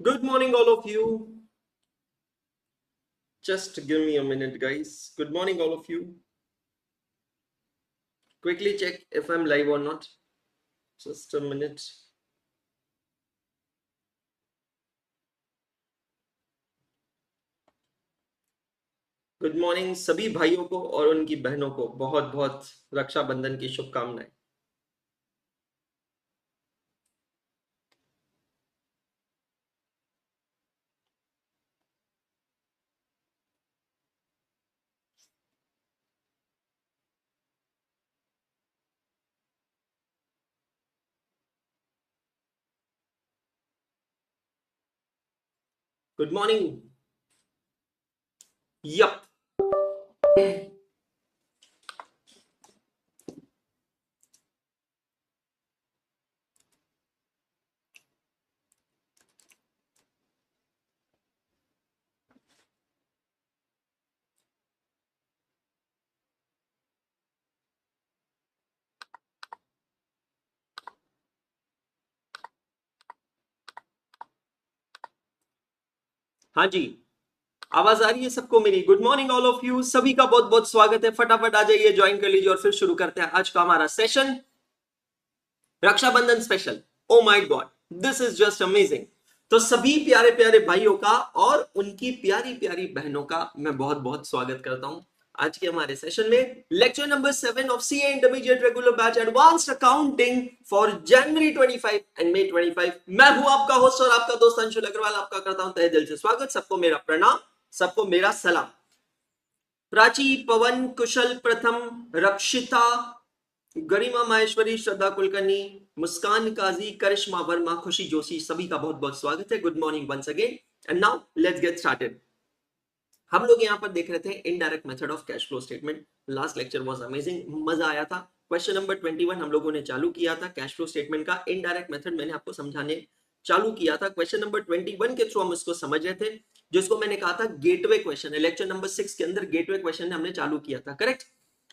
Good morning, all of you. Just give me a minute, guys. Good morning, all of you. Quickly check if I'm live or not. Just a minute. Good morning सभी भाइयों को और उनकी बहनों को बहुत बहुत रक्षाबंधन की शुभकामनाएं। Good morning. यप। हाँ जी, आवाज आ रही है सबको मेरी? Good morning all of you, सभी का बहुत बहुत स्वागत है। फटाफट आ जाइए, ज्वाइन कर लीजिए और फिर शुरू करते हैं आज का हमारा session, Rakshabandhan special. Oh my God, this is just amazing. तो सभी प्यारे प्यारे भाइयों का और उनकी प्यारी प्यारी बहनों का मैं बहुत बहुत स्वागत करता हूं आज के हमारे सेशन में। Lecture number 7 of CA intermediate regular batch advanced accounting for January 25 and May 25। मैं हूं आपका होस्ट और आपका दोस्त अंशुल अग्रवाल। आपका करता हूं तहे दिल से स्वागत। सबको मेरा प्रणाम, सबको मेरा सलाम। प्राची, पवन, कुशल, प्रथम, रक्षिता, गरिमा माहेश्वरी, श्रद्धा कुलकर्णी, मुस्कान काजी, करिश्मा वर्मा, खुशी जोशी, सभी का बहुत बहुत स्वागत है। Good morning once again and now let's get started. हम लोग यहाँ पर देख रहे थे indirect method of cash flow statement. Last lecture was amazing, मजा आया था। क्वेश्चन नंबर 21 हम लोगों ने चालू किया था। कैश फ्लो स्टेटमेंट का इनडायरेक्ट मेथड मैंने आपको समझाने चालू किया था। क्वेश्चन नंबर 21 के थ्रू हम इसको समझ रहे थे, जिसको मैंने कहा था गेटवे क्वेश्चन है। लेक्चर नंबर 6 के अंदर गेटवे क्वेश्चन हमने चालू किया था, करेक्ट?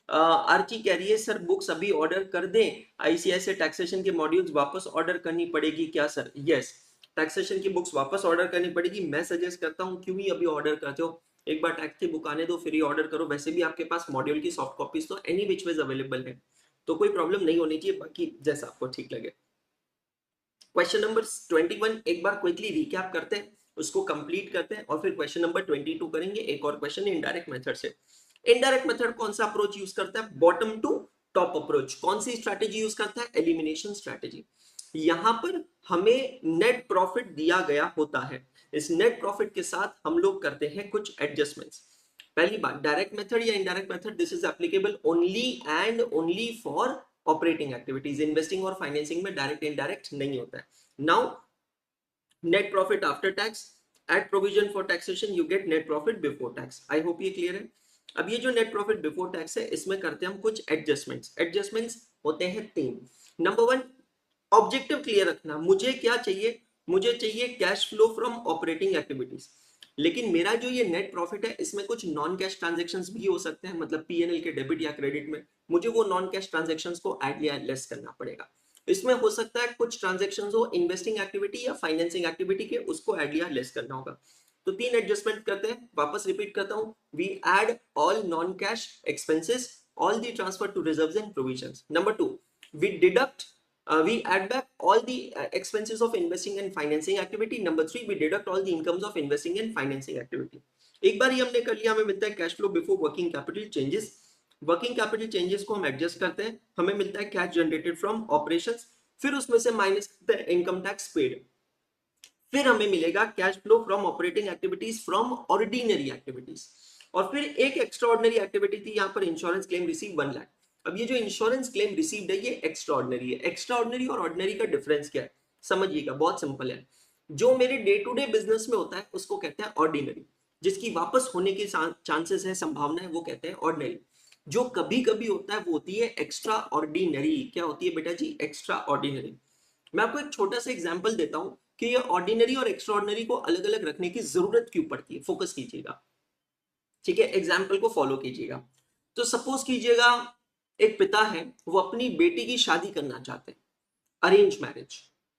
आर्ची कह रही है सर बुक्स अभी ऑर्डर कर दें, आईसीआईसीआई टैक्सेशन के मॉड्यूल्स वापस ऑर्डर करनी पड़ेगी क्या सर? यस, टैक्सेशन की बुक्स वापस ऑर्डर करनी पड़ेगी। मैं सजेस्ट करता हूं क्यों ही अभी ऑर्डर करते हो, एक बार टैक्स की बुक आने दो फिर ही ऑर्डर करो। वैसे भी आपके पास मॉड्यूल की सॉफ्ट कॉपीज तो एनी विच वेज अवेलेबल है, तो कोई प्रॉब्लम नहीं होनी चाहिए। बाकी जैसा आपको ठीक लगे। क्वेश्चन नंबर 21 एक बार क्विकली रिकैप करते हैं, उसको कंप्लीट करते हैं और फिर क्वेश्चन नंबर 22 करेंगे। एक और क्वेश्चन इनडायरेक्ट मेथड से। इनडायरेक्ट मेथड कौन सा अप्रोच यूज करता है? Bottom to top approach. कौन सी स्ट्रैटेजी यूज करता है? Elimination strategy. यहां पर हमें नेट प्रॉफिट दिया गया होता है, इस नेट प्रॉफिट के साथ हम लोग करते हैं कुछ एडजस्टमेंट्स। पहली बात, डायरेक्ट मेथड या indirect method, this is applicable only and only for operating activities. Investing और फाइनेंसिंग में डायरेक्ट इनडायरेक्ट नहीं होता है। Now net profit after tax, at provision for taxation you get net profit before tax. I hope ये clear है। अब ये जो नेट प्रॉफिट बिफोर टैक्स है, इसमें करते हैं हम कुछ एडजस्टमेंट्स। एडजस्टमेंट्स होते हैं 3। नंबर 1, ऑब्जेक्टिव क्लियर रखना। मुझे क्या चाहिए? मुझे चाहिए cash flow from operating activities. लेकिन मेरा जो ये नेट प्रॉफिट है, इसमें कुछ नॉन कैश ट्रांजेक्शंस भी हो सकते हैं, मतलब पीएनएल के डेबिट या क्रेडिट में मुझे वो नॉन कैश ट्रांजेक्शंस को ऐड या लेस करना पड़ेगा। इसमें हो सकता है कुछ ट्रांजेक्शंस हो इन्वेस्टिंग एक्टिविटी या फाइनेंसिंग एक्टिविटी के, उसको ऐड या लेस करना होगा। तो 3 एडजस्टमेंट करते हैं। वापस रिपीट करता हूं, we add all non cash expenses, all the transfer to reserves and provisions. Number 2, we deduct we add back all the expenses of investing and financing activity. Number 3, we deduct all the incomes of investing and financing activity. एक बार ये हमने कर लिया, हमें मिलता है cash flow before working capital changes. Working capital changes को हम एडजस्ट करते हैं, हमें मिलता है कैश जनरेटेड फ्रॉम ऑपरेशंस, फिर उसमें से माइनस करते हैं इनकम टैक्स पेड, फिर हमें मिलेगा cash flow from operating activities from ordinary activities, और फिर एक एक्स्ट्रा ऑर्डिनरी एक्टिविटी थी यहाँ पर इंश्योरेंस क्लेम रिसीव 1 लाख। अब ये जो इंश्योरेंस क्लेम रिसीव्ड है ये एक्स्ट्रा ऑर्डिनरी है। एक्स्ट्रा ऑर्डिनरी और ऑर्डिनरी का डिफरेंस क्या है समझिएगा, बहुत सिंपल है। जो मेरे डे टू डे बिजनेस में होता है उसको कहते हैं ऑर्डिनरी, जिसकी वापस होने के चांसेस है, संभावना है, वो कहते हैं ऑर्डिनरी। जो कभी कभी होता है वो होती है एक्स्ट्रा ऑर्डिनरी। क्या होती है बेटा जी? Extra ordinary. मैं आपको एक छोटा सा एग्जांपल देता हूं कि ये ऑर्डिनरी और एक्स्ट्रा ऑर्डिनरी को अलग अलग रखने की जरूरत क्यों पड़ती है। फोकस कीजिएगा, ठीक है? एग्जाम्पल को फॉलो कीजिएगा। तो सपोज कीजिएगा एक पिता है, वो अपनी बेटी की शादी करना चाहते हैं, अरेंज मैरिज।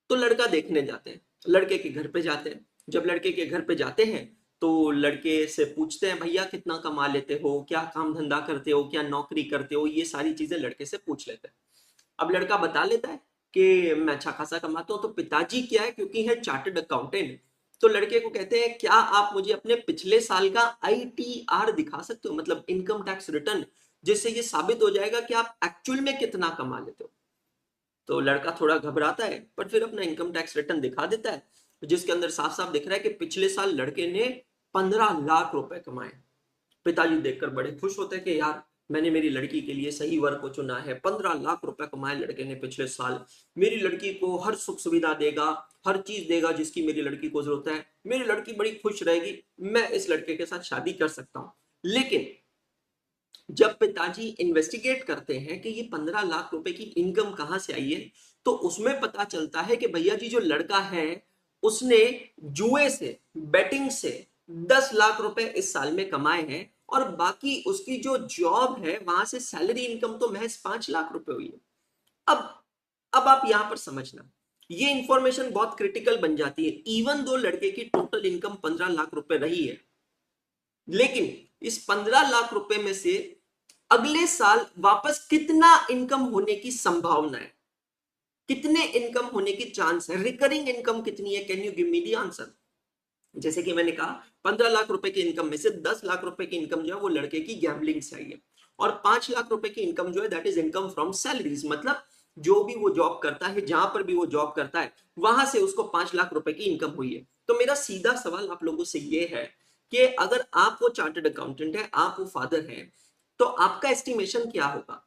तो लड़का देखने जाते हैं, लड़के के घर पे जाते हैं, जब लड़के के घर पे जाते हैं तो लड़के से पूछते हैं भैया कितना कमा लेते हो, क्या काम धंधा करते हो, क्या नौकरी करते हो, ये सारी चीजें लड़के से पूछ लेते हैं। अब लड़का बता लेता है कि मैं अच्छा खासा कमाता हूँ। तो पिताजी क्या है, क्योंकि है चार्टर्ड अकाउंटेंट, तो लड़के को कहते हैं क्या आप मुझे अपने पिछले साल का ITR दिखा सकते हो, मतलब इनकम टैक्स रिटर्न, जिससे ये साबित हो जाएगा कि आप एक्चुअल में कितना कमा लेते हो। तो लड़का थोड़ा घबराता है पर फिर अपना इनकम टैक्स रिटर्न दिखा देता है, जिसके अंदर साफ साफ दिख रहा है कि पिछले साल लड़के ने 15 लाख रुपए कमाए। पिताजी देखकर बड़े खुश होते हैं कि यार मैंने मेरी लड़की के लिए सही वर्ग को चुना है, 15 लाख रुपए कमाए लड़के ने पिछले साल, मेरी लड़की को हर सुख सुविधा देगा, हर चीज देगा जिसकी मेरी लड़की को जरूरत है, मेरी लड़की बड़ी खुश रहेगी, मैं इस लड़के के साथ शादी कर सकता हूं। लेकिन जब पिताजी इन्वेस्टिगेट करते हैं कि ये 15 लाख रुपए की इनकम कहां से आई है, तो उसमें पता चलता है कि भैया जी जो लड़का है उसने जुए से, बेटिंग से 10 लाख रुपए इस साल में कमाए हैं, और बाकी उसकी जो जॉब है वहां से सैलरी इनकम तो महज 5 लाख रुपए हुई है। अब अब आप यहां पर समझना, ये इंफॉर्मेशन बहुत क्रिटिकल बन जाती है। इवन दो लड़के की टोटल इनकम 15 लाख रुपए रही है, लेकिन इस 15 लाख रुपए में से अगले साल वापस कितना इनकम होने की संभावना है, कितने इनकम होने की चांस है, रिकरिंग इनकम कितनी है, can you give me the answer. जैसे कि मैंने कहा 15 लाख रुपए की इनकम में से 10 लाख रुपए की इनकम जो है वो लड़के की गैम्बलिंग से आई है, और 5 लाख रुपए की इनकम जो है that is income from salaries, मतलब जो भी वो जॉब करता है, जहां पर भी वो जॉब करता है वहां से उसको 5 लाख रुपए की इनकम हुई है। तो मेरा सीधा सवाल आप लोगों से ये है कि अगर आप वो चार्टर्ड अकाउंटेंट है, आप वो फादर हैं, तो आपका एस्टिमेशन क्या होगा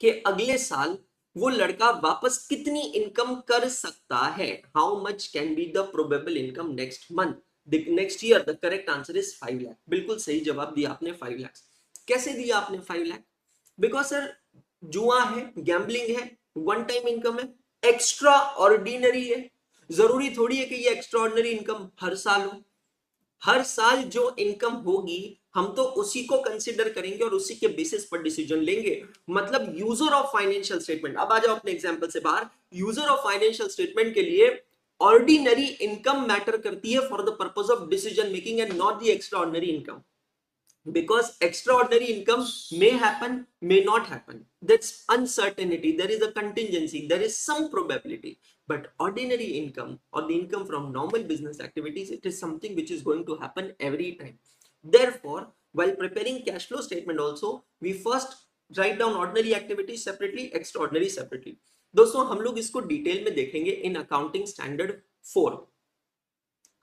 कि अगले साल वो लड़का वापस कितनी इनकम कर सकता है। How much can be the probable income next month, next year. The correct answer is 5 lakh. बिल्कुल सही जवाब दिया आपने, 5 लाख। कैसे दिया आपने 5 लाख? बिकॉज सर जुआ है, गैम्बलिंग है, वन टाइम इनकम है, एक्स्ट्रा ऑर्डिनरी है। जरूरी थोड़ी है कि ये एक्स्ट्रा ऑर्डिनरी इनकम हर साल हो। हर साल जो इनकम होगी हम तो उसी को कंसीडर करेंगे और उसी के बेसिस पर डिसीजन लेंगे। मतलब यूजर ऑफ फाइनेंशियल स्टेटमेंट, अब आ जाओ अपने एग्जांपल से बाहर। यूजर ऑफ फाइनेंशियल स्टेटमेंट के लिए ऑर्डिनरी इनकम मैटर करती है for the purpose of decision making and not the extra ordinary income, because extraordinary income may happen, may not happen. That's uncertainty. There is a contingency, there is some probability. But ordinary income or the income from normal business activities, it is something which is going to happen every time. Therefore, while preparing cash flow statement also, we first write down ordinary activities separately, extraordinary separately. दोस्तों हम लोग इसको detail में देखेंगे in accounting standard 4,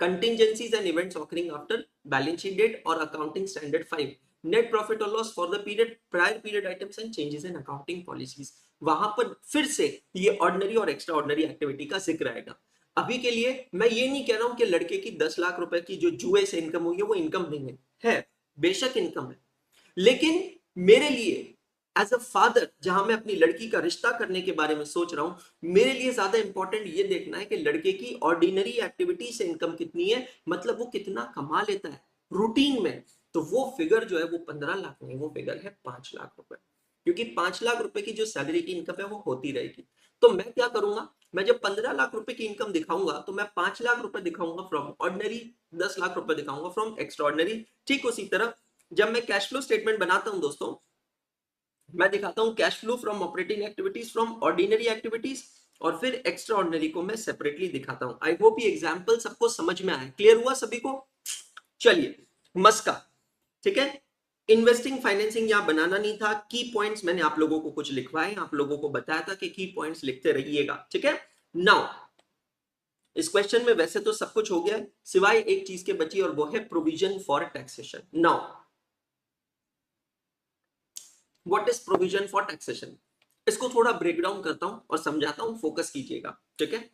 contingencies and events occurring after balance sheet date, or accounting standard 5, net profit or loss for the period, prior period items and changes in accounting policies। वहां पर फिर से ये ऑर्डिनरी और extra ordinary activity का जिक्र आएगा। अभी के लिए मैं ये नहीं कह रहा हूं कि लड़के की 10 लाख रुपए की जो जुए से इनकम हुई है वो इनकम नहीं है बेशक इनकम है, लेकिन मेरे लिए एज अ फादर, जहां मैं अपनी लड़की का रिश्ता करने के बारे में सोच रहा हूं, मेरे लिए ज्यादा इंपॉर्टेंट ये देखना है कि लड़के की ऑर्डिनरी एक्टिविटी से इनकम कितनी है, मतलब वो कितना कमा लेता है रूटीन में। तो वो फिगर जो है वो 15 लाख नहीं, वो फिगर है 5 लाख रुपए, क्योंकि 5 लाख रुपए की जो सैलरी की इनकम है वो होती रहेगी। तो मैं क्या करूंगा, मैं जब 15 लाख रुपए की इनकम दिखाऊंगा तो मैं 5 लाख रुपए दिखाऊंगा फ्रॉम ऑर्डिनरी, 10 लाख रुपए दिखाऊंगा फ्रॉम एक्स्ट्रा ऑर्डिनरी। ठीक उसी तरह जब मैं कैश फ्लो स्टेटमेंट बनाता हूं दोस्तों, मैं दिखाता हूं cash flow from operating activities, from ordinary activities, और फिर एक्स्ट्रा ऑर्डिनरी को मैं सेपरेटली दिखाता हूं। आई होप ये एग्जांपल सबको समझ में आए, क्लियर हुआ सभी को? चलिए मस्का, ठीक है। इन्वेस्टिंग फाइनेंसिंग यहां बनाना नहीं था, की पॉइंट्स मैंने आप लोगों को कुछ लिखवाए, आप लोगों को बताया था कि की पॉइंट्स लिखते रहिएगा, ठीक है। नाउ इस क्वेश्चन में वैसे तो सब कुछ हो गया सिवाय एक चीज के बची, और वो है provision for taxation. Now what is provision for taxation, इसको थोड़ा ब्रेक डाउन करता हूं और समझाता हूं, फोकस कीजिएगा, ठीक है।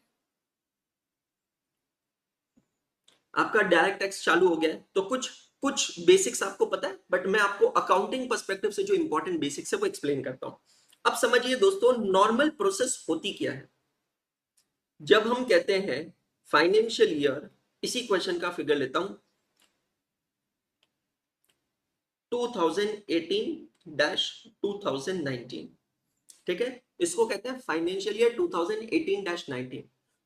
आपका डायरेक्ट टैक्स चालू हो गया है तो कुछ कुछ बेसिक्स आपको पता है, बट मैं आपको अकाउंटिंग पर्सपेक्टिव से जो इंपॉर्टेंट बेसिक्स है वो एक्सप्लेन करता हूं। अब समझिए दोस्तों, नॉर्मल प्रोसेस होती क्या है जब हम कहते हैं फाइनेंशियल ईयर। इसी क्वेश्चन का फिगर लेता हूं, 2018-2019, ठीक है, इसको कहते हैं फाइनेंशियल ईयर 2018-19।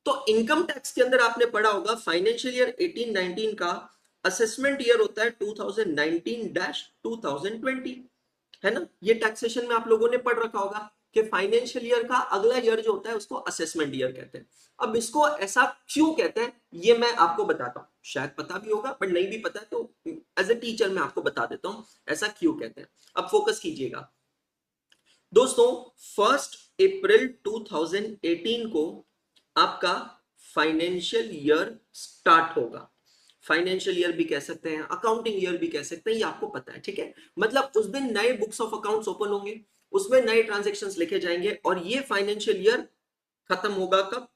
तो इनकम टैक्स के अंदर आपने पढ़ा होगा फाइनेंशियल ईयर 18-19 का असेसमेंट ईयर होता है 2019-2020, है ना। ये टैक्सेशन में आप लोगों ने पढ़ रखा होगा कि फाइनेंशियल ईयर का अगला ईयर जो होता है उसको असेसमेंट ईयर कहते हैं। अब इसको ऐसा क्यों कहते हैं ये मैं आपको बताता हूं, शायद पता भी होगा पर नहीं भी पता है तो एज ए टीचर मैं आपको बता देता हूं ऐसा क्यों कहते हैं। अब फोकस कीजिएगा दोस्तों, 1 अप्रैल 2018 को आपका फाइनेंशियल ईयर स्टार्ट होगा। फाइनेंशियल ईयर भी कह सकते हैं, अकाउंटिंग ईयर भी कह सकते हैं, ये आपको पता है, ठीक है। मतलब उस दिन नए बुक्स ऑफ अकाउंट्स ओपन होंगे, उसमें नए ट्रांजैक्शंस लिखे जाएंगे और ये फाइनेंशियल ईयर खत्म होगा कब?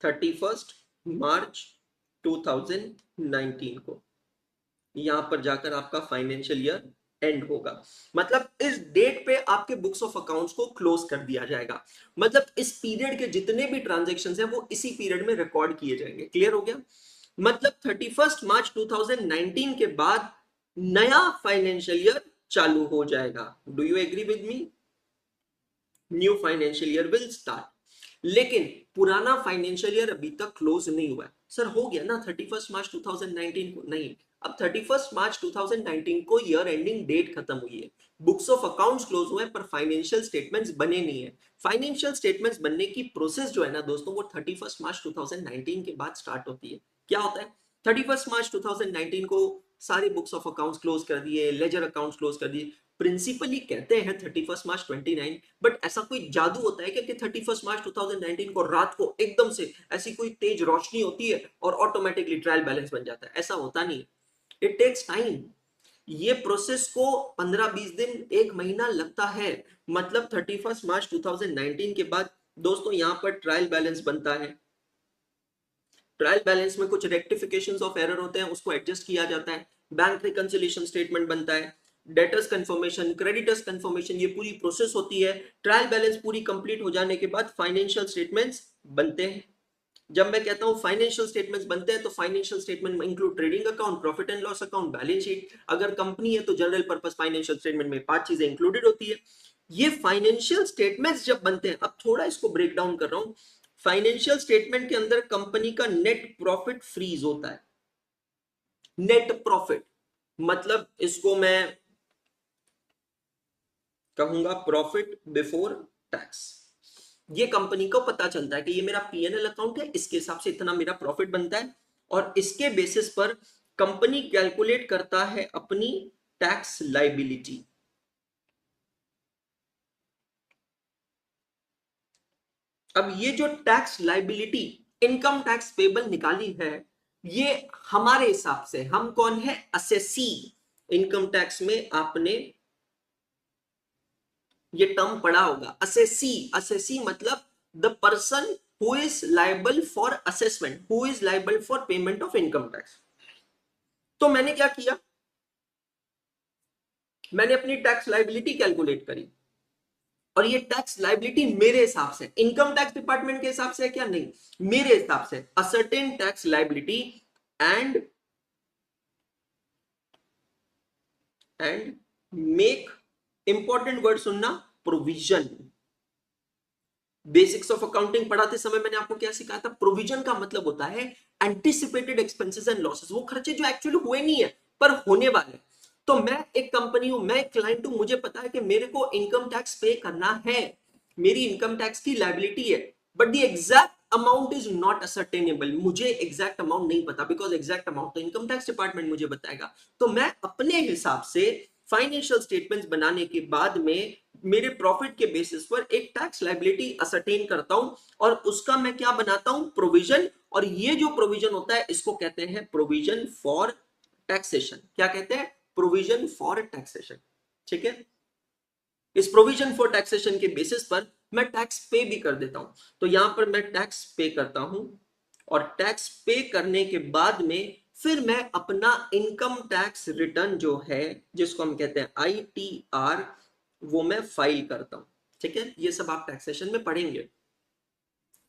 31 मार्च 2019 को यहां पर जाकर आपका फाइनेंशियल ईयर एंड होगा। मतलब इस डेट पे आपके बुक्स ऑफ अकाउंट्स को क्लोज कर दिया जाएगा। मतलब इस पीरियड के जितने भी ट्रांजैक्शंस हैं वो इसी पीरियड में रिकॉर्ड किए जाएंगे। क्लियर हो गया? मतलब 31 मार्च 2019 के बाद नया फाइनेंशियल ईयर चालू हो जाएगा। Do you agree with me? New financial year will start. लेकिन पुराना फाइनेंशियल ईयर अभी तक क्लोज नहीं हुआ है। सर हो गया ना 31 मार्च 2019 को? नहीं, अब 31 मार्च 2019 को ईयर एंडिंग डेट खत्म हुई है, बुक्स ऑफ अकाउंट्स क्लोज हुए पर फाइनेंशियल स्टेटमेंट्स बने नहीं है। फाइनेंशियल स्टेटमेंट्स बनने की प्रोसेस जो है ना दोस्तों वो 31 मार्च 2019 के बाद स्टार्ट होती है। क्या होता है? 31 मार्च 2019 को सारे बुक्स ऑफ अकाउंट्स क्लोज कर दिए, लेजर अकाउंट्स क्लोज कर दिए। प्रिंसिपली कहते हैं 31 मार्च 29, बट ऐसा कोई जादू होता है कि 31 मार्च 2019 को रात को एकदम से ऐसी कोई तेज रोशनी होती है और ऑटोमेटिकली ट्रायल बैलेंस बन जाता है? ऐसा होता नहीं। It takes time. ये प्रोसेस को 15-20 दिन, 1 महीना लगता है। मतलब 31 मार्च 2019 के बाद दोस्तों यहां पर ट्रायल बैलेंस बनता है। ट्रायल बैलेंस में कुछ रेक्टिफिकेशंस ऑफ एरर होते हैं, उसको एडजस्ट किया जाता है। बैंक रिकंसिलिएशन स्टेटमेंट बनता है, डेटर्स कंफर्मेशन, क्रेडिटर्स कंफर्मेशन, ये पूरी प्रोसेस होती है। ट्रायल बैलेंस पूरी कंप्लीट हो जाने के बाद फाइनेंशियल स्टेटमेंट्स बनते हैं। जब मैं कहता हूं फाइनेंशियल स्टेटमेंट्स बनते हैं तो फाइनेंशियल स्टेटमेंट में include trading account, profit and loss account, balance sheet. अगर कंपनी है तो जनरल पर्पस फाइनेंशियल स्टेटमेंट में 5 चीजें इंक्लूडेड होती है। ये फाइनेंशियल स्टेटमेंट्स जब बनते हैं, अब थोड़ा इसको ब्रेक डाउन कर रहा हूं। फाइनेंशियल स्टेटमेंट के अंदर कंपनी का नेट प्रॉफिट फ्रीज होता है। नेट प्रॉफिट मतलब इसको मैं कहूंगा प्रॉफिट बिफोर टैक्स। ये कंपनी को पता चलता है कि ये मेरा पीएनएल अकाउंट है, इसके हिसाब से इतना मेरा प्रॉफिट बनता है और इसके बेसिस पर कंपनी कैलकुलेट करता है अपनी टैक्स लायबिलिटी। अब ये जो tax liability income tax payable निकाली है, ये हमारे हिसाब से, हम कौन है? असेसी। इनकम टैक्स में आपने ये टर्म पढ़ा होगा, असेसी। असेसी मतलब the person who is liable for assessment, who is liable for payment of income tax. तो मैंने क्या किया? मैंने अपनी टैक्स लायबिलिटी कैलकुलेट करी और ये टैक्स लायबिलिटी मेरे हिसाब से, इनकम टैक्स डिपार्टमेंट के हिसाब से है क्या? नहीं, मेरे हिसाब से a certain tax liability and make, important word सुनना, प्रोविजन। बेसिक्स ऑफ अकाउंटिंग पढ़ाते समय मैंने आपको क्या सिखाया था? प्रोविजन का मतलब होता है एंटिसिपेटेड एक्सपेंसेस एंड लॉसेस, वो खर्चे जो एक्चुअली हुए नहीं है पर होने वाले। तो मैं एक कंपनी हूं, मैं एक क्लाइंट हूं, मुझे पता है कि मेरे को इनकम टैक्स पे करना है, मेरी इनकम टैक्स की लायबिलिटी है, but the exact amount is not ascertainable. मुझे एग्जैक्ट अमाउंट नहीं पता, बिकॉज एग्जैक्ट अमाउंट तो इनकम टैक्स डिपार्टमेंट मुझे बताएगा। तो मैं अपने हिसाब से फाइनेंशियल स्टेटमेंट्स बनाने के बाद में मेरे प्रॉफिट के बेसिस पर एक टैक्स लायबिलिटी असर्टेन करता हूं और उसका मैं क्या बनाता हूं? प्रोविजन। और ये जो प्रोविजन होता है इसको कहते हैं प्रोविजन फॉर टैक्सेशन। क्या कहते हैं? Provision for taxation. ठीक है, इस प्रोविजन फॉर टैक्सेशन के बेसिस पर मैं टैक्स पे भी कर देता हूं। तो यहां पर मैं टैक्स पे करता हूं और टैक्स पे करने के बाद में फिर मैं अपना इनकम टैक्स रिटर्न जो है, जिसको हम कहते हैं ITR, वो मैं फाइल करता हूं। ठीक है, ये सब आप टैक्सेशन में पढ़ेंगे।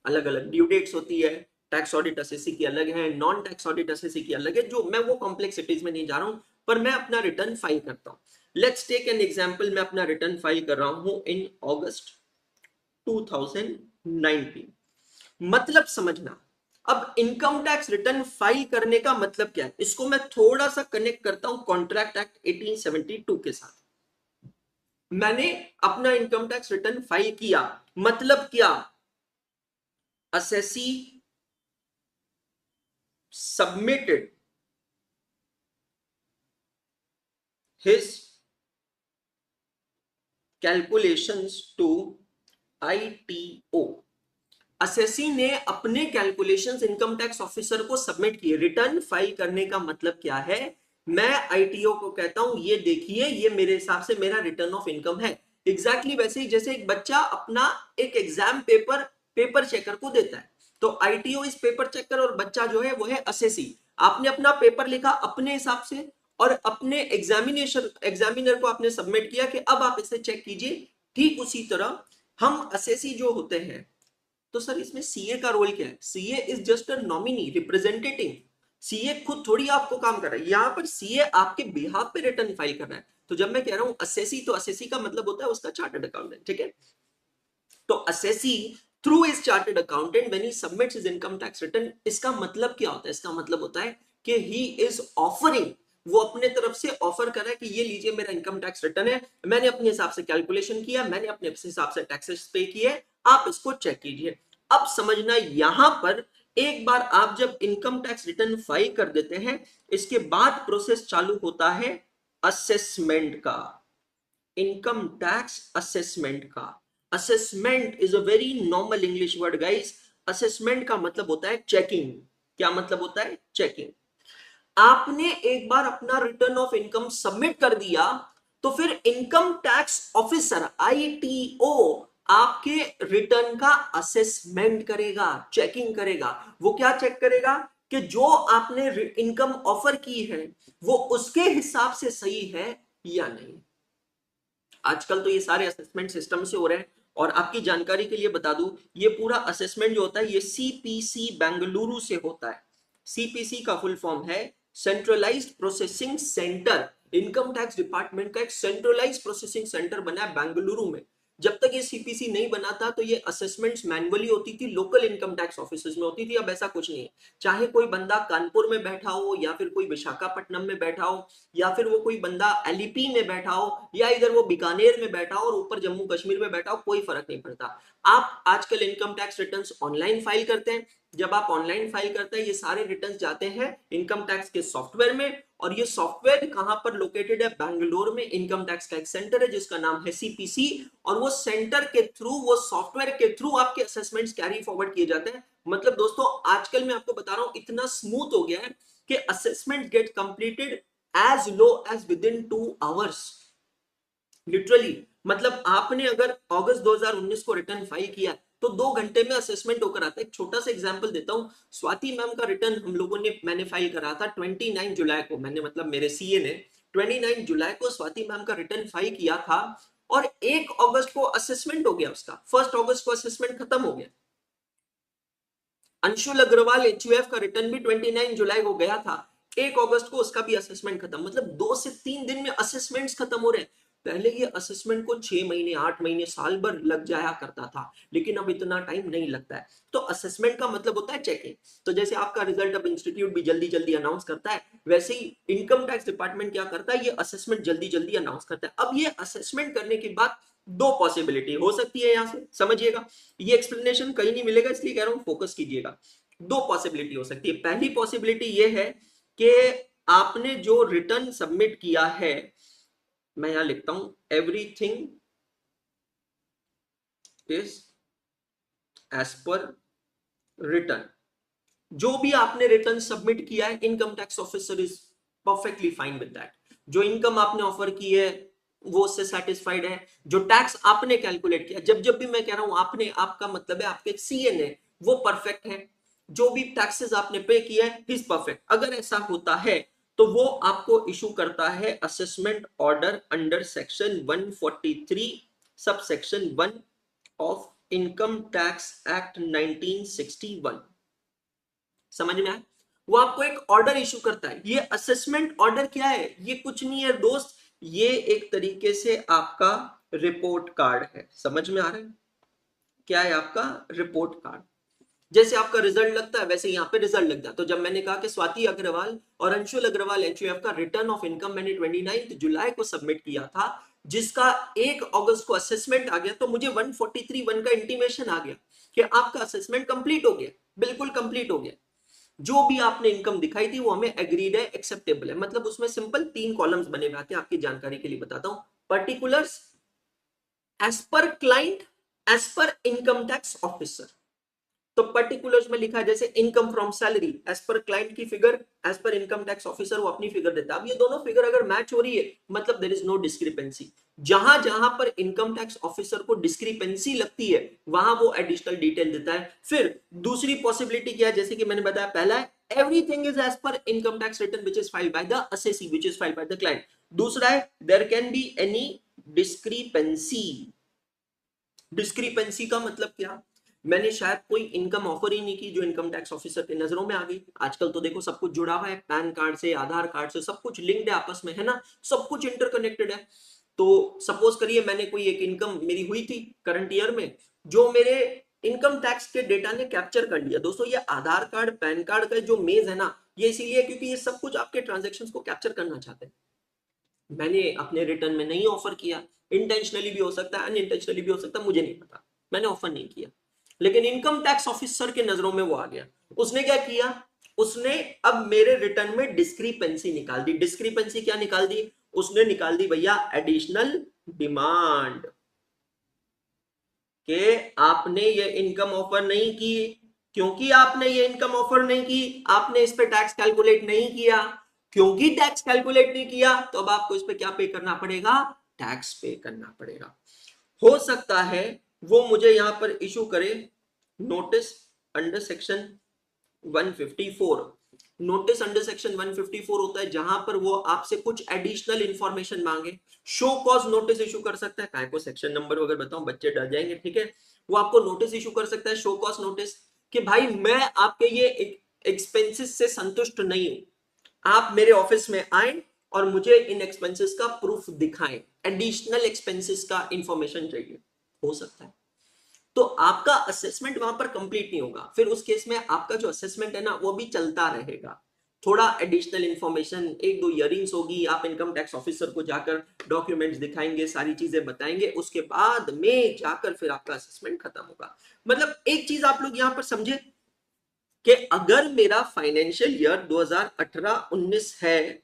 अलग अलग ड्यू डेट्स होती है, टैक्स ऑडिट एसएससी की अलग है, नॉन टैक्स ऑडिट एसएससी की अलग है, जो मैं वो कॉम्प्लेक्सिटीज में नहीं जा रहा हूं, पर मैं अपना रिटर्न फाइल करता हूं। लेट्स टेक एन एग्जांपल, मैं अपना रिटर्न फाइल कर रहा हूं इन अगस्त 2019। मतलब समझना, अब इनकम टैक्स रिटर्न फाइल करने का मतलब क्या है, इसको मैं थोड़ा सा कनेक्ट करता हूं कॉन्ट्रैक्ट एक्ट 1872 के साथ। मैंने अपना इनकम टैक्स रिटर्न फाइल किया, मतलब क्या, assessee submitted his calculations to ITO. Assessee ने अपने कैलकुलेशंस इनकम टैक्स ऑफिसर को सबमिट किए। रिटर्न फाइल करने का मतलब क्या है, मैं आईटीओ को कहता हूं ये देखिए ये मेरे हिसाब से मेरा रिटर्न ऑफ इनकम है। एग्जैक्टली वैसे ही जैसे एक बच्चा अपना एक एग्जाम पेपर चेकर को देता है, तो आईटीओ इस पेपर चेकर और बच्चा जो है वो है असेसी। आपने अपना पेपर लिखा अपने हिसाब से और अपने एग्जामिनर को आपने सबमिट किया कि अब आप इसे चेक कीजिए। ठीक उसी तरह हम असेसी जो होते हैं, तो सर इसमें सीए का रोल क्या है, CA is just a nominee representative. CA खुद थोड़ी आपको काम कर रहा है, यहां पर सीए आपके बिहाफ पे रिटर्न फाइल कर रहा है। तो जब मैं कह रहा हूं असेसी, तो असेसी का मतलब होता है उसका चार्टर्ड अकाउंटेंट, ठीक है। तो assessee through is chartered accountant when he submits his income tax return, इसका मतलब क्या होता है, इसका मतलब होता है कि ही इज ऑफरिंग, वो अपने तरफ से ऑफर कर रहा है कि ये लीजिए मेरा इनकम टैक्स रिटर्न है, मैंने अपने हिसाब से कैलकुलेशन किया, मैंने अपने हिसाब से टैक्सेस पे किए, आप इसको चेक कीजिए। अब समझना, यहां पर एक बार आप जब इनकम टैक्स रिटर्न फाइल कर देते हैं, इसके बाद प्रोसेस चालू होता है असेसमेंट का, इनकम टैक्स असेसमेंट का। Assessment is a very normal English word guys. Assessment का मतलब होता है चेकिंग। क्या मतलब होता है, चेकिंग। आपने एक बार अपना रिटर्न ऑफ इनकम सबमिट कर दिया, तो फिर इनकम टैक्स ऑफिसर आईटीओ आपके रिटर्न का असेसमेंट करेगा, चेकिंग करेगा। वो क्या चेक करेगा कि जो आपने इनकम ऑफर की है वो उसके हिसाब से सही है या नहीं। आजकल तो ये सारे असेसमेंट सिस्टम से हो रहे हैं। और आपकी जानकारी के लिए बता दूं, ये पूरा असेसमेंट जो होता है ये सीपीसी बेंगलुरु से होता है। सीपीसी का फुल फॉर्म है centralised processing centre. Income tax department का एक सेंट्रलाइज्ड प्रोसेसिंग सेंटर बना है बेंगलुरु में। जब तक ये सीपीसी नहीं बना था तो ये असेसमेंट्स मैनुअली होती थी, लोकल इनकम टैक्स ऑफिसेज में होती थी। अब ऐसा कुछ नहीं है, चाहे कोई बंदा कानपुर में बैठा हो या फिर कोई विशाखापट्टनम में बैठा हो या फिर वो कोई बंदा एलईपी में बैठा हो या इधर वो बीकानेर में बैठा हो और ऊपर जम्मू कश्मीर में बैठा हो, कोई फर्क नहीं पड़ता। आप आजकल income tax returns online file करते हैं। जब आप ऑनलाइन फाइल करते हैं, ये सारे रिटर्न्स जाते हैं इनकम टैक्स के सॉफ्टवेयर में। और ये सॉफ्टवेयर कहां पर लोकेटेड है, बैंगलोर में इनकम टैक्स का एक सेंटर है जिसका नाम है सीपीसी। और वो सेंटर के थ्रू, वो सॉफ्टवेयर के थ्रू आपके असेसमेंट्स कैरी फॉरवर्ड किए जाते हैं। मतलब दोस्तों आजकल मैं आपको बता रहा हूं इतना स्मूथ हो गया है कि assessment gate completed as low as within 2 hours, literally. मतलब आपने अगर अगस्त 2019 को रिटर्न फाइल किया तो 2 घंटे में असेसमेंट होकर आता है। एक छोटा सा एग्जांपल देता हूं, स्वाति मैम का रिटर्न हम लोगों ने, मैंने फाइल करा था 29 जुलाई को, मैंने मतलब मेरे सीए ने 29 जुलाई को स्वाति मैम का रिटर्न फाइल किया था और 1 अगस्त को असेसमेंट हो गया उसका, 1 अगस्त को असेसमेंट खत्म हो गया। अंशुल अग्रवाल एचयूएफ का रिटर्न भी 29 जुलाई को गया था, 1 अगस्त को उसका भी असेसमेंट खत्म। मतलब 2 से 3 दिन में असेसमेंट्स खत्म हो रहे हैं। पहले ये असेसमेंट को 6 महीने 8 महीने साल भर लग जाया करता था, लेकिन अब इतना टाइम नहीं लगता है। तो असेसमेंट का मतलब होता है चेकिंग। तो जैसे आपका रिजल्ट अब इंस्टीट्यूट भी जल्दी जल्दी अनाउंस करता है, वैसे ही इनकम टैक्स डिपार्टमेंट क्या करता है, ये असेसमेंट जल्दी जल्दी अनाउंस करता है। अब ये असेसमेंट करने के बाद 2 पॉसिबिलिटी हो सकती है, यहां से समझिएगा, ये एक्सप्लेनेशन कहीं नहीं मिलेगा इसलिए कह रहा हूं फोकस कीजिएगा। 2 पॉसिबिलिटी हो सकती है। पहली पॉसिबिलिटी ये है कि आपने जो रिटर्न सबमिट किया है, मैं यहां लिखता हूं everything is as per return. जो भी आपने रिटर्न सबमिट किया है, income tax officer is perfectly fine with that. जो इनकम आपने ऑफर की है वो उससे सेटिस्फाइड है। जो टैक्स आपने कैलकुलेट किया, जब जब भी मैं कह रहा हूं आपने, आपका मतलब है आपके सीए ने, वो परफेक्ट है। जो भी टैक्सेस आपने पे किया है इज परफेक्ट। अगर ऐसा होता है तो वो आपको इशू करता है assessment order under section 143 sub section 1 of income tax act 1961। समझ में आया? वो आपको एक ऑर्डर इशू करता है। ये असेसमेंट ऑर्डर क्या है, ये कुछ नहीं है दोस्त, ये एक तरीके से आपका रिपोर्ट कार्ड है। समझ में आ रहा है? क्या है आपका रिपोर्ट कार्ड। जैसे आपका रिजल्ट लगता है वैसे यहाँ पे रिजल्ट लग जाता है। तो जब मैंने कहा कि स्वाति अग्रवाल और अंशुल अग्रवाल एचयूएफ का रिटर्न ऑफ इनकम मैंने 29 जुलाई को सबमिट किया था, जिसका 1 अगस्त को असेसमेंट आ गया, तो मुझे 143(1) का इंटीमेशन आ गया कि आपका असेसमेंट कंप्लीट हो गया, बिल्कुल कंप्लीट हो गया। जो भी आपने इनकम दिखाई थी वो हमें एग्रीड है, एक्सेप्टेबल है। मतलब उसमें सिंपल 3 कॉलम्स बने हुए आते हैं, आपकी जानकारी के लिए बताता हूं। Particulars, as per client, as per income tax officer. तो पर्टिकुलर्स में लिखा है जैसे income from salary, as per client की figure, as per income tax officer वो अपनी फिगर देता है। अब ये दोनों फिगर अगर मैच हो रही है मतलब देयर इज नो डिस्क्रिपेंसी। जहां जहां पर इनकम टैक्स ऑफिसर को डिस्क्रिपेंसी लगती है वहां वो एडिशनल डिटेल देता है। फिर दूसरी पॉसिबिलिटी क्या है, जैसे कि मैंने बताया, पहला है everything is as per income tax return which is filed by the assessee which is filed by the client. दूसरा है there can be any discrepancy. Discrepancy का मतलब क्या, मैंने शायद कोई इनकम ऑफर ही नहीं की जो इनकम टैक्स ऑफिसर के नजरों में आ गई। आजकल तो देखो सब कुछ जुड़ा हुआ है, पैन कार्ड से, आधार कार्ड से, सब कुछ लिंक्ड है आपस में, है ना, सब कुछ इंटरकनेक्टेड है। तो सपोज करिए मैंने कोई एक इनकम मेरी हुई थी करंट ईयर में, जो मेरे इनकम टैक्स के डेटा ने कैप्चर कर लिया। दोस्तों ये आधार कार्ड पैन कार्ड का जो मेज है ना, ये इसीलिए क्योंकि ये सब कुछ आपके ट्रांजेक्शन्स को कैप्चर करना चाहते हैं। मैंने अपने रिटर्न में नहीं ऑफर किया, इंटेंशनली भी हो सकता है, अनइंटेंशनली भी हो सकता है, मुझे नहीं पता, मैंने ऑफर नहीं किया। लेकिन इनकम टैक्स ऑफिसर के नजरों में वो आ गया। उसने क्या किया, उसने अब मेरे रिटर्न में डिस्क्रिपेंसी निकाल दी। डिस्क्रिपेंसी क्या निकाल दी, उसने निकाल दी भैया एडिशनल डिमांड, कि आपने ये इनकम ऑफर नहीं की। क्योंकि आपने ये इनकम ऑफर नहीं की, आपने इस पे टैक्स कैलकुलेट नहीं किया। क्योंकि टैक्स कैलकुलेट नहीं किया तो अब आपको इस पे क्या पे करना पड़ेगा, टैक्स पे करना पड़ेगा। हो सकता है वो मुझे यहां पर इशू करे notice under section 154। Notice under section 154 होता है जहां पर वो आपसे कुछ एडिशनल इंफॉर्मेशन मांगे। शो कॉज नोटिस इशू कर सकता है, काय को सेक्शन नंबर अगर बताऊं बच्चे डर जाएंगे, ठीक है। वो आपको नोटिस इशू कर सकता है, शो कॉज नोटिस, कि भाई मैं आपके ये एक्सपेंसेस से संतुष्ट नहीं हूं, आप मेरे ऑफिस में आए और मुझे इन एक्सपेंसेस का प्रूफ दिखाएं, एडिशनल एक्सपेंसेस का इंफॉर्मेशन चाहिए। हो सकता है तो आपका असेसमेंट वहां पर कंप्लीट नहीं होगा। फिर उस केस में आपका जो असेसमेंट है ना वो भी चलता रहेगा। थोड़ा एडिशनल इंफॉर्मेशन, एक दो इयरिंग्स होगी, आप इनकम टैक्स ऑफिसर को जाकर डॉक्यूमेंट्स दिखाएंगे, सारी चीजें बताएंगे, उसके बाद में जाकर फिर आपका असेसमेंट खत्म होगा। मतलब एक चीज आप लोग यहां पर समझे कि अगर मेरा फाइनेंशियल ईयर 2018-19 है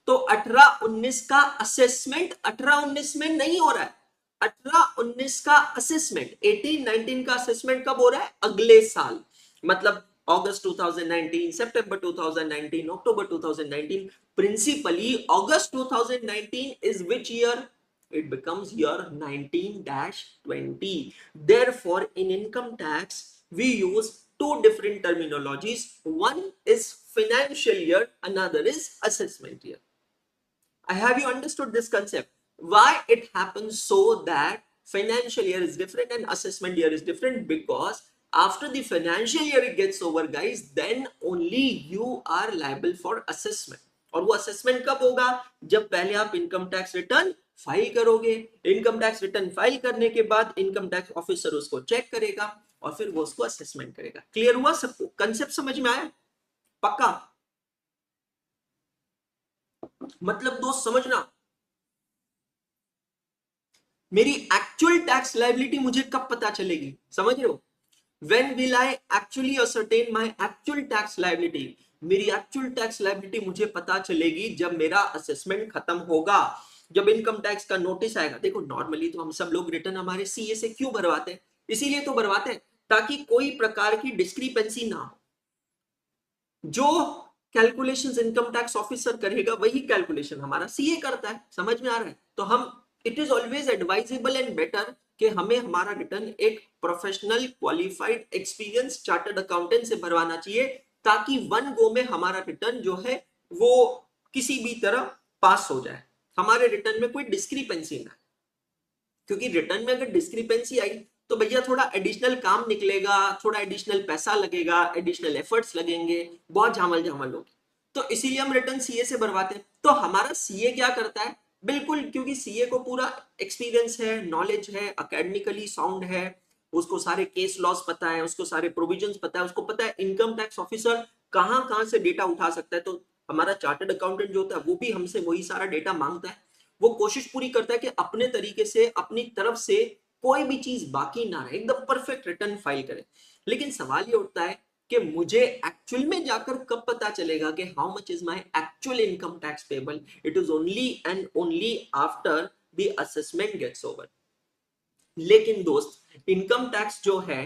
तो 18-19 का असेसमेंट 18-19 में नहीं हो रहा है। 18-19 का असेसमेंट, 18-19 का असेसमेंट कब हो रहा है, अगले साल। मतलब अगस्त 2019, सितंबर 2019, अक्टूबर 2019। Principally August 2019 is which year, it becomes year 19-20. Therefore in income tax we use two different terminologies. One is financial year, another is assessment year. I have you understood this concept, why it happens so that financial year is different and assessment year is different, because after the financial year it gets over guys, then only you are liable for assessment. और वो assessment कब होगा, जब पहले आप income tax return file करोगे। Income tax return file करने के बाद इनकम टैक्स ऑफिसर उसको चेक करेगा और फिर वो उसको असेसमेंट करेगा। क्लियर हुआ सबको, कंसेप्ट समझ में आया, पक्का। मतलब दोस्त समझना, मेरी एक्चुअल टैक्स लायबिलिटी मुझे कब पता चलेगी, समझ रहे हो, when will I actually ascertain my actual tax liability। मेरी एक्चुअल टैक्स लायबिलिटी मुझे पता चलेगी जब मेरा असेसमेंट खत्म होगा, जब इनकम टैक्स का नोटिस आएगा। देखो नॉर्मली तो हम सब लोग रिटर्न हमारे सीए से क्यों भरवाते हैं, इसीलिए तो भरवाते हैं ताकि कोई प्रकार की डिस्क्रिपेंसी ना हो। जो कैलकुलेशंस इनकम टैक्स ऑफिसर करेगा वही कैलकुलेशन हमारा सीए करता है, समझ में आ रहा है। तो हम, it is always advisable and better कि हमें हमारा रिटर्न एक professional qualified experience chartered accountant से भरवाना चाहिए, ताकि वन गो में हमारा रिटर्न जो है वो किसी भी तरह पास हो जाए, हमारे रिटर्न में कोई डिस्क्रिपेंसी ना। क्योंकि रिटर्न में अगर डिस्क्रिपेंसी आई तो भैया थोड़ा एडिशनल काम निकलेगा, थोड़ा एडिशनल पैसा लगेगा, एडिशनल एफर्ट्स लगेंगे, बहुत झामल झामल होगी। तो इसीलिए हम रिटर्न सीए से भरवाते हैं। तो हमारा सीए क्या करता है, बिल्कुल, क्योंकि सीए को पूरा एक्सपीरियंस है, नॉलेज है, अकेडमिकली साउंड है, उसको सारे केस लॉस पता है, उसको सारे प्रोविजंस पता है, उसको पता है इनकम टैक्स ऑफिसर कहां कहां से डेटा उठा सकता है। तो हमारा चार्टर्ड अकाउंटेंट जो होता है वो भी हमसे वही सारा डेटा मांगता है। वो कोशिश पूरी करता है कि अपने तरीके से अपनी तरफ से कोई भी चीज बाकी ना रहे, एकदम परफेक्ट रिटर्न फाइल करे। लेकिन सवाल ये उठता है कि मुझे एक्चुअल में जाकर कब पता चलेगा कि how much is my actual income tax payable. It is only and only after the assessment gets over. लेकिन दोस्त इनकम टैक्स जो है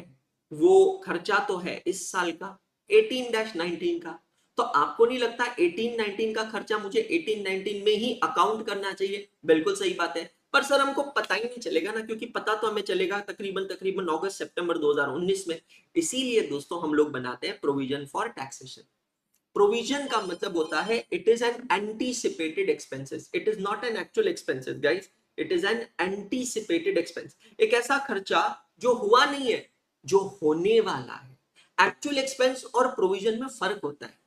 वो खर्चा तो है इस साल का 18-19 का। तो आपको नहीं लगता 18-19 का खर्चा मुझे 18-19 में ही अकाउंट करना चाहिए? बिल्कुल सही बात है। पर सर हमको पता ही नहीं चलेगा ना, क्योंकि पता तो हमें चलेगा तकरीबन तकरीबन अगस्त सितंबर 2019 में। इसीलिए दोस्तों हम लोग बनाते हैं प्रोविजन फॉर टैक्सेशन। प्रोविजन का मतलब होता है it is an anticipated expenses, it is not an actual expenses guys, it is an anticipated expense. एक ऐसा खर्चा जो हुआ नहीं है, जो होने वाला है। एक्चुअल एक्सपेंस और प्रोविजन में फर्क होता है।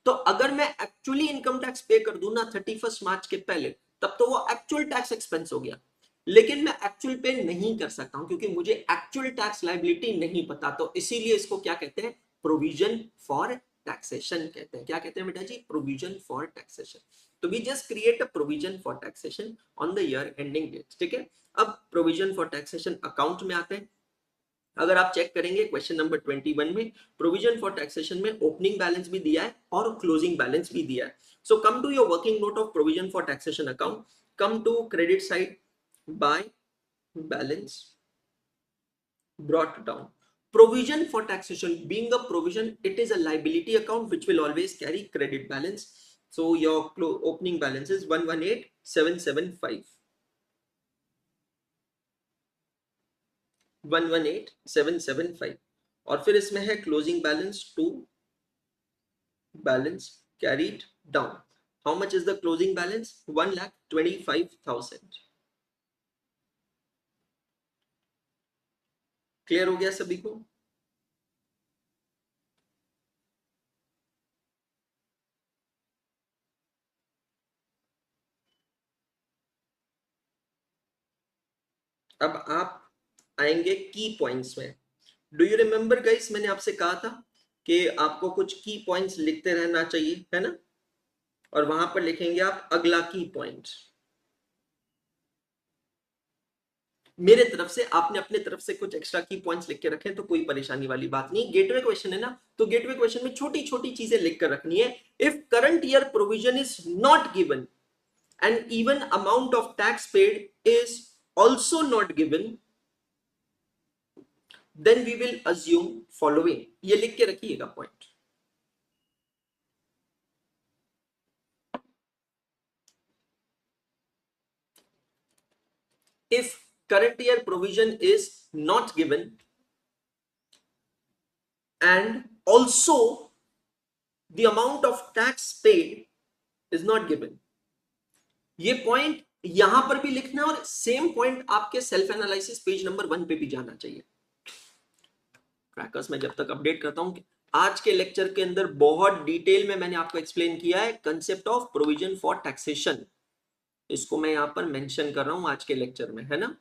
तो अगर मैं एक्चुअली इनकम टैक्स पे कर दूं ना 31 मार्च के पहले, तब तो वो एक्चुअल टैक्स एक्सपेंस हो गया। लेकिन मैं एक्चुअल पे नहीं कर सकता हूं क्योंकि मुझे एक्चुअल टैक्स लायबिलिटी नहीं पता। तो इसीलिए इसको क्या कहते हैं? प्रोविजन फॉर टैक्सेशन कहते हैं। क्या कहते हैं बेटा जी? Provision for taxation. तो we just create a provision for taxation on the year ending date. ठीक है, अब प्रोविजन फॉर टैक्सेशन अकाउंट में आते हैं। अगर आप चेक करेंगे क्वेश्चन नंबर 21 में प्रोविजन फॉर टैक्सेशन में ओपनिंग बैलेंस भी दिया है और क्लोजिंग बैलेंस भी दिया है। So come to your working note of provision for taxation account, come to credit side by balance brought down. Provision for taxation being a provision, it is a liability account which will always carry credit balance. So your opening balance is 118,775. 118,775 और फिर इसमें है closing balance to balance carried down. How much is the closing balance? 1,25,000। Clear हो गया सभी को? अब आप आएंगे की पॉइंट्स में। डू यू रिमेम्बर गाइस, मैंने आपसे कहा था कि आपको कुछ की पॉइंट्स लिखते रहना चाहिए, है ना? और वहां पर लिखेंगे आप अगला की पॉइंट। मेरे तरफ से आपने अपने तरफ से कुछ एक्स्ट्रा की पॉइंट्स लिख के रखे तो कोई परेशानी वाली बात नहीं। गेटवे क्वेश्चन है ना, तो गेटवे क्वेश्चन में छोटी छोटी चीजें लिख कर रखनी है। If current year provision is not given and even amount of tax paid is also not given, then we will assume following. ये लिख के रखिएगा point. If current year provision is not given and also the amount of tax paid is not given, ये point यहां पर भी लिखना है और सेम पॉइंट आपके सेल्फ एनालिसिस पेज नंबर 1 पे भी जाना चाहिए। क्रैकर्स में जब तक अपडेट करता हूं, आज के लेक्चर के अंदर बहुत डिटेल में मैंने आपको एक्सप्लेन किया है concept of provision for taxation. इसको मैं यहां पर मेंशन कर रहा हूं आज के लेक्चर में, है ना?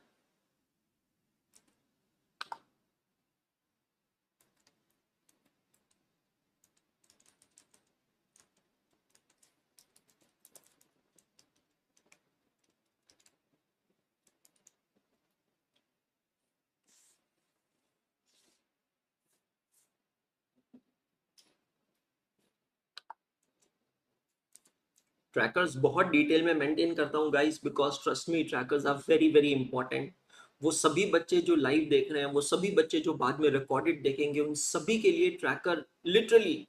ट्रैकर्स बहुत डिटेल में मेंटेन करता हूं guys, because trust me trackers are very very important. वो सभी बच्चे जो लाइव देख रहे हैं, वो सभी बच्चे जो बाद में रिकॉर्डेड देखेंगे, उन सभी के लिए ट्रैकर लिटरली,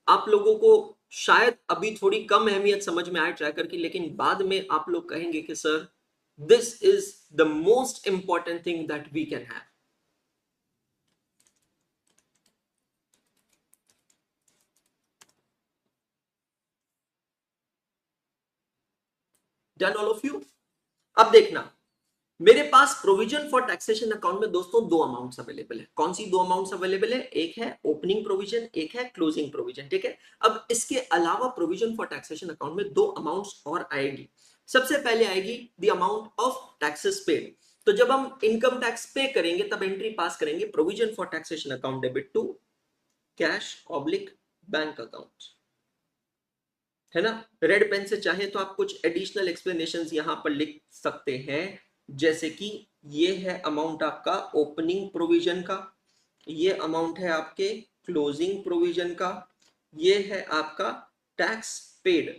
आप लोगों को शायद अभी थोड़ी कम अहमियत समझ में आए ट्रैकर की, लेकिन बाद में आप लोग कहेंगे कि sir this is the most important thing that we can have. Done all of you? अब देखना, मेरे पास प्रोविजन फॉर टैक्सेशन अकाउंट में दोस्तों दो अमाउंट्स अवेलेबल है। कौन सी दो अमाउंट्स अवेलेबल है? एक है ओपनिंग प्रोविजन, एक है क्लोजिंग प्रोविजन। ठीक है, अब इसके अलावा प्रोविजन फॉर टैक्सेशन अकाउंट में दो अमाउंट्स और आएगी। सबसे पहले आएगी the amount of taxes paid. तो जब हम इनकम टैक्स पे करेंगे तब एंट्री पास करेंगे provision for taxation account debit to cash oblique bank account, है ना। रेड पेन से चाहे तो आप कुछ एडिशनल एक्सप्लेनेशंस यहां पर लिख सकते हैं, जैसे कि ये है अमाउंट आपका ओपनिंग प्रोविजन का, ये अमाउंट है आपके क्लोजिंग प्रोविजन का, ये है आपका टैक्स पेड,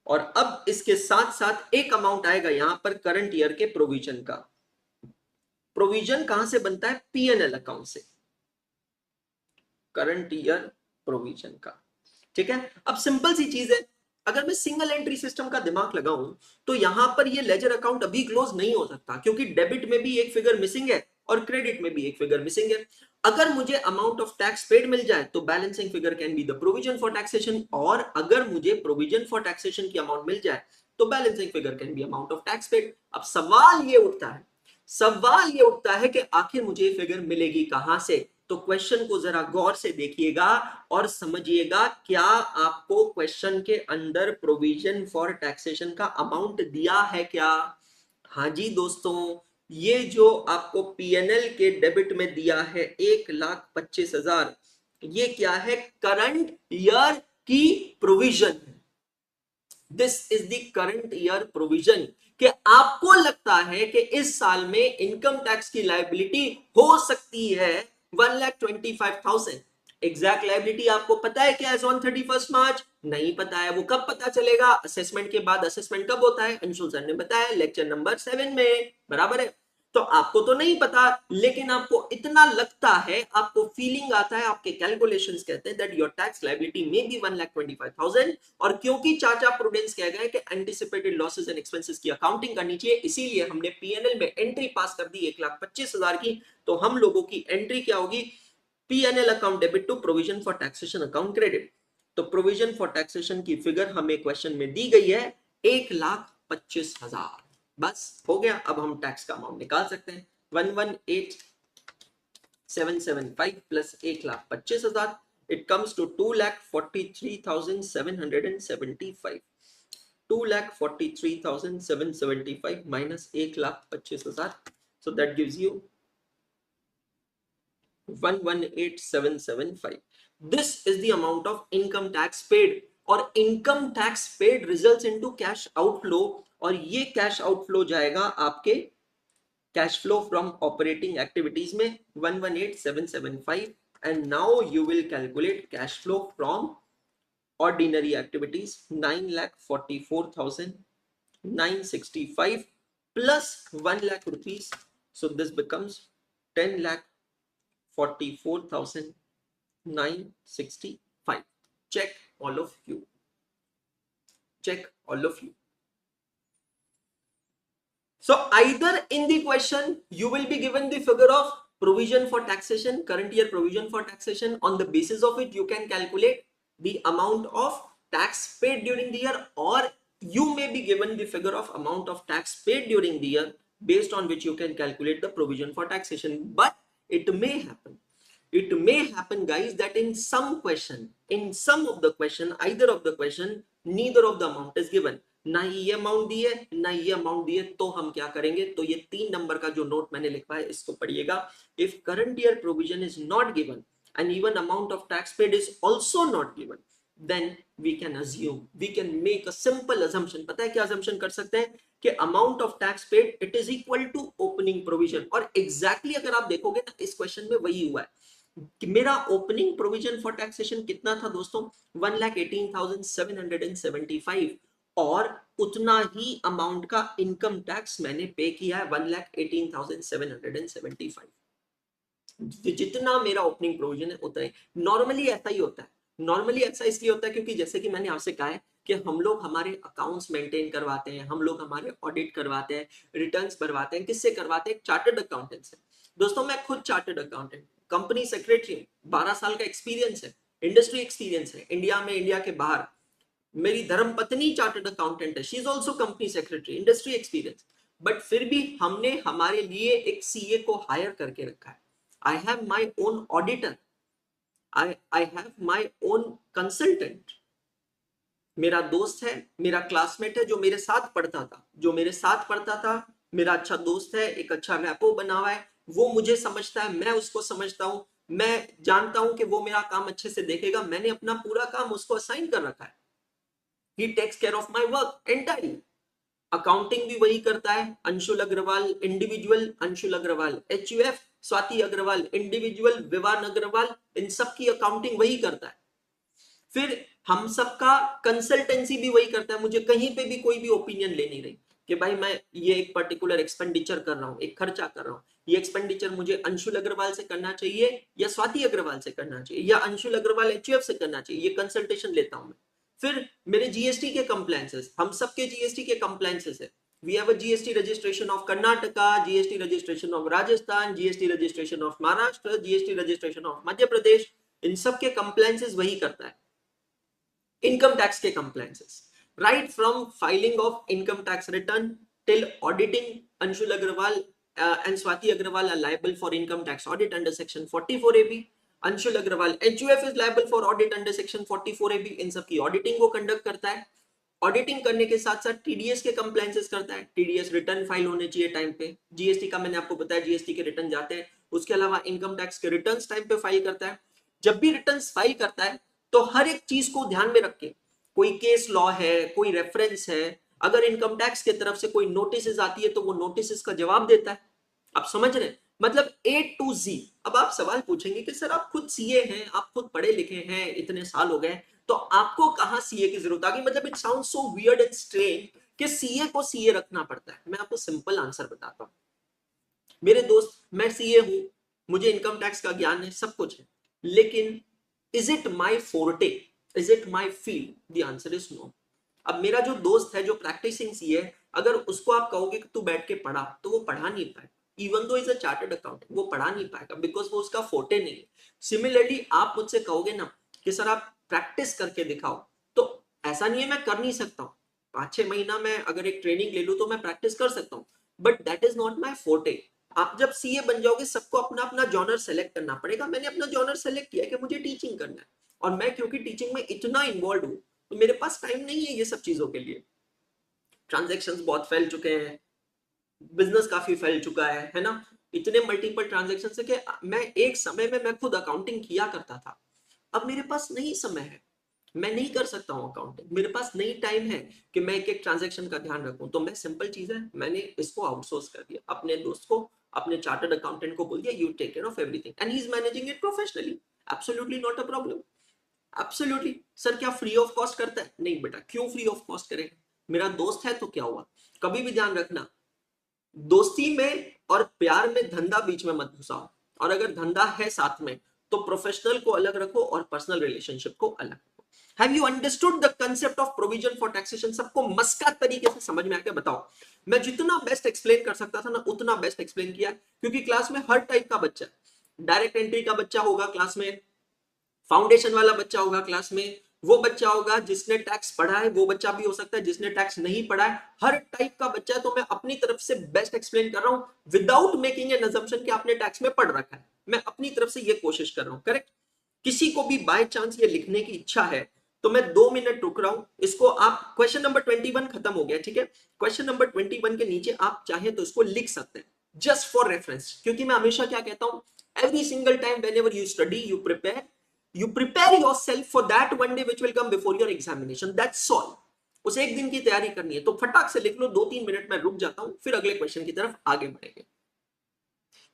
और अब इसके साथ साथ एक अमाउंट आएगा यहां पर करंट ईयर के प्रोविजन का। प्रोविजन कहां से बनता है? पीएनएल अकाउंट से, करंट ईयर प्रोविजन का, ठीक है। अब सिंपल सी चीज है, अगर मैं सिंगल एंट्री सिस्टम का दिमाग लगाऊं तो यहां पर ये लेजर अकाउंट अभी क्लोज नहीं हो सकता, क्योंकि डेबिट में भी एक फिगर मिसिंग है और क्रेडिट में भी एक फिगर मिसिंग है। अगर मुझे अमाउंट ऑफ टैक्स पेड मिल जाए तो balancing figure can be the provision for taxation, और अगर मुझे प्रोविजन फॉर टैक्सेशन की अमाउंट मिल जाए तो balancing figure can be amount of tax paid. अब सवाल ये उठता है कि आखिर मुझे ये फिगर मिलेगी कहां से? तो क्वेश्चन को जरा गौर से देखिएगा और समझिएगा, क्या आपको क्वेश्चन के अंदर प्रोविजन फॉर टैक्सेशन का अमाउंट दिया है क्या? हाँ जी दोस्तों, ये जो आपको पीएनएल के डेबिट में दिया है 1,25,000, ये क्या है? करंट ईयर की प्रोविजन है। This is the current year provision, कि आपको लगता है कि इस साल में इनकम टैक्स की लायबिलिटी हो सकती है 1,25,000। एग्जैक्ट लायबिलिटी आपको पता है क्या? ऑन 31 मार्च नहीं पता है। वो कब पता चलेगा? असेसमेंट के बाद। असेसमेंट कब होता है? अंशुल सर ने बताया लेक्चर नंबर 7 में, बराबर है। तो आपको तो नहीं पता, लेकिन आपको इतना लगता है, आपको फीलिंग आता है, आपके कैलकुलेशंस कहते हैं that your tax liability may be 1,25,000, और क्योंकि चाचा प्रूडेंस कह गए कि एंटिसिपेटेड लॉसेस एंड एक्सपेंसेस की अकाउंटिंग करनी चाहिए, इसीलिए हमने पीएनएल में एंट्री पास कर दी 1,25,000 की। तो हम लोगों की एंट्री क्या होगी? P&L account debit to provision for taxation account credit. तो प्रोविजन फॉर टैक्सेशन की फिगर हमें क्वेश्चन में दी गई है 1,25,000। बस हो गया। अब हम टैक्स का अमाउंट निकाल सकते हैं। 118,775 plus 1,25,000, it comes to 2,43,775. 2,43,775 minus 1,25,000, so that gives you 118,775. This is the amount of income tax paid, और income tax paid results into cash outflow, और ये कैश आउटफ्लो जाएगा आपके cash flow from operating activities में 118,775, and now you will calculate cash flow from ordinary activities 9,44,965 plus 1 lakh rupees, so this becomes 10,44,965. check all of you So either in the question you will be given the figure of provision for taxation, current year provision for taxation. On the basis of it you can calculate the amount of tax paid during the year, or you may be given the figure of amount of tax paid during the year, based on which you can calculate the provision for taxation. But it may happen guys, that in some of the question, either of the question, neither of the amount is given. ना ये amount दिए ना ये amount दिए, तो हम क्या करेंगे? तो ये 3 नंबर का जो नोट मैंने लिखा है इसको पढ़िएगा। If current year provision is not given and even amount of tax paid is also not given, then we can assume, we can make a simple assumption. पता है क्या assumption कर सकते हैं? कि amount of tax paid it is equal to opening provision, और exactly अगर आप देखोगे ना इस क्वेश्चन में वही हुआ है कि मेरा ओपनिंग प्रोविजन फॉर टैक्सेशन कितना था दोस्तों? 1,18,775, और उतना ही अमाउंट का इनकम टैक्स मैंने पे किया है 1,18,775। जितना मेरा ओपनिंग प्रोविजन है उतना ही। नॉर्मली ऐसा ही होता है। नॉर्मली ऐसा इसलिए होता है क्योंकि जैसे कि मैंने आपसे कहा है कि हम लोग हमारे अकाउंट्स मेंटेन करवाते हैं, हम लोग हमारे ऑडिट करवाते हैं, रिटर्न्स भरवाते हैं। किससे करवाते हैं? चार्टर्ड अकाउंटेंट से। दोस्तों मैं खुद चार्टर्ड अकाउंटेंट, कंपनी सेक्रेटरी, 12 साल का एक्सपीरियंस है, इंडस्ट्री एक्सपीरियंस है, इंडिया में, इंडिया के बाहर। मेरी धर्मपत्नी चार्टर्ड अकाउंटेंट है, she is also company secretary, industry experience. But फिर भी हमने हमारे लिए एक सीए को हायर करके रखा है। I have my own auditor, I have my own consultant. मेरा दोस्त है, मेरा क्लासमेट है, जो मेरे साथ पढ़ता था, मेरा अच्छा दोस्त है, एक अच्छा रैपो बना हुआ है, वो मुझे समझता है, मैं उसको समझता हूँ, मैं जानता हूं कि वो मेरा काम अच्छे से देखेगा, मैंने अपना पूरा काम उसको असाइन कर रखा है। He takes care of my work entirely. Accounting भी वही करता है, Anshul Agrawal individual, Anshul Agrawal HUF, Swati Agrawal individual, Vivaan Agrawal, इन सब की अकाउंटिंग वही करता है। फिर हम सबका कंसल्टेंसी भी वही करता है। मुझे कहीं पे भी कोई भी ओपिनियन ले नहीं रही कि भाई मैं ये एक पर्टिकुलर एक्सपेंडिचर कर रहा हूँ, एक खर्चा कर रहा हूँ, ये एक्सपेंडिचर मुझे अंशुल अग्रवाल से करना चाहिए या स्वाति अग्रवाल से करना चाहिए या अंशुल अग्रवाल एचयूएफ से करना चाहिए, ये कंसल्टेशन लेता हूँ मैं। फिर मेरे जीएसटी के कंप्लायंसेस, हम सबके जीएसटी के कंप्लायंसेस है। We have a GST registration of Karnataka, GST registration of Rajasthan, GST registration of Maharashtra, GST registration of Madhya Pradesh, इन सब के कंप्लायंसेस वही करता है। इनकम टैक्स के compliances, right from filing of income tax return till auditing, Anshul Agrawal and Swati Agrawal are liable for income tax audit under section 44AB. Anshul Agrawal HUF is liable for audit under section 44AB. इन सब की auditing वो conduct करता है। Auditing करने के साथ साथ टीडीएस के कंप्लायंसेस करता है। टीडीएस रिटर्न फाइल होने चाहिए टाइम पे। जीएसटी का मैंने आपको बताया, जीएसटी के रिटर्न जाते हैं। उसके अलावा इनकम टैक्स के रिटर्न्स टाइम पे फाइल करता है। जब भी रिटर्न्स फाइल करता है तो हर एक चीज को ध्यान में रख के, कोई केस लॉ है, कोई रेफरेंस है, अगर इनकम टैक्स की तरफ से कोई नोटिस आती है तो वो नोटिस का जवाब देता है। आप समझ रहे हैं, मतलब ए टू जी। अब आप सवाल पूछेंगे कि सर आप खुद सीए हैं, आप खुद पढ़े लिखे हैं, इतने साल हो गए, तो आपको कहां सीए की जरूरत आ गई? मतलब it sound so weird and strange कि सीए को सीए रखना पड़ता है। मैं आपको सिंपल आंसर बताता हूं मेरे दोस्त, मैं सीए हूं, मुझे इनकम टैक्स का ज्ञान है, सब कुछ है, लेकिन is it my forte, is it my field? The answer is no. अब मेरा जो दोस्त है जो प्रैक्टिसिंग सीए, अगर उसको आप कहोगे कि तू बैठ के पढ़ा, तो वो पढ़ा नहीं पाएगा। Even though is a chartered accountant, वो पढ़ा नहीं पाएगा बिकॉज वो उसका फोर्टे नहीं है। सिमिलरली आप मुझसे कहोगे ना कि सर आप प्रैक्टिस करके दिखाओ, तो ऐसा नहीं है मैं कर नहीं सकता हूँ। 5-6 महीना मैं अगर एक ट्रेनिंग ले लूँ तो मैं प्रैक्टिस कर सकता हूँ, but that is not my forte. आप जब सीए बन जाओगे, सबको अपना अपना जॉनर सेलेक्ट करना पड़ेगा। मैंने अपना जॉनर सेलेक्ट किया कि मुझे टीचिंग करना है, और मैं क्योंकि टीचिंग में इतना इन्वॉल्व हूँ तो मेरे पास टाइम नहीं है ये सब चीजों के लिए। ट्रांजैक्शंस बहुत फैल चुके हैं, बिजनेस काफी फैल चुका है ना, इतने मल्टीपल ट्रांजैक्शन है कि मैं एक समय में मैं खुद अकाउंटिंग किया करता था। अब मेरे पास नहीं समय है, मैं नहीं कर सकता हूँ अकाउंटिंग, मेरे पास नहीं टाइम है कि मैं एक एक ट्रांजैक्शन का ध्यान रखूं। तो मैं सिंपल चीज है, मैंने इसको आउटसोर्स कर दिया अपने दोस्त को, अपने चार्टर्ड अकाउंटेंट को बोल दिया you take care of everything and he is managing it professionally. Absolutely not a problem. Absolutely. Sir क्या फ्री ऑफ कॉस्ट करता है? नहीं बेटा, क्यों फ्री ऑफ कॉस्ट करेगा? मेरा दोस्त है तो क्या हुआ? कभी भी ध्यान रखना, दोस्ती में और प्यार में धंधा बीच में मत घुसाओ, और अगर धंधा है साथ में तो प्रोफेशनल को अलग रखो और पर्सनल रिलेशनशिप को अलग रखो। Have you understood the concept of provision for taxation? सबको मस्का तरीके से समझ में आके बताओ। मैं जितना बेस्ट एक्सप्लेन कर सकता था ना उतना बेस्ट एक्सप्लेन किया, क्योंकि क्लास में हर टाइप का बच्चा, डायरेक्ट एंट्री का बच्चा होगा क्लास में, फाउंडेशन वाला बच्चा होगा क्लास में, वो बच्चा होगा जिसने टैक्स पढ़ा है, वो बच्चा भी हो सकता है जिसने टैक्स नहीं पढ़ा है, हर टाइप का बच्चा है। तो मैं अपनी तरफ से बेस्ट एक्सप्लेन कर रहा हूं विदाउट मेकिंग एन अजम्पशन कि आपने टैक्स में पढ़ रखा है। मैं अपनी तरफ से ये कोशिश कर रहा हूं, करेक्ट। किसी को भी बाय चांस ये लिखने की इच्छा है तो मैं 2 मिनट रुक रहा हूं। इसको आप, क्वेश्चन नंबर 21 खत्म हो गया, ठीक है। क्वेश्चन नंबर 21 के नीचे आप चाहे तो इसको लिख सकते हैं, जस्ट फॉर रेफरेंस। क्योंकि मैं हमेशा क्या कहता हूं, every single time whenever you study you prepare yourself for that one day which will come before your examination, that's all। उस एक दिन की तैयारी करनी है तो फटाक से लिख लो। 2-3 मिनट में रुक जाता हूं, फिर अगले क्वेश्चन की तरफ आगे बढ़ेंगे।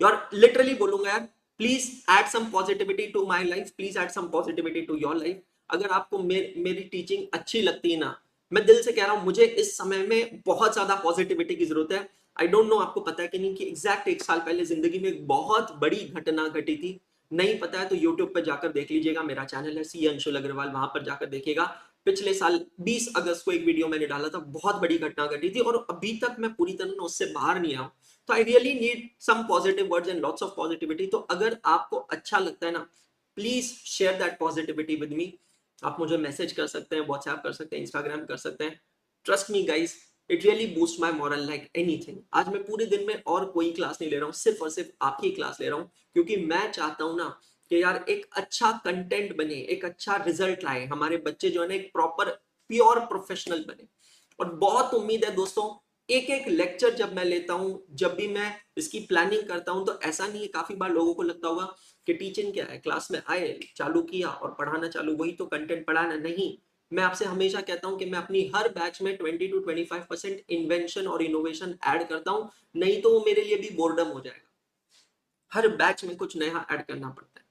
यार लिटरली बोलूंगा यार, please add some positivity to my life, please add some positivity to your life. अगर आपको मेरी टीचिंग अच्छी लगती है ना, मैं दिल से कह रहा हूं, मुझे इस समय में बहुत ज्यादा पॉजिटिविटी की जरूरत है। आई डोंट नो आपको पता है कि नहीं कि एग्जैक्ट 1 साल पहले जिंदगी में एक बहुत बड़ी घटना घटी थी। नहीं पता है तो यूट्यूब पर जाकर देख लीजिएगा, मेरा चैनल है सी अंशुल अग्रवाल, वहां पर जाकर देखिएगा। पिछले साल 20 अगस्त को एक वीडियो मैंने डाला था, बहुत बड़ी घटना घटी थी और अभी तक मैं पूरी तरह उससे बाहर नहीं आया। तो I really need some positive words and lots of positivity. तो अगर आपको अच्छा लगता है ना, please share that positivity with me. आप मुझे मैसेज कर सकते हैं, व्हाट्सएप कर सकते हैं, इंस्टाग्राम कर सकते हैं। Trust me guys, it really boost my moral like anything. आज मैं पूरे दिन में और कोई क्लास नहीं ले रहा हूँ, सिर्फ और सिर्फ आपकी क्लास ले रहा हूँ, क्योंकि मैं चाहता हूँ ना कि यार एक अच्छा कंटेंट बने, एक अच्छा रिजल्ट लाए, हमारे बच्चे जो है ना एक प्रॉपर प्योर प्रोफेशनल बने। और बहुत उम्मीद है दोस्तों, एक एक लेक्चर जब मैं लेता हूं, जब भी मैं इसकी प्लानिंग करता हूं, तो ऐसा नहीं है, काफी बार लोगों को लगता होगा कि टीचिंग क्या है, क्लास में आए, चालू किया और पढ़ाना चालू, वही तो कंटेंट पढ़ाना। नहीं, मैं आपसे हमेशा कहता हूं कि मैं अपनी हर बैच में 20 to 25% इन्वेंशन और इनोवेशन ऐड करता हूं, नहीं तो वो मेरे लिए भी बोर्डम हो जाएगा। हर बैच में कुछ नया ऐड करना पड़ता है।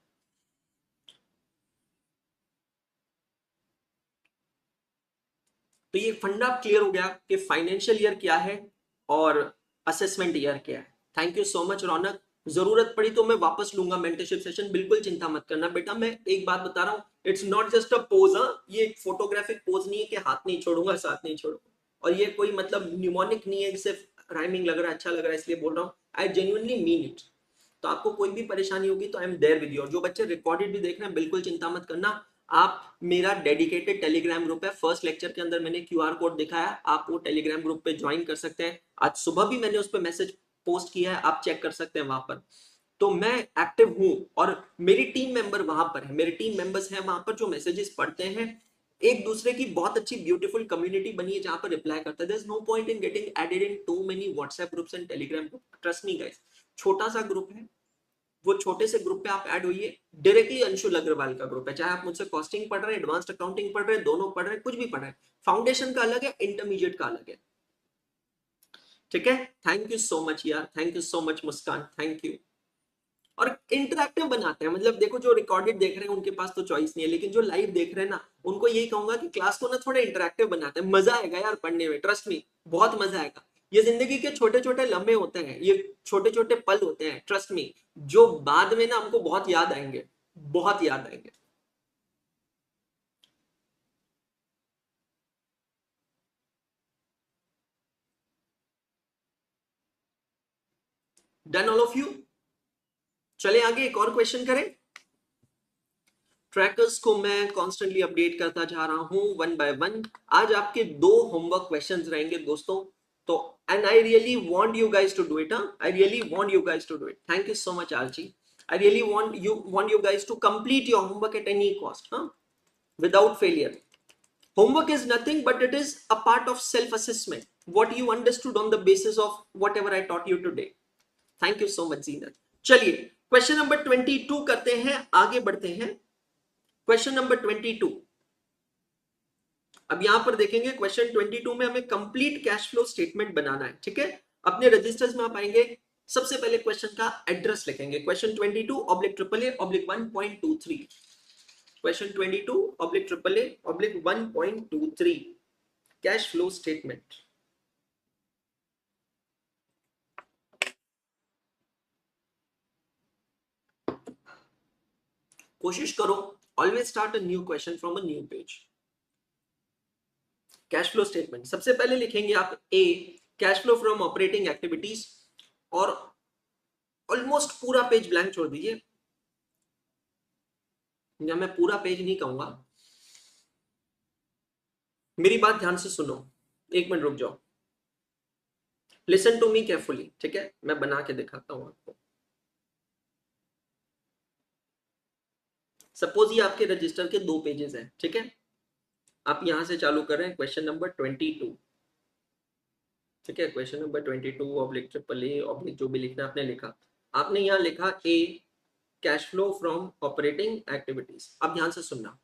तो ये फंडा क्लियर हो गया कि फाइनेंशियल ईयर क्या है और असेसमेंट ईयर क्या है। थैंक यू सो मच रौनक। जरूरत पड़ी तो मैं वापस लूंगा मेंटरशिप सेशन, बिल्कुल चिंता मत करना बेटा। मैं एक बात बता रहा हूँ, it's not just a pose. ये फोटोग्राफिक पोज नहीं है कि हाथ नहीं छोड़ूंगा, साथ नहीं छोड़ूंगा, और ये कोई मतलब न्यूमोनिक नहीं है कि सिर्फ राइमिंग लग रहा है, अच्छा लग रहा है इसलिए बोल रहा हूँ। I genuinely mean it. तो आपको कोई भी परेशानी होगी तो I am there with you. और जो बच्चे रिकॉर्डेड भी देख रहे हैं, बिल्कुल चिंता मत करना। आप, मेरा डेडिकेटेड टेलीग्राम ग्रुप है, फर्स्ट लेक्चर के अंदर मैंने क्यूआर कोड दिखाया, आप वो टेलीग्राम ग्रुप पे ज्वाइन कर सकते हैं। आज सुबह भी मैंने उस पर मैसेज पोस्ट किया है, आप चेक कर सकते हैं वहां पर। तो मैं एक्टिव हूं और मेरी टीम मेंबर वहां पर है, मेरे टीम मेंबर्स हैं वहां पर जो मैसेजेस पढ़ते हैं। एक दूसरे की बहुत अच्छी ब्यूटीफुल कम्युनिटी बनी है जहां पर रिप्लाई करता है। There is no point in getting added in too many WhatsApp groups and Telegram group. Trust me guys, छोटा सा ग्रुप है, वो छोटे से ग्रुप पे आप ऐड होइए। डायरेक्टली अंशुल अग्रवाल का ग्रुप है, चाहे आप मुझसे कॉस्टिंग पढ़ रहे हैं, एडवांस्ड अकाउंटिंग पढ़ रहे हैं, दोनों पढ़ रहे हैं, कुछ भी पढ़ रहे हैं, फाउंडेशन का अलग है, इंटरमीडिएट का अलग है। ठीक है, थैंक यू सो मच यार, thank you so much Muskan, thank you. और इंटरैक्टिव बनाते हैं, मतलब देखो जो रिकॉर्डेड देख रहे हैं उनके पास तो चॉइस नहीं है, लेकिन जो लाइव देख रहे हैं ना, उनको यही कहूंगा कि क्लास को ना थोड़ा इंटरैक्टिव बनाते हैं। मजा आएगा यार पढ़ने में, ट्रस्ट मी, बहुत मजा आएगा। ये जिंदगी के छोटे छोटे लम्हे होते हैं, ये छोटे छोटे पल होते हैं, ट्रस्ट मी, जो बाद में ना हमको बहुत याद आएंगे, बहुत याद आएंगे। Done all of you. चले आगे, एक और क्वेश्चन करें। ट्रैकर्स को मैं कॉन्स्टेंटली अपडेट करता जा रहा हूं वन बाय वन। आज आपके दो होमवर्क क्वेश्चंस रहेंगे दोस्तों। तो and I really want you guys to do it. I really want you guys to do it. Thank you so much आरजी। I really want you guys to complete your homework at any cost, without failure. Homework is nothing but it is a part of self assessment, what you understood on the basis of whatever I taught you today. Thank you so much Zeenat. चलिए question number 22 करते हैं, आगे बढ़ते हैं। Question number 22। अब यहां पर देखेंगे क्वेश्चन 22 में हमें कंप्लीट कैश फ्लो स्टेटमेंट बनाना है। ठीक है, अपने रजिस्टर्स में आप आएंगे, सबसे पहले क्वेश्चन का एड्रेस लिखेंगे, question 22/AAA/1.23। Question 22/AAA/1.23 cash flow statement. कोशिश करो, always start a new question from a new page. Cash flow statement सबसे पहले लिखेंगे आप A, cash flow from operating activities, और ऑलमोस्ट पूरा पेज ब्लैंक छोड़ दीजिए, या मैं पूरा पेज नहीं कहूंगा, मेरी बात ध्यान से सुनो, एक मिनट रुक जाओ, लिसन टू मी केयरफुली। ठीक है, मैं बना के दिखाता हूं आपको। सपोज ये आपके रजिस्टर के दो पेजेस हैं, ठीक है, आप यहां से चालू कर रहे हैं क्वेश्चन नंबर 22। ठीक है, क्वेश्चन नंबर 22/AAA/ जो भी लिखना आपने लिखा, आपने यहां लिखा A, cash flow from operating activities. अब ध्यान से सुनना,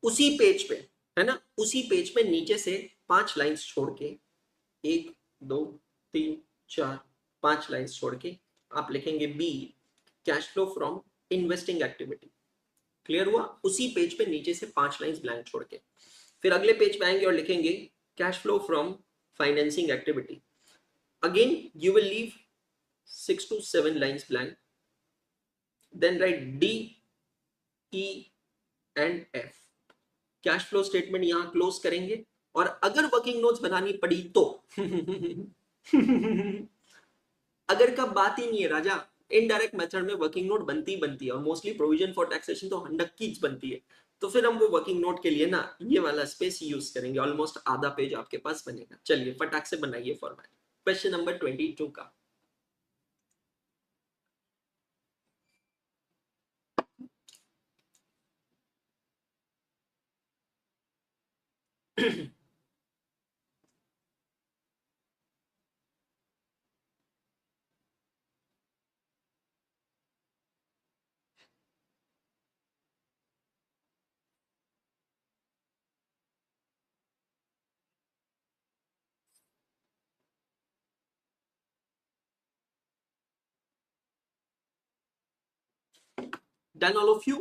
उसी पेज पे, है ना, उसी पेज पे नीचे से 5 लाइंस छोड़ के, 1 2 3 4, 5 लाइंस छोड़ के आप लिखेंगे B, cash flow from investing activity. Clear हुआ? उसी पेज पे नीचे से 5 लाइंस ब्लैंक छोड़ के फिर अगले पेज पे आएंगे और लिखेंगे cash flow from financing activity. Again you will leave 6 to 7 lines blank, then write D, E and F. Cash flow statement यहां क्लोज करेंगे, और अगर वर्किंग नोट्स बनानी पड़ी तो अगर का बात ही नहीं है राजा, इनडायरेक्ट मेथड में वर्किंग नोट बनती है, और मोस्टली प्रोविजन फॉर टैक्सेशन तो 100 की बनती है। तो फिर हम वो वर्किंग नोट के लिए ना ये वाला स्पेस यूज करेंगे, ऑलमोस्ट आधा पेज आपके पास बनेगा। चलिए फटाक से बनाइए फॉर्मेट। क्वेश्चन नंबर 22 का Done all of you?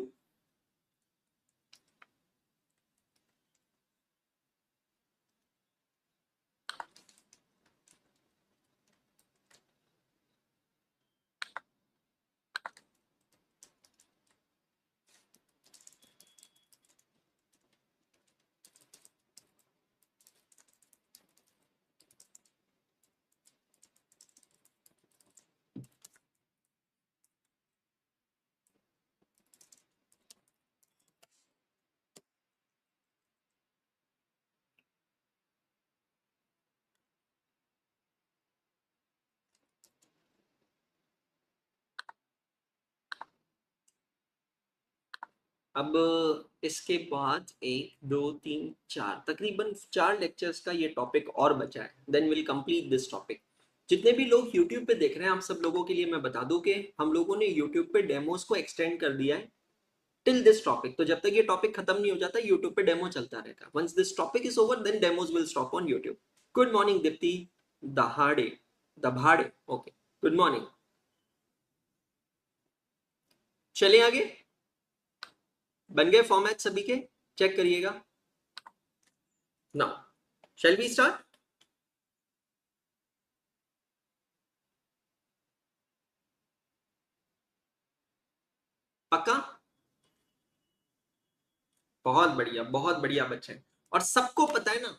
अब इसके बाद 1 2 3 4 तकरीबन 4 लेक्चर्स का ये टॉपिक और बचा है, then will complete this topic. जितने भी लोग यूट्यूब पे देख रहे हैं, आप सब लोगों के लिए मैं बता दूं कि हम लोगों ने यूट्यूब पे डेमोस को एक्सटेंड कर दिया है टिल दिस टॉपिक। तो जब तक ये टॉपिक खत्म नहीं हो जाता, यूट्यूब पे डेमो चलता रहेगा। Once this topic is over, then demos will stop on YouTube. Good morning Deepti Dahade, Dabhade, okay, good morning. चलिए आगे, बन गए फॉर्मेट सभी के, चेक करिएगा। Now shall we start? पक्का? बहुत बढ़िया बच्चे। और सबको पता है ना,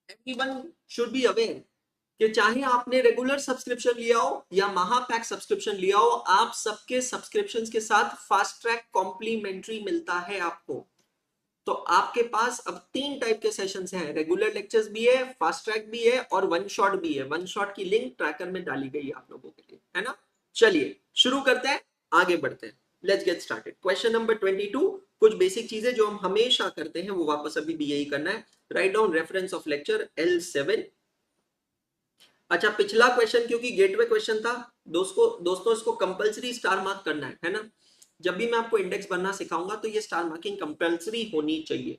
एवरीवन शुड बी अवेयर कि चाहे आपने रेगुलर सब्सक्रिप्शन लिया हो या महापैक सब्सक्रिप्शन लिया हो, आप सबके सब्सक्रिप्शंस के साथ फास्ट ट्रैक कॉम्प्लीमेंट्री मिलता है आपको। तो आपके पास अब 3 टाइप के सेशंस हैं, रेगुलर लेक्चर्स भी है, फास्ट ट्रैक भी है और वन शॉट भी है। वन शॉट की लिंक ट्रैकर में डाली गई है आप लोगों के लिए, है ना। चलिए शुरू करते हैं, आगे बढ़ते हैं। Let's get started. Question number 22, कुछ बेसिक चीजें जो हम हमेशा करते हैं वो वापस अभी भी यही करना है। Write down reference of lecture L7। अच्छा, पिछला क्वेश्चन क्योंकि गेटवे क्वेश्चन था दोस्तों इसको कंपलसरी स्टार मार्क करना है ना। जब भी मैं आपको इंडेक्स बनना सिखाऊंगा तो ये स्टार मार्किंग कंपलसरी होनी चाहिए।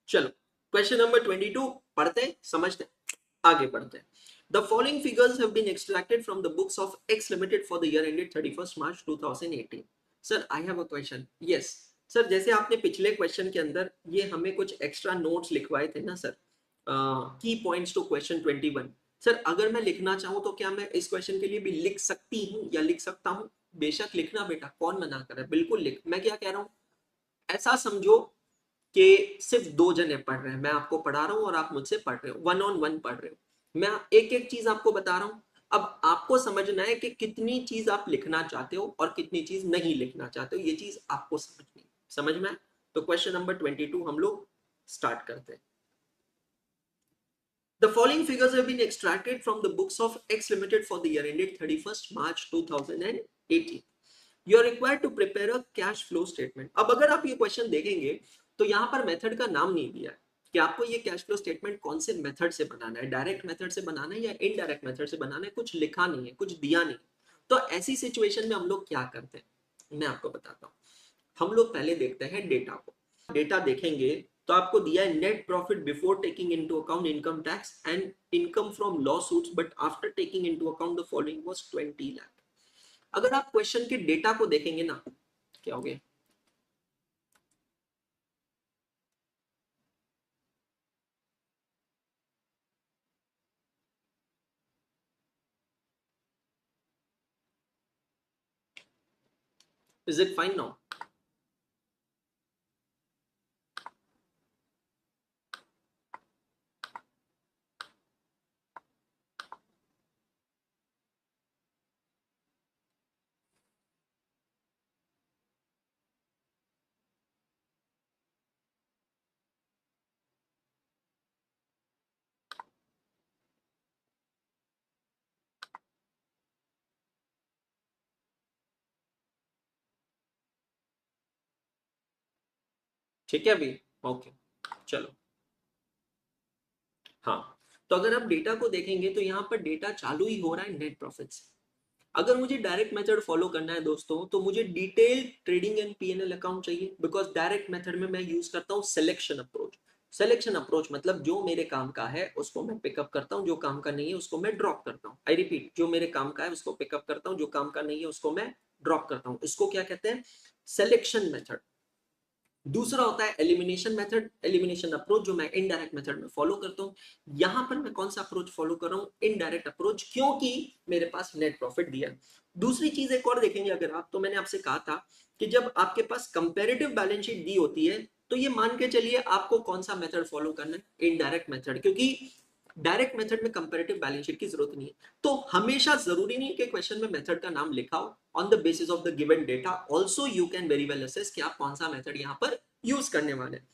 चलो क्वेश्चन नंबर 22 पढ़ते हैं, समझते हैं, आगे बढ़ते हैं। The following figures have been extracted from the books of X Limited for the year ended 31st March 2018. Sir, I have a question. Yes. Sir जैसे आपने पिछले क्वेश्चन के अंदर ये हमें कुछ एक्स्ट्रा नोट्स लिखवाए थे ना सर, की पॉइंट्स टू क्वेश्चन 21। सर अगर मैं लिखना चाहूँ तो क्या मैं इस क्वेश्चन के लिए भी लिख सकती हूँ या लिख सकता हूँ? बेशक लिखना बेटा, कौन मना कर रहा है, बिल्कुल लिख। मैं क्या कह रहा हूँ, ऐसा समझो कि सिर्फ 2 जने पढ़ रहे हैं, मैं आपको पढ़ा रहा हूँ और आप मुझसे पढ़ रहे हो, 1-on-1 पढ़ रहे हो। मैं एक एक चीज आपको बता रहा हूँ। अब आपको समझना है कि कितनी चीज आप लिखना चाहते हो और कितनी चीज नहीं लिखना चाहते हो, ये चीज आपको समझनी है। समझ में? तो क्वेश्चन नंबर 22 हम लोग स्टार्ट करते हैं। The following figures have been extracted from the books of X Limited for the year ended 31st March 2018. You are required to prepare a cash flow statement. अब अगर आप ये क्वेश्चन देखेंगे तो यहाँ पर मेथड का नाम नहीं दिया है कि आपको ये कैश फ्लो स्टेटमेंट कौन से मेथड से बनाना है, डायरेक्ट मेथड से बनाना है या इनडायरेक्ट मेथड से बनाना है, कुछ लिखा नहीं है, कुछ दिया नहीं। तो ऐसी सिचुएशन में हम लोग क्या करते हैं, मैं आपको बताता हूँ। हम लोग पहले देखते हैं डेटा को। डेटा देखेंगे तो आपको दिया है net profit before taking into account income tax and income from law suits but after taking into account the following was 20 lakh. अगर आप क्वेश्चन के डेटा को देखेंगे ना, क्या हो गया, इज इट फाइन नाउ? ठीक है अभी? ओके चलो। हाँ, तो अगर आप डेटा को देखेंगे तो यहाँ पर डेटा चालू ही हो रहा है नेट प्रॉफिट से। अगर मुझे डायरेक्ट मेथड फॉलो करना है दोस्तों तो मुझे detail trading and PNL account चाहिए, बिकॉज डायरेक्ट मेथड में मैं यूज करता हूँ सिलेक्शन अप्रोच। सिलेक्शन अप्रोच मतलब जो मेरे काम का है उसको मैं पिकअप करता हूँ, जो काम का नहीं है उसको मैं ड्रॉप करता हूँ। आई रिपीट, जो मेरे काम का है उसको पिकअप करता हूँ, जो काम का नहीं है उसको मैं ड्रॉप करता हूँ। इसको क्या कहते हैं? Selection method. दूसरा होता है एलिमिनेशन मेथड, एलिमिनेशन अप्रोच, जो मैं इनडायरेक्ट मेथड में फॉलो करता हूँ। यहां पर मैं कौन सा अप्रोच फॉलो कर रहा हूँ? इनडायरेक्ट अप्रोच, क्योंकि मेरे पास नेट प्रॉफिट दिया। दूसरी चीज एक और देखेंगे अगर आप, तो मैंने आपसे कहा था कि जब आपके पास कंपेरेटिव बैलेंस शीट दी होती है तो ये मान के चलिए आपको कौन सा मेथड फॉलो करना है? इनडायरेक्ट मेथड, क्योंकि डायरेक्ट मेथड में कंपेरेटिव बैलेंस शीट की जरूरत नहीं है। तो हमेशा जरूरी नहीं है कि क्वेश्चन में मेथड का नाम लिखा हो। On the basis of the given data also you can very well assess कि आप कौन सा मेथड यहां पर यूज करने वाले हैं।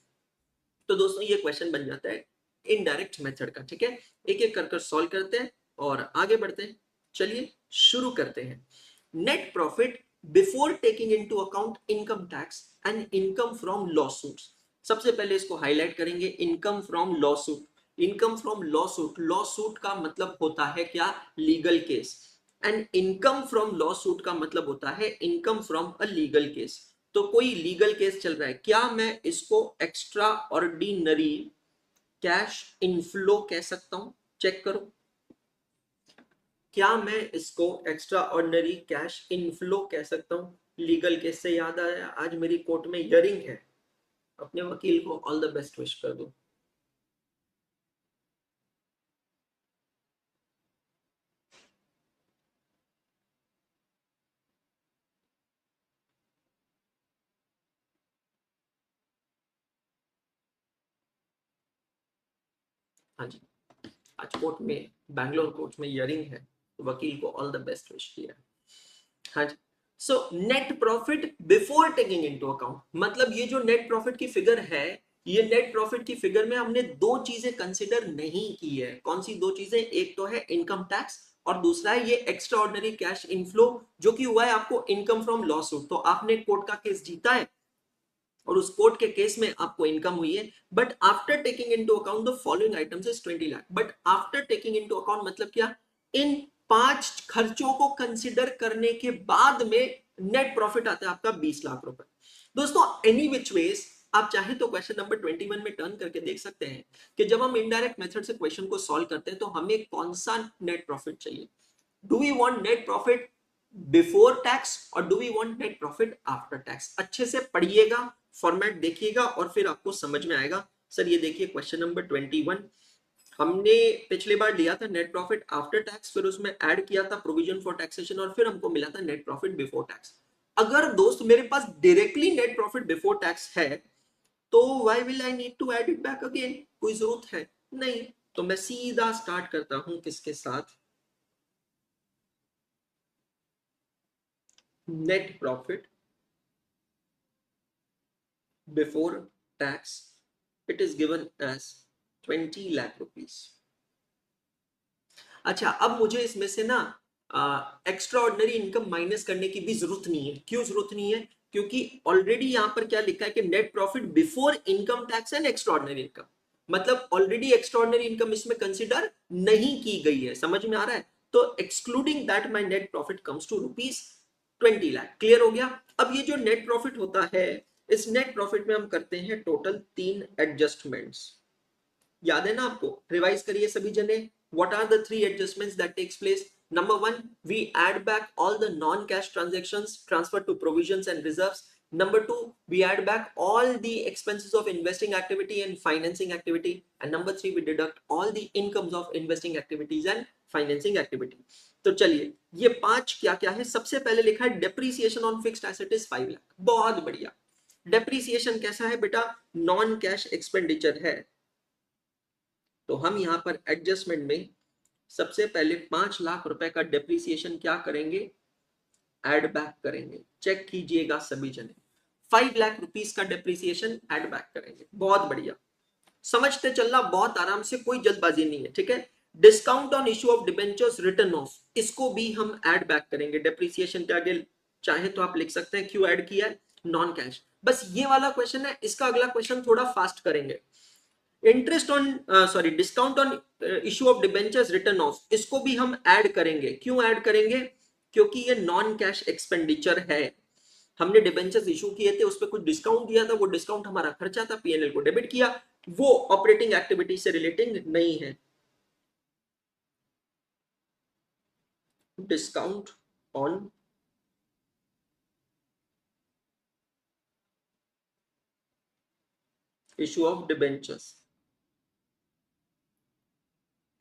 तो दोस्तों ये क्वेश्चन बन जाता है इनडायरेक्ट मेथड का। ठीक है, एक एक कर सॉल्व करते हैं और आगे बढ़ते हैं। चलिए शुरू करते हैं। Net profit before taking into account income tax and income from law suits. सबसे पहले इसको हाईलाइट करेंगे, income from law suit. Income from law suit, law suit का मतलब होता है क्या? Legal case. And income from law suit का मतलब होता है income from a legal case. तो कोई लीगल केस चल रहा है, क्या मैं इसको एक्स्ट्रा ऑर्डिनरी कैश इनफ्लो कह सकता हूं? चेक करो, क्या मैं इसको एक्स्ट्रा ऑर्डिनरी कैश इनफ्लो कह सकता हूं? लीगल केस से याद आया, आज मेरी कोर्ट में हियरिंग है, अपने वकील को ऑल द बेस्ट विश कर दो। हाँ जी, आज कोर्ट में, बैंगलोर कोर्ट में हियरिंग है, तो वकील को ऑल द बेस्ट विश किया। हाँ जी। So net profit before taking into account, मतलब ये जो नेट प्रॉफिट की फिगर है, ये नेट प्रॉफिट की फिगर में हमने दो चीजें कंसिडर नहीं की है। कौन सी दो चीजें? एक तो है इनकम टैक्स और दूसरा है ये एक्स्ट्रा ऑर्डिनरी कैश इनफ्लो, जो कि हुआ है आपको इनकम फ्रॉम लॉ सूट। तो आपने कोर्ट का केस जीता है और उस कोर्ट के केस में आपको इनकम हुई है, but after taking into account the following items is 20 lakh. But after taking into account मतलब क्या? इन पांच खर्चों को कंसिडर करने के बाद में नेट प्रॉफिट आता है आपका 20 लाख रुपए। दोस्तों एनी विच वेज आप चाहे तो क्वेश्चन नंबर 21 में टर्न करके देख सकते हैं कि जब हम इनडायरेक्ट मेथड से क्वेश्चन को सॉल्व करते हैं तो हमें कौन सा नेट प्रॉफिट चाहिए? Do we want net profit before tax और do we want net profit after tax? अच्छे से पढ़िएगा, फॉर्मेट देखिएगा और फिर आपको समझ में आएगा। सर ये देखिए क्वेश्चन नंबर 21, हमने पिछली बार लिया था नेट प्रॉफिट आफ्टर टैक्स, फिर उसमें ऐड किया था प्रोविजन फॉर टैक्सेशन और फिर हमको मिला था नेट प्रॉफिट बिफोर टैक्स। अगर दोस्त मेरे पास directly net profit before tax है तो why will I need to add it back again? कोई जरूरत है नहीं। तो मैं सीधा स्टार्ट करता हूं किसके साथ? Net profit before tax, it is given as 20 lakh rupees। अच्छा, अब मुझे इसमें से ना एक्स्ट्रा ऑर्डिनरी इनकम माइनस करने की भी जरूरत नहीं है। क्यों जरूरत नहीं है? क्योंकि ऑलरेडी यहां पर क्या लिखा है कि net profit before income tax and extra ordinary income, मतलब ऑलरेडी एक्स्ट्रा ऑर्डिनरी इनकम इसमें कंसिडर नहीं की गई है। समझ में आ रहा है? तो excluding that my net profit comes to rupees 20 lakh. Clear हो गया? अब ये जो नेट प्रॉफिट होता है, इस नेट प्रॉफिट में हम करते हैं टोटल 3 एडजस्टमेंट्स। याद है ना आपको? रिवाइज करिए सभी जने। What are the three adjustments that takes place? Number one, we add back all the non-cash transactions transferred to provisions and reserves. Number two, we add back all the expenses of investing activity and financing activity. And number three, we deduct all the incomes of investing activities and financing activity. तो चलिए ये पांच क्या क्या है। सबसे पहले लिखा है depreciation on fixed asset is 5 lakh. बहुत बढ़िया। डेप्रीसिएशन कैसा है बेटा? नॉन कैश एक्सपेंडिचर है। तो हम यहां पर एडजस्टमेंट में सबसे पहले 5 लाख रुपए का डेप्रीसिएशन क्या करेंगे? एड बैक करेंगे। चेक कीजिएगा सभी जने, 5 लाख रुपीस का डेप्रीसिएशन एड बैक करेंगे। बहुत बढ़िया, समझते चलना बहुत आराम से, कोई जल्दबाजी नहीं है। ठीक है, discount on issue of debentures return of, इसको भी हम एड बैक करेंगे। डेप्रीसिएशन के आगे चाहे तो आप लिख सकते हैं क्यों ऐड किया है, नॉन कैश। बस ये वाला क्वेश्चन है, इसका अगला क्वेश्चन थोड़ा फास्ट करेंगे। Interest on sorry discount on issue of debentures return of, इसको भी हम ऐड करेंगे। क्यों ऐड करेंगे? क्योंकि ये नॉन कैश एक्सपेंडिचर है। हमने डिबेंचर्स इशू किए थे, उस पर कुछ डिस्काउंट दिया था, वो डिस्काउंट हमारा खर्चा था, पीएनएल को डेबिट किया। वो ऑपरेटिंग एक्टिविटी से रिलेटिंग नहीं है। Discount on issue of debentures,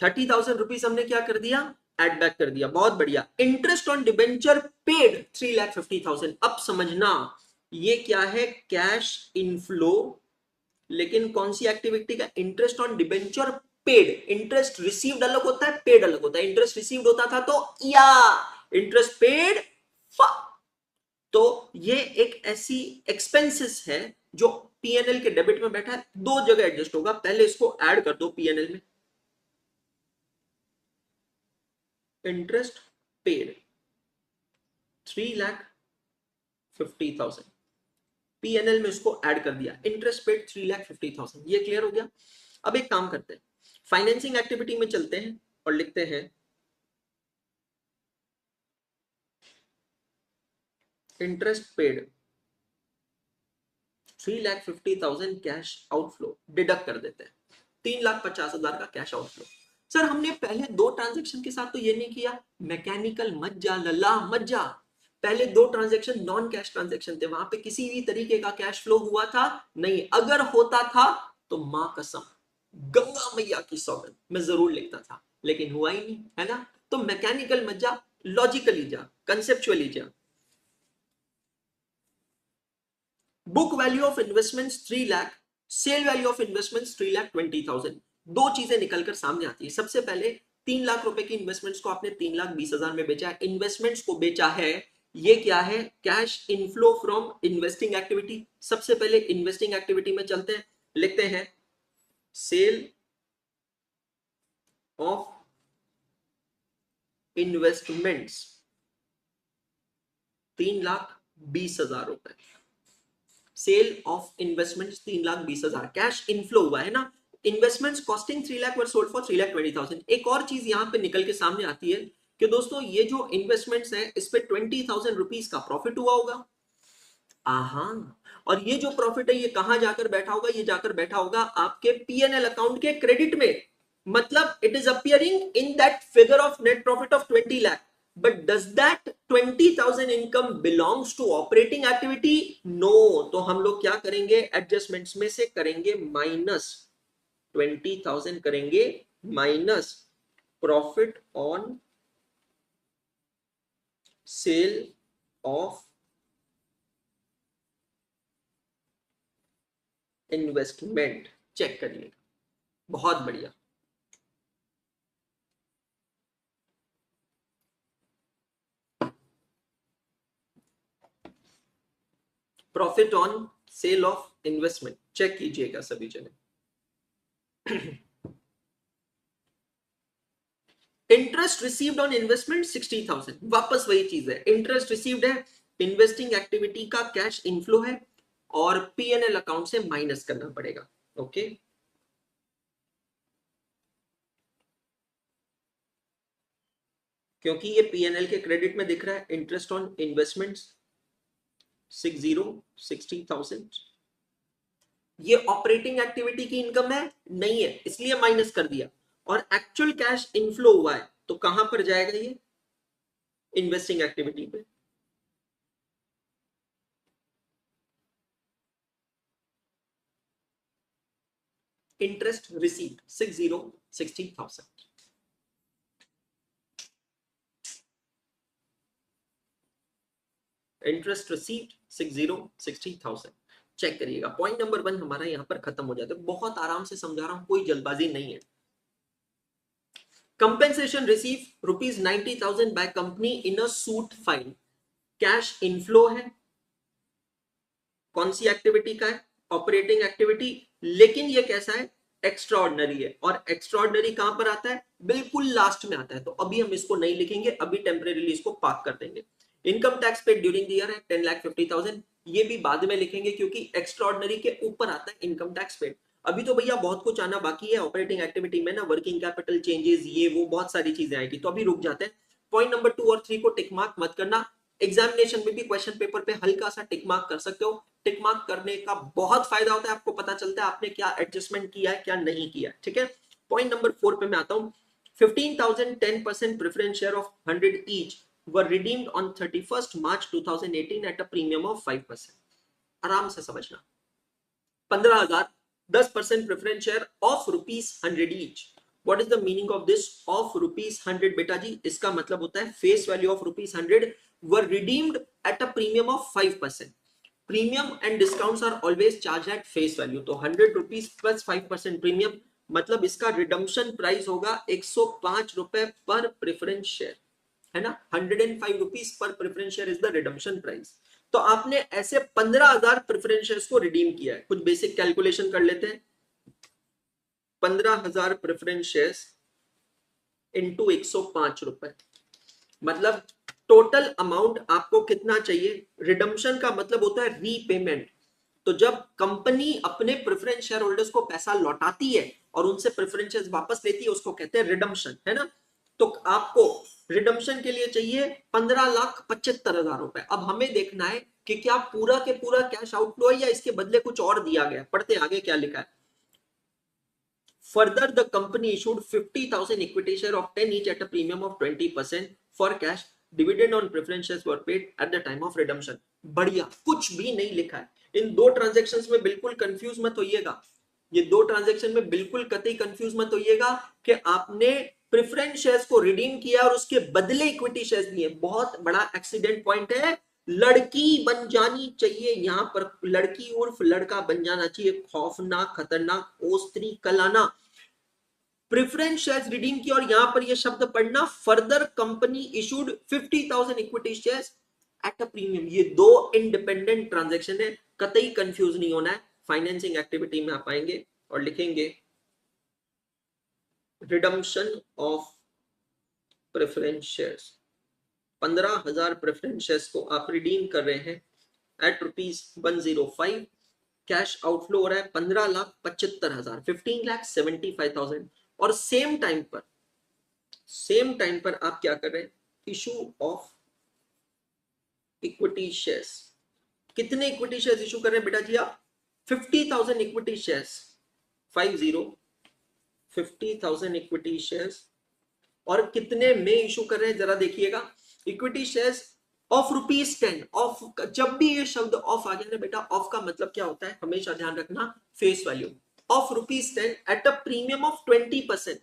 30,000 rupees हमने क्या कर दिया, एड बैक कर दिया, बहुत बढ़िया। Interest on debenture paid 3,50,000। अब समझना ये क्या है, कैश इनफ्लो, लेकिन कौन सी एक्टिविटी का, interest on debenture paid. Interest received अलग होता है, पेड अलग होता है। इंटरेस्ट रिसीव्ड होता था तो या इंटरेस्ट पेड, तो ये एक ऐसी एक्सपेंसेस है जो पीएनएल के डेबिट में बैठा है, दो जगह एडजस्ट होगा। पहले इसको ऐड कर दो पीएनएल में, इंटरेस्ट पेड 3,50,000, पीएनएल में इसको ऐड कर दिया, इंटरेस्ट पेड 3,50,000। ये क्लियर हो गया। अब एक काम करते हैं, फाइनेंसिंग एक्टिविटी में चलते हैं और लिखते हैं interest paid 3,50,000 cash outflow, deduct कर देते हैं 3,50,000 का कैश आउटफ्लो। सर हमने पहले दो ट्रांजेक्शन के साथ तो ये नहीं किया, मैकेनिकल मत जा लल्ला मत जा। पहले दो ट्रांजेक्शन नॉन कैश ट्रांजेक्शन थे, वहां पे किसी भी तरीके का कैश फ्लो हुआ था नहीं। अगर होता था तो मां कसम गंगा मैया की सौगंध मैं जरूर लिखता था, लेकिन हुआ ही नहीं, है ना। तो मैकेनिकल मत जा, लॉजिकली जा, कंसेप्चुअली जा। Book value of investments 3 lakh, sale value of investments 3,20,000। दो चीजें निकलकर सामने आती है। सबसे पहले 3 लाख रुपए की इन्वेस्टमेंट्स को आपने 3,20,000 में बेचा है, इन्वेस्टमेंट्स को बेचा है। ये क्या है, cash inflow from investing activity. सबसे पहले इन्वेस्टिंग एक्टिविटी में चलते हैं, लिखते हैं सेल ऑफ इन्वेस्टमेंट्स 3,20,000 रुपए। Sale of investments 3,20,000, cash inflow हुआ है ना। Investments costing 3 lakh were sold for 3,20,000। एक और चीज यहां पे निकल के सामने आती है कि दोस्तों ये जो इन्वेस्टमेंट्स है इस पे 20,000 रुपीज का प्रॉफिट हुआ होगा। आहा, और ये जो प्रॉफिट है ये कहां जाकर बैठा होगा, ये जाकर बैठा होगा आपके पीएनएल अकाउंट के क्रेडिट में। मतलब it is appearing in that figure of net profit of 20 lakh. But does that 20,000 income belongs to operating activity? No. तो हम लोग क्या करेंगे, एडजस्टमेंट्स में से करेंगे माइनस 20,000, करेंगे minus profit on sale of investment. Check करिए, बहुत बढ़िया। Profit on sale of investment check कीजिएगा सभी जने। इंटरेस्ट रिसीव्ड ऑन इन्वेस्टमेंट 60,000, वापस वही चीज है, इंटरेस्ट रिसीव्ड है, इन्वेस्टिंग एक्टिविटी का कैश इनफ्लो है और पीएनएल अकाउंट से माइनस करना पड़ेगा। ओके, क्योंकि ये पीएनएल के क्रेडिट में दिख रहा है, इंटरेस्ट ऑन इन्वेस्टमेंट्स 60,000, ये ऑपरेटिंग एक्टिविटी की इनकम है नहीं है, इसलिए माइनस कर दिया। और एक्चुअल कैश इनफ्लो हुआ है तो कहां पर जाएगा ये, इन्वेस्टिंग एक्टिविटी पे। Interest received 60,000। Interest received 60,000। Check करिएगा, पॉइंट नंबर 1 हमारा यहां पर खत्म हो जाता है। बहुत आराम से समझा रहा हूं, कोई जल्दबाजी नहीं है। Compensation receive rupees 90,000 by company in a suit file, cash inflow है, कौन सी एक्टिविटी का है, ऑपरेटिंग एक्टिविटी, लेकिन ये कैसा है, एक्स्ट्रा ऑर्डिनरी है। और एक्स्ट्रा ऑर्डिनरी कहां पर आता है, बिल्कुल लास्ट में आता है। तो अभी हम इसको नहीं लिखेंगे, अभी टेम्परेरीली इसको पार्क कर देंगे। Income tax paid during the year है 10,50,000, ये भी बाद में लिखेंगे क्योंकि एक्स्ट्रा ऑर्डिनरी के ऊपर आता है इनकम टैक्स पेड। अभी तो भैया बहुत कुछ आना बाकी है ऑपरेटिंग एक्टिविटी में ना, वर्किंग कैपिटल चेंजेस, ये वो बहुत सारी चीजें आएगी, तो अभी रुक जाते हैं। पॉइंट नंबर 2 और 3 को टिक मार्क मत करना, एग्जामिनेशन में भी क्वेश्चन पेपर पे हल्का सा टिक मार्क कर सकते हो। टिक मार्क करने का बहुत फायदा होता है, आपको पता चलता है आपने क्या एडजस्टमेंट किया है क्या नहीं किया। ठीक है, पॉइंट नंबर 4 पे मैं आता हूं। 15,000 10% preference share of 100 each were redeemed on 31st March 2018 at a premium of 5%। आराम से समझना, 15,000 10% preference share of ₹100 each. What is the meaning of this of ₹100? बेटा जी इसका मतलब होता है face value of ₹100 were redeemed at a premium of 5%। Premium and discounts are always charge at face value, तो ₹100 प्लस 5% प्रीमियम, मतलब इसका redemption price होगा ₹105 पर प्रेफरेंस शेयर, है ना। ₹105 पर preference share is the redemption price. तो आपने ऐसे 15,000 प्रेफरेंस शेयर्स को रिडीम किया है। कुछ बेसिक कैलकुलेशन कर लेते हैं। 15,000 प्रेफरेंस शेयर्स इंटू ₹105, मतलब टोटल अमाउंट आपको कितना चाहिए। रिडम्पशन का मतलब होता है रीपेमेंट। तो जब कंपनी अपने प्रेफरेंस शेयर होल्डर्स को पैसा लौटाती है और उनसे प्रेफरेंस शेयर्स वापस लेती है, उसको कहते हैं रिडम्पशन, है ना। तो आपको रिडम्पशन के लिए चाहिए 15,75,000 रुपए। अब हमें देखना है कि क्या पूरा के पूरा कैश आउटफ्लो है या इसके बदले कुछ और दिया गया। पढ़ते आगे क्या लिखा है। Further, the company issued 50,000 equity share of 10 each at a premium of 20% for cash. Dividend on preference shares were paid at the time of redemption। बढ़िया, कुछ भी नहीं लिखा है। इन दो ट्रांजैक्शंस में बिल्कुल कंफ्यूज मत होइएगा। ये दो ट्रांजैक्शन में बिल्कुल कतई कंफ्यूज मत होइएगा कि आपने प्रेफरेंस शेयर्स को रिडीम किया और उसके बदले इक्विटी शेयर्स लिए। बहुत बड़ा एक्सीडेंट पॉइंट है। लड़की बन जानी चाहिए, यहां पर लड़की उर्फ लड़का बन जाना चाहिए। खौफनाक, खतरनाक, ओस्त्री कलाना। प्रेफरेंस शेयर्स रिडीम की और यहां पर यह शब्द पढ़ना, further company issued 50,000 equity shares at a premium. ये दो इंडिपेंडेंट ट्रांजैक्शन है, कतई कंफ्यूज नहीं होना है। फाइनेंसिंग एक्टिविटी में आप आएंगे और लिखेंगे redemption of preference shares. 15,000 preference shares को आप रिडीम कर रहे हैं एट ₹105। कैश आउटफ्लो हो रहा है 15,75,000, 15,75,000। और सेम टाइम पर आप क्या कर रहे हैं, इशू ऑफ इक्विटी शेयर्स। कितने इक्विटी शेयर्स इशू कर रहे हैं बेटा जी आप? 50,000 इक्विटी शेयर्स, 50,000 इक्विटी शेयर्स। और कितने में इशू कर रहे हैं जरा देखिएगा। Equity shares of ₹10। ऑफ, जब भी ये शब्द ऑफ आ गया ना बेटा, ऑफ का मतलब क्या होता है हमेशा ध्यान रखना, face value. Of ₹10 eight a premium of 20%।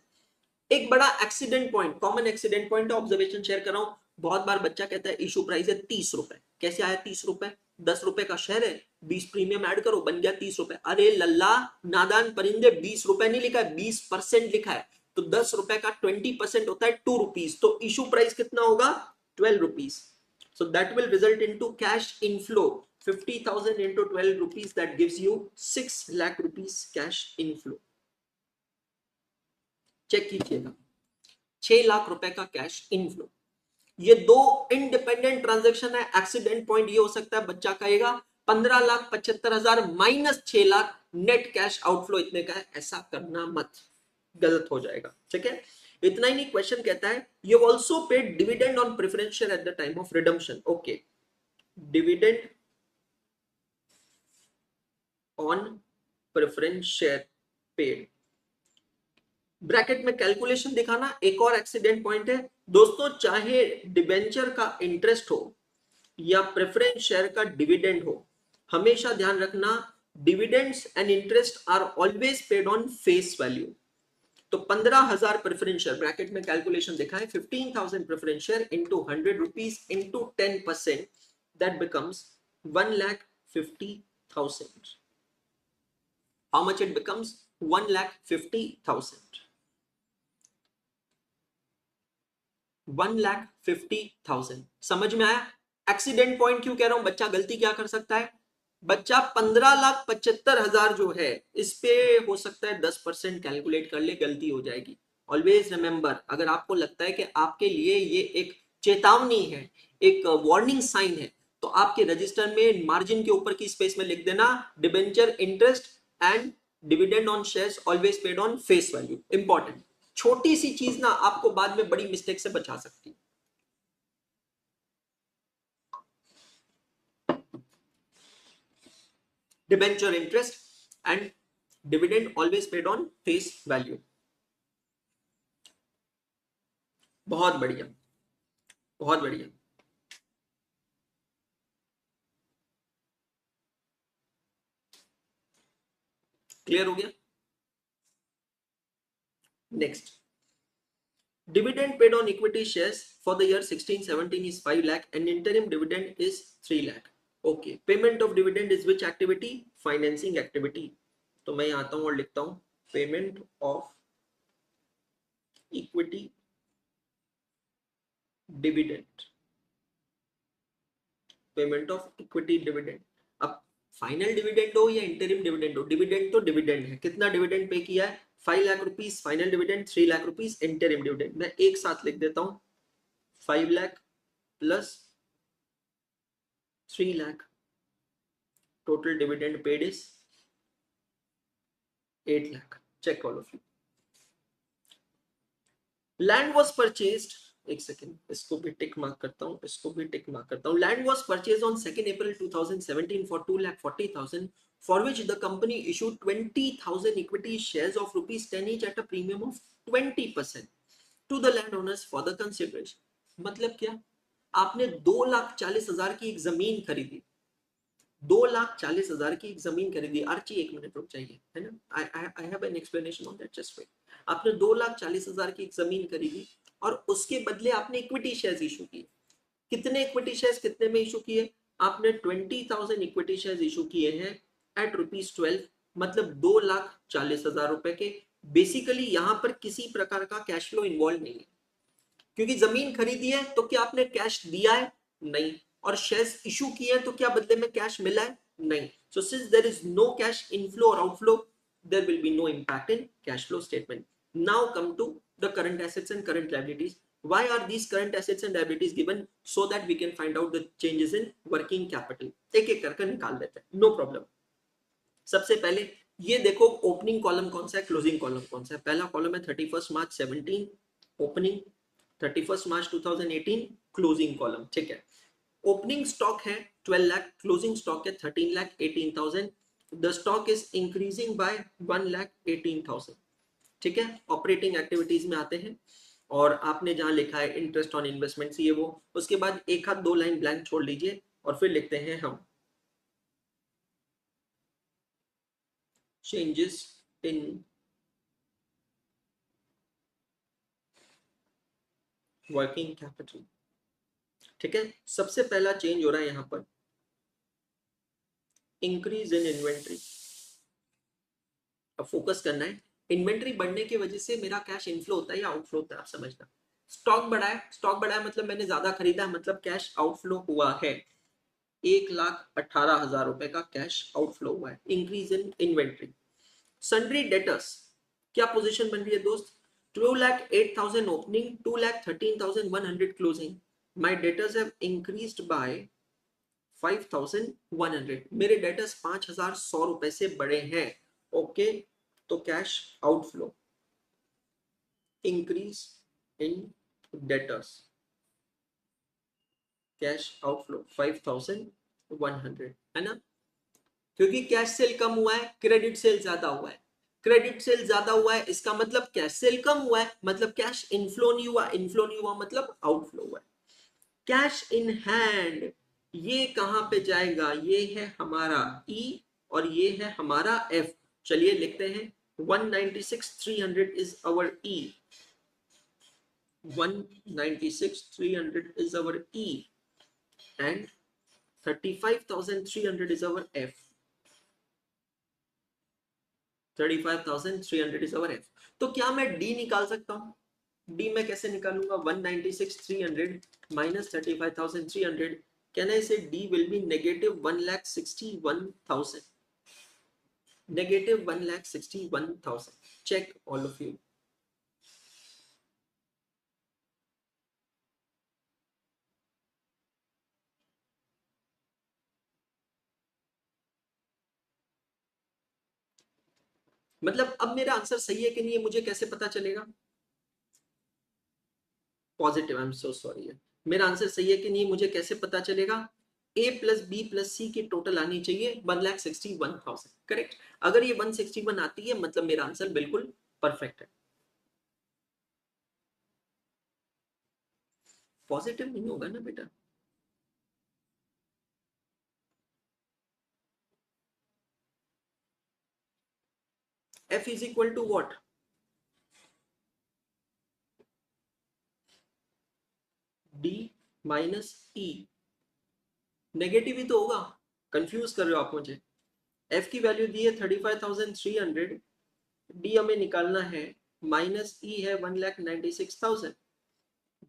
एक बड़ा accident point, common accident point, observation share कर रहा हूं। बहुत बार बच्चा कहता है इशू प्राइस है ₹30। कैसे आया ₹30? ₹10 का शेयर है, 20 प्रीमियम ऐड करो, बन गया ₹30। अरे लल्ला नादान परिंदे, ₹20 नहीं लिखा है, 20% लिखा है। तो ₹10 का 20% होता है ₹2। तो इशू प्राइस कितना होगा? ₹12। So that will result into cash inflow। 50,000 into ₹12, that gives you 6 lakh rupees cash inflow। Check कीजिएगा, 6 लाख रुपए का कैश इनफ्लो। ये दो इंडिपेंडेंट ट्रांजैक्शन है। एक्सीडेंट पॉइंट ये हो सकता है बच्चा कहेगा 15,75,000 minus 6 lakh net cash outflow इतने का है। ऐसा करना मत, गलत हो जाएगा। ठीक है, इतना ही नहीं, क्वेश्चन कहता है you also paid dividend on preference share at the time of redemption. Okay, dividend on preference share paid, bracket में कैलकुलेशन दिखाना। एक और एक्सीडेंट पॉइंट है दोस्तों, चाहे डिबेंचर का इंटरेस्ट हो या प्रेफरेंस शेयर का डिविडेंड हो, हमेशा ध्यान रखना dividends and interest are always paid on face value. तो 15,000 प्रेफरेंस शेयर, ब्रैकेट में कैलकुलेशन दिखा है, 15,000 preference share into ₹100 into 10%, that becomes 1,50,000। How much it becomes? 1,50,000। 1,50,000। समझ में आया? एक्सीडेंट पॉइंट क्यों कह रहा हूं? बच्चा गलती क्या कर सकता है, बच्चा 15,75,000 जो है इस पे हो सकता है 10% कैलकुलेट कर ले, गलती हो जाएगी। ऑलवेज रिमेंबर, अगर आपको लगता है कि आपके लिए ये एक चेतावनी है, एक वार्निंग साइन है, तो आपके रजिस्टर में मार्जिन के ऊपर की स्पेस में लिख देना debenture interest and dividend on shares always paid on face value. Important, छोटी सी चीज ना आपको बाद में बड़ी मिस्टेक से बचा सकती है। Debenture interest and dividend always paid on face value. बहुत बढ़िया, बहुत बढ़िया। क्लियर हो गया? Next, dividend paid on equity shares for the year 16-17 is 5 lakh and interim dividend is 3 lakh. Okay, payment of dividend is which activity? Financing activity. तो मैं आता हूं और लिखता हूं payment of equity dividend, payment of equity dividend. अब final dividend हो या इंटरिम डिविडेंड हो, डिविडेंड तो डिविडेंड है। कितना डिविडेंड पे किया है? 5 lakh rupees final dividend, 3 lakh rupees interim dividend. मैं एक साथ लिख देता हूं 5 lakh plus 3 lakh, total dividend paid is 8 lakh. Check all of you. Land was purchased, एक सेकेंड, इसको भी टिक मार्क करता हूं, इसको भी टिक मार्क करता हूं। Land was purchased on 2nd April 2017 for 2,40,000 for which the company issued 20,000 equity shares of rupees 10 each at a premium of 20% to the landowners for the consideration. मतलब क्या? आपने 2,40,000 की एक जमीन खरीदी, 2,40,000 की एक जमीन खरीदी। आर्ची एक मिनट रुक जाइए, है ना, I have an explanation on that, just wait. आपने 2,40,000 की एक जमीन खरीदी और उसके बदले आपने इक्विटी शेयर्स इशू किए। कितने इक्विटी शेयर्स कितने में इशू किए? आपने 20,000 इक्विटी शेयर्स इशू किए हैं एट ₹12, मतलब 2,40,000 रुपए के। बेसिकली यहां पर किसी प्रकार का कैश फ्लो इन्वॉल्व नहीं है, क्योंकि जमीन खरीदी है तो क्या आपने कैश दिया है? नहीं। और शेयर्स इशू किए हैं तो क्या बदले में कैश मिला है? नहीं। So since there is no cash inflow और outflow, there will be no impact in cash flow statement. Now come to the current assets and current liabilities. Why are these current assets and liabilities given? So that we can find out the changes in working capital. एक एक करके निकाल लेते हैं, no problem. सबसे पहले ये देखो, ओपनिंग कॉलम कौन सा है, क्लोजिंग कॉलम कौन सा है। पहला कॉलम है 31 मार्च 17 ओपनिंग, 31 मार्च 2018 क्लोजिंग कॉलम, ठीक है। ओपनिंग स्टॉक है 12 लाख, क्लोजिंग स्टॉक है 13,18,000। The stock is increasing by 1,18,000, ठीक है। ऑपरेटिंग एक्टिविटीज में आते हैं और आपने जहां लिखा है इंटरेस्ट ऑन इन्वेस्टमेंट्स ये वो, उसके बाद एक हाथ 2 लाइन ब्लैंक छोड़ लीजिए और फिर लिखते हैं हम चेंजेस इन वर्किंग कैपिटल, ठीक है। सबसे पहला चेंज हो रहा है यहां पर इंक्रीज इन इन्वेंट्री। अब फोकस करना है, इन्वेंट्री बढ़ने की वजह से मेरा कैश इनफ्लो होता है या आउटफ्लो होता है, आप समझना। स्टॉक बढ़ा है, स्टॉक बढ़ा है मतलब मैंने ज्यादा खरीदा है, मतलब कैश आउटफ्लो हुआ है। 1,18,000 रुपए का कैश आउटफ्लो हुआ है। Increase in inventory. Sundry debtors, क्या पोजीशन बन रही है दोस्त? 2,08,000 opening, 2,13,100 closing. My debtors have increased by 5,100। मेरे डेटर्स 5,100 रुपए से बड़े हैं, ओके। तो cash outflow, increase in debtors, cash outflow 5,100, है ना। क्योंकि कैश सेल कम हुआ है, क्रेडिट सेल ज्यादा हुआ है। क्रेडिट सेल ज्यादा हुआ है इसका मतलब कैश सेल कम हुआ है, मतलब कैश इनफ्लो नहीं हुआ, इनफ्लो नहीं हुआ मतलब आउटफ्लो हुआ है। कैश इन हैंड, ये कहां पे जाएगा? ये है हमारा E और ये है हमारा F। चलिए लिखते हैं 196,300 is our E, 196,300 is our E and 35,300 is our F, 35,300 is our F। तो क्या मैं D निकाल सकता हूं? D मैं कैसे निकालूंगा? 196,300 minus 35,300, can I say D will be negative 1,61,000, negative 1,61,000। check all of you। मतलब अब मेरा आंसर सही है कि नहीं, ये मुझे कैसे पता चलेगा? Positive, I am so sorry. मेरा आंसर सही है कि नहीं मुझे कैसे पता चलेगा? ए प्लस बी प्लस सी की टोटल आनी चाहिए 1,61,000। करेक्ट। अगर ये 161 आती है मतलब मेरा आंसर बिल्कुल परफेक्ट है। पॉजिटिव नहीं होगा ना बेटा? F is equal to what? D minus E. Negative ही तो होगा, कंफ्यूज कर रहे हो आप मुझे। एफ की वैल्यू दी है 35,300, डी हमें निकालना है, माइनस ई है 1,96,000।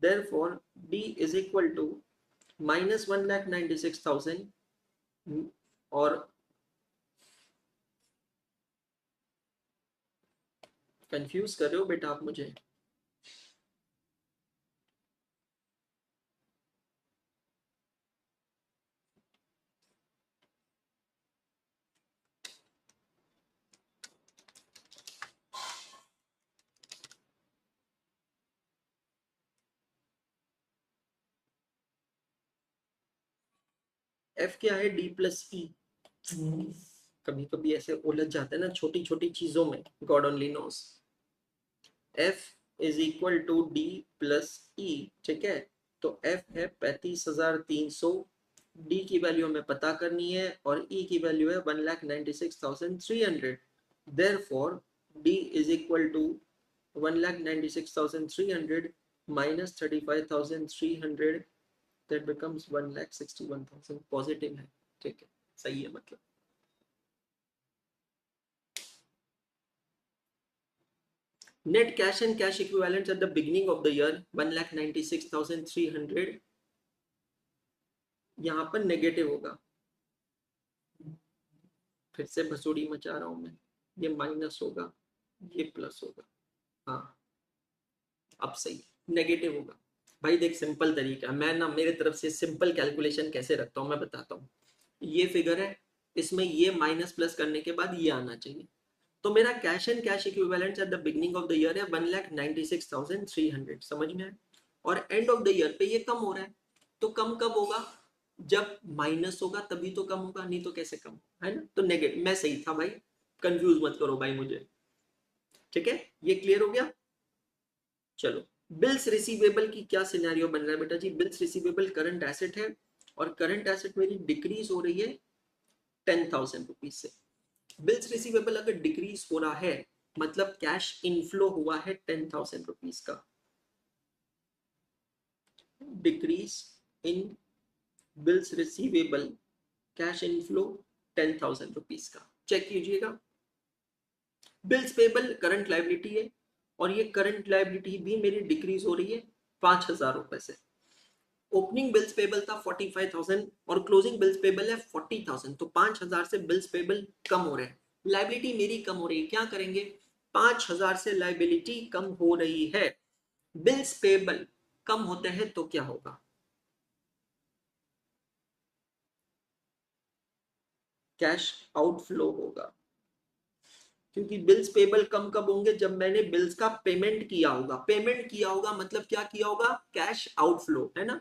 Therefore D is equal to minus 1,96,000 और कंफ्यूज कर रहे हो बेटा आप मुझे। एफ क्या है? डी प्लस ई। कभी कभी ऐसे उलझ जाते हैं ना छोटी छोटी चीजों में, God only knows. F is equal to D plus E, ठीक है। तो एफ है 35,300, डी की वैल्यू हमें पता करनी है और ई की वैल्यू है 1,96,300। Therefore D is equal to 1,96,300 minus 35,300, that becomes 1,61,000। Positive है, ठीक है, सही है मतलब। Net cash and cash equivalents at the beginning of the year 1,96,300, यहाँ पर नेगेटिव होगा। फिर से भसोड़ी मचा रहा हूं मैं, ये माइनस होगा, ये प्लस होगा। हाँ अब सही, नेगेटिव होगा। भाई देख सिंपल तरीका, मैं ना मेरे तरफ से सिंपल कैलकुलेशन कैसे रखता हूँ मैं बताता हूँ। ये फिगर है, इसमें ये माइनस प्लस करने के बाद ये आना चाहिए। तो मेरा cash and cash equivalents at the beginning of the year है 1,96,300, समझ में है। और एंड ऑफ द ईयर पे ये कम हो रहा है, तो कम कब होगा? जब माइनस होगा तभी तो कम होगा, नहीं तो कैसे कम, है ना। तो नेगेटिव, मैं सही था भाई, कंफ्यूज मत करो भाई मुझे, ठीक है। ये क्लियर हो गया। चलो, बिल्स रिसीवेबल की क्या सिनेरियो बन रहा है बेटा जी? बिल्स रिसीवेबल करंट एसेट है और करंट एसेट मेरी डिक्रीज हो रही है 10,000 रुपीज से। बिल्स रिसीवेबल अगर डिक्रीज हो रहा है मतलब कैश इनफ्लो हुआ है 10,000 रुपीज का। Decrease in bills receivable, cash inflow 10,000 rupees का, चेक कीजिएगा। बिल्स पेबल करंट लाइबिलिटी है और ये करंट लाइबिलिटी भी मेरी डिक्रीज हो रही है 5,000 रुपए से। ओपनिंग बिल्स पेबल था 45,000 और क्लोजिंग बिल्स पेबल है 40,000, तो 5,000 से बिल्स पेबल कम हो रहे हैं, लाइबिलिटी मेरी कम हो रही है। क्या करेंगे? 5,000 से लाइबिलिटी कम हो रही है, बिल्स पेबल कम होते हैं तो क्या होगा? कैश आउटफ्लो होगा, क्योंकि बिल्स पेबल कम कब होंगे? जब मैंने बिल्स का पेमेंट किया होगा। पेमेंट किया होगा मतलब क्या किया होगा? कैश आउटफ्लो, है ना।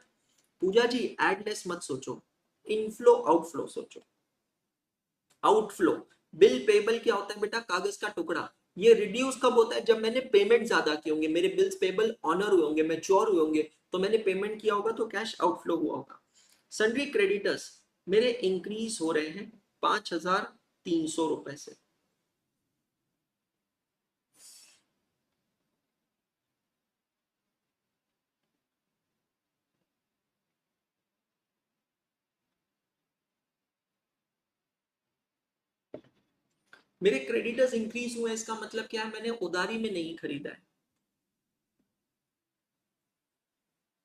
पूजा जी एडलेस मत सोचो, इनफ्लो आउटफ्लो सोचो। आउटफ्लो, बिल पेबल क्या होता है बेटा? कागज का टुकड़ा। ये रिड्यूस कब होता है? जब मैंने पेमेंट ज्यादा की होंगे, मेरे बिल्स पेबल ऑनर हुए होंगे, मैच्योर हुए होंगे, तो मैंने पेमेंट किया होगा तो कैश आउटफ्लो हुआ होगा। सन्ड्री क्रेडिटर्स मेरे इंक्रीज हो रहे हैं 5,300 रुपए से। मेरे क्रेडिटर्स इंक्रीज हुए, इसका मतलब क्या है? मैंने उधारी में नहीं खरीदा है,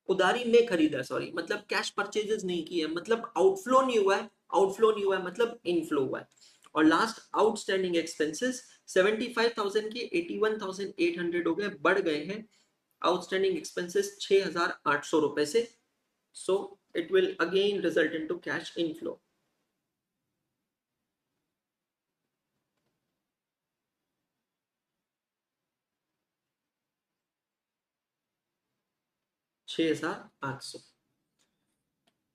उधारी में खरीदा, सॉरी, मतलब कैश परचेजेस नहीं किए, मतलब आउटफ्लो नहीं हुआ है। आउटफ्लो नहीं हुआ है मतलब इनफ्लो हुआ है। और लास्ट आउटस्टैंडिंग एक्सपेंसेस 75,000 के 81,800 हो गए, बढ़ गए हैं आउटस्टैंडिंग एक्सपेंसेस 6,800 रुपए से। So it will again result into cash inflow. 6,800।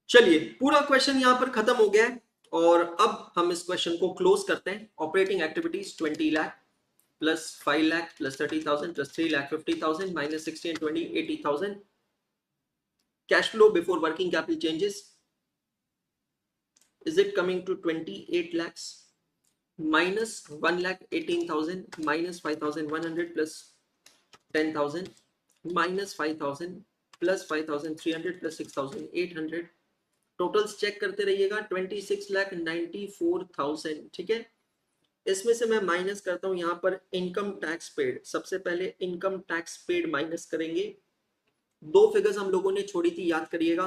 चलिए पूरा क्वेश्चन यहां पर खत्म हो गया है और अब हम इस क्वेश्चन को क्लोज करते हैं। Operating activities 20 lakh plus 5 lakh plus 30,000 plus 3 lakh 50,000 minus 16 and 20 80,000। Cash flow before working capital changes, is it coming to 28 lakhs minus 1 lakh 18,000 minus 5,100 plus 10,000 minus 5,000 plus 5,300 plus 6,800। Totals check करते रहिएगा। 26,94,000, ठीक है। इसमें से मैं माइनस करता हूं यहाँ पर इनकम टैक्स पेड। सबसे पहले इनकम टैक्स पेड माइनस करेंगे। दो फिगर्स हम लोगों ने छोड़ी थी, याद करिएगा,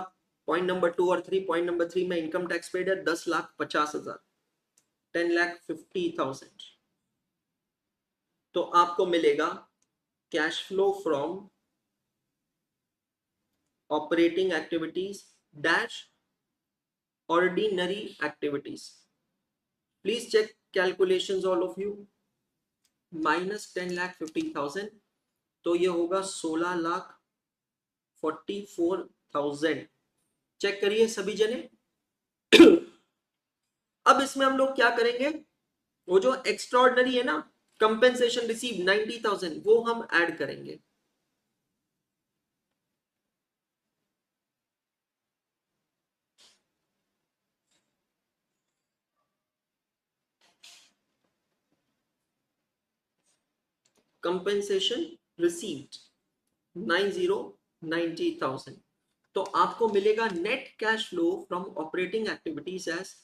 पॉइंट नंबर 2 और 3। पॉइंट नंबर 3 में इनकम टैक्स पेड है 10,50,000, 10,50,000। तो आपको मिलेगा cash flow from operating activities dash ordinary activities. Please check calculations all of you. Minus 10,50,000 तो ये होगा 16,44,000। चेक करिए सभी जने। अब इसमें हम लोग क्या करेंगे, वो जो एक्स्ट्राऑर्डिनरी है ना, कंपेंसेशन रिसीव 90,000, वो हम ऐड करेंगे। Compensation received 90,000। तो आपको मिलेगा net cash flow from operating activities as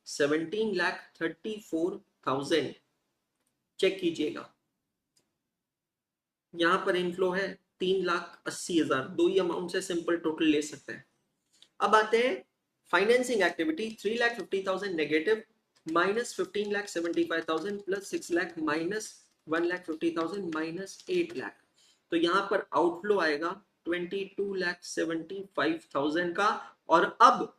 17,34,000। चेक कीजिएगा, यहां पर इनफ्लो है 3,80,000। दो ही अमाउंट से सिंपल टोटल ले सकते हैं। अब आते हैं financing activity. 3,50,000 negative minus 15,75,000 plus 6 lakh minus 1,50,000 minus 8 lakh. तो यहां पर आउटफ्लो आएगा 22,75,000 का। और अब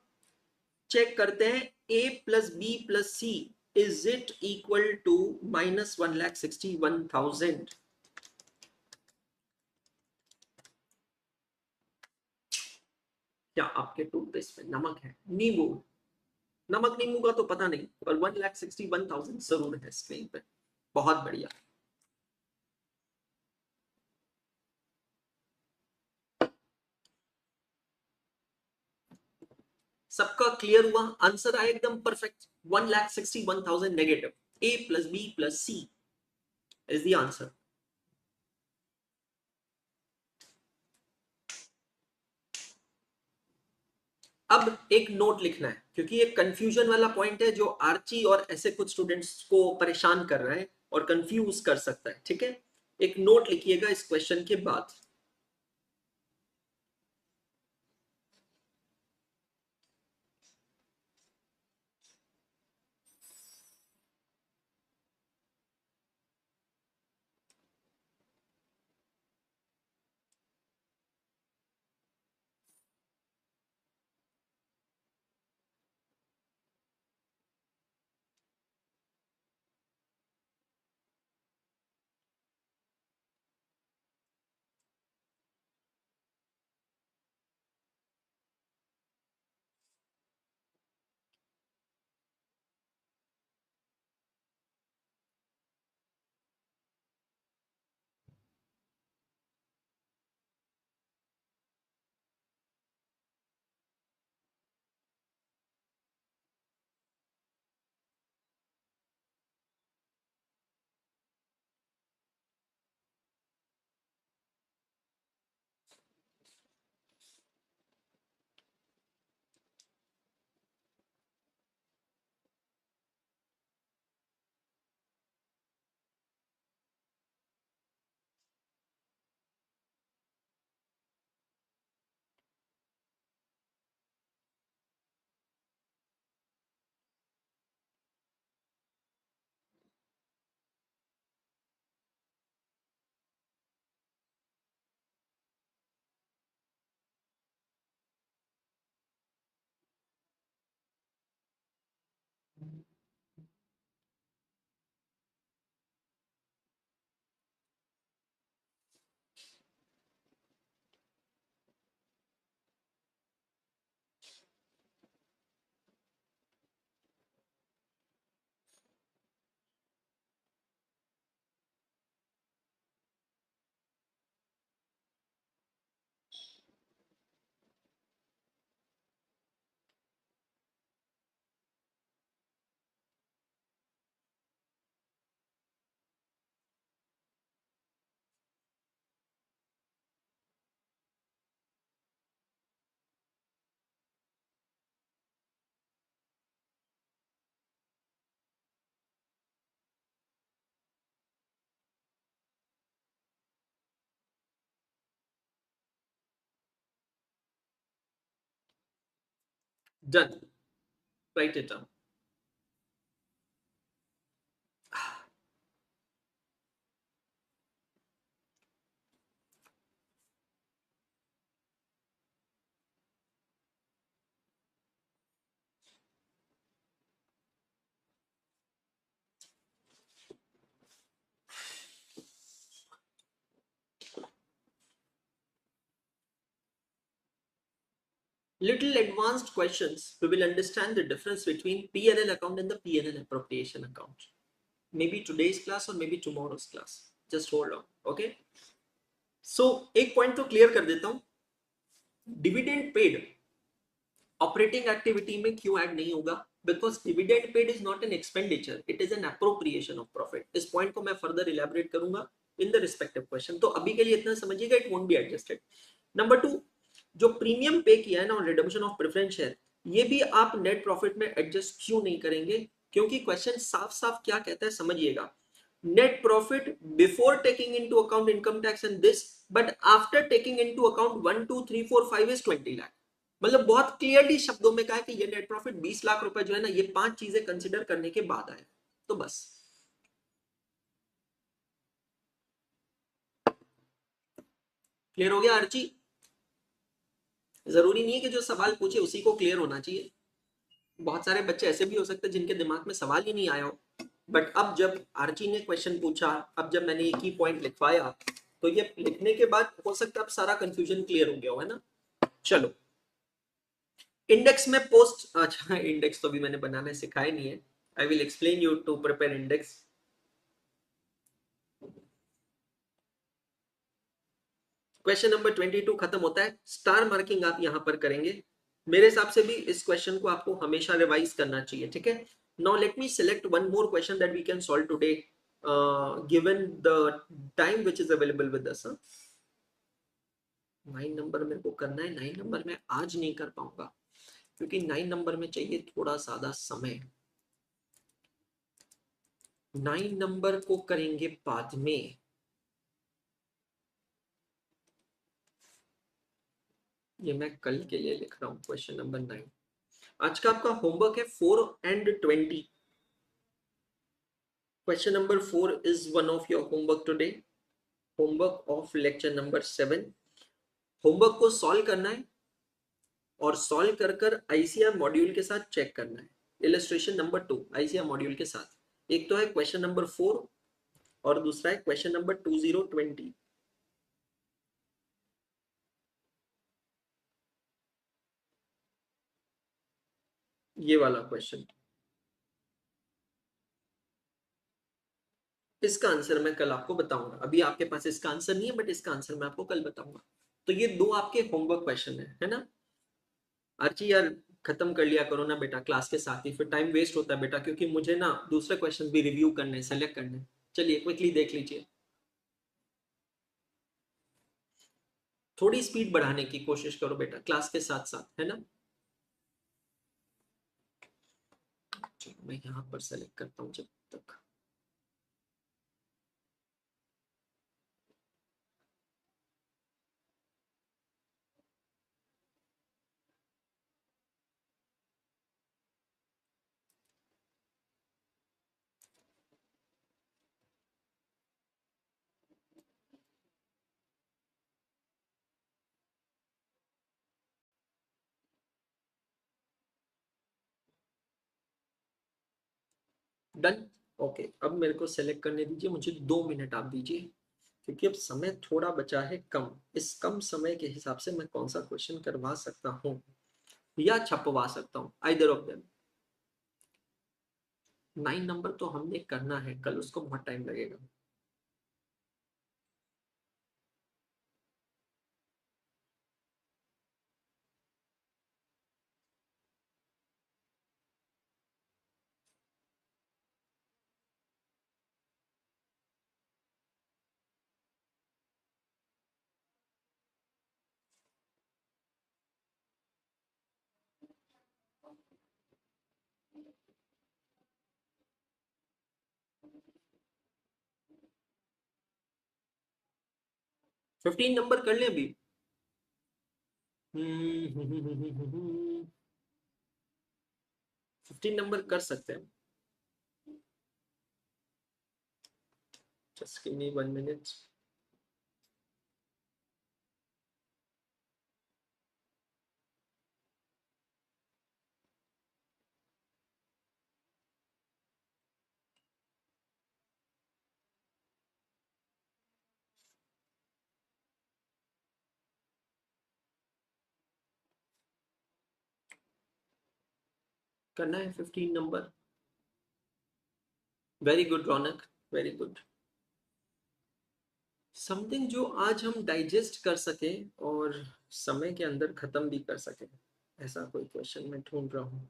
चेक करते हैं A plus B plus C is it equal to minus 1,61,000। क्या आपके टूथपेस्ट में नमक है? नींबू? नमक नींबू का तो पता नहीं, पर 1,61,000 जरूर है स्क्रीन पे। बहुत बढ़िया। सबका क्लियर हुआ? आंसर आया एकदम perfect. 1,61,000 negative. A plus B plus C is the answer. अब एक नोट लिखना है, क्योंकि ये कंफ्यूजन वाला पॉइंट है जो आर्ची और ऐसे कुछ स्टूडेंट्स को परेशान कर रहा है और कंफ्यूज कर सकता है, ठीक है। एक नोट लिखिएगा इस क्वेश्चन के बाद। Done, right it down. Little advanced questions, we will understand the difference between P&L account and the P&L appropriation account. Maybe today's class or maybe tomorrow's class. Just hold on, okay? So एक point तो clear कर देता हूं, dividend paid operating activity में क्यों add नहीं होगा? Because dividend paid is not an expenditure, it is an appropriation of profit. इस पॉइंट को मैं फर्दर इलेबोरेट करूंगा इन द रिस्पेक्टिव क्वेश्चन, तो अभी के लिए इतना समझिएगा, it won't be adjusted. Number 2, जो प्रीमियम पे किया है ना और रिडम्पशन ऑफ प्रेफरेंस शेयर, ये भी आप नेट प्रॉफिट में एडजस्ट क्यों नहीं करेंगे? क्योंकि क्वेश्चन साफ साफ क्या कहता है समझिएगा, net profit before taking into account income tax and this, but after taking into account 1 2 3 4 5 is 20 lakh. मतलब बहुत क्लियरली शब्दों में कहा है कि ये नेट प्रॉफिट 20 लाख रुपए जो है ना, ये 5 चीजें कंसिडर करने के बाद आए। तो बस क्लियर हो गया अर्ची? जरूरी नहीं है कि जो सवाल पूछे उसी को क्लियर होना चाहिए। बहुत सारे बच्चे ऐसे भी हो सकते हैं जिनके दिमाग में सवाल ही नहीं आया हो, बट अब जब आर्ची ने क्वेश्चन पूछा, अब जब मैंने एक ही पॉइंट लिखवाया, तो ये लिखने के बाद हो सकता है अब सारा कंफ्यूजन क्लियर हो गया हो, है ना? चलो, इंडेक्स में पोस्ट, अच्छा इंडेक्स तो भी मैंने बनाना सिखाया नहीं है, I will explain you to prepare index. Question number 22 खत्म होता है, स्टार मार्किंग आप यहां पर करेंगे। मेरे हिसाब से भी इस क्वेश्चन को आपको हमेशा रिवाइज करना चाहिए, ठीक है? Now let me select one more question that we can solve today given the time which is available with us. 9 number मेरे को करना है, 9 नंबर में आज नहीं कर पाऊंगा क्योंकि 9 नंबर में चाहिए थोड़ा ज्यादा समय। 9 नंबर को करेंगे बाद में। ये मैं कल के लिए लिख रहा हूं क्वेश्चन नंबर 9। आज का आपका होमवर्क है 4 and 20। Question number 4 is one of your homework today, homework of lecture number 7। Homework को सॉल्व करना है और सॉल्व कर कर आईसीआर मॉड्यूल के साथ चेक करना है। इलस्ट्रेशन नंबर 2 आईसीआर मॉड्यूल के साथ, एक तो है क्वेश्चन नंबर 4 और दूसरा है क्वेश्चन नंबर 2020। ये वाला क्वेश्चन, इसका आंसर मैं कल आपको बताऊंगा। अभी आपके पास इसका आंसर नहीं है, बट इसका आंसर मैं आपको कल बताऊंगा। तो ये दो आपके होमवर्क क्वेश्चन है ना? अर्ची यार खत्म कर लिया करो ना बेटा क्लास के साथ ही, फिर टाइम वेस्ट होता है बेटा, क्योंकि मुझे ना दूसरे क्वेश्चंस भी रिव्यू करने, सेलेक्ट करने। चलिए क्विकली देख लीजिए, थोड़ी स्पीड बढ़ाने की कोशिश करो बेटा क्लास के साथ साथ, है ना? चलो मैं यहाँ पर सेलेक्ट करता हूँ जब तक। Done, okay. अब मेरे को सेलेक्ट करने दीजिए, मुझे 2 मिनट आप दीजिए, क्योंकि अब समय थोड़ा बचा है कम। इस कम समय के हिसाब से मैं कौन सा क्वेश्चन करवा सकता हूँ या छपवा सकता हूँ, आइदर ऑफ देम। 9 नंबर तो हमने करना है कल, उसको बहुत टाइम लगेगा। फिफ्टीन नंबर कर ले अभी। 15 नंबर कर सकते हैं। Just give me 1 minute. करना है 15 नंबर। वेरी गुड रौनक, वेरी गुड। समथिंग जो आज हम डाइजेस्ट कर सके और समय के अंदर खत्म भी कर सके, ऐसा कोई क्वेश्चन मैं ढूंढ रहा हूँ।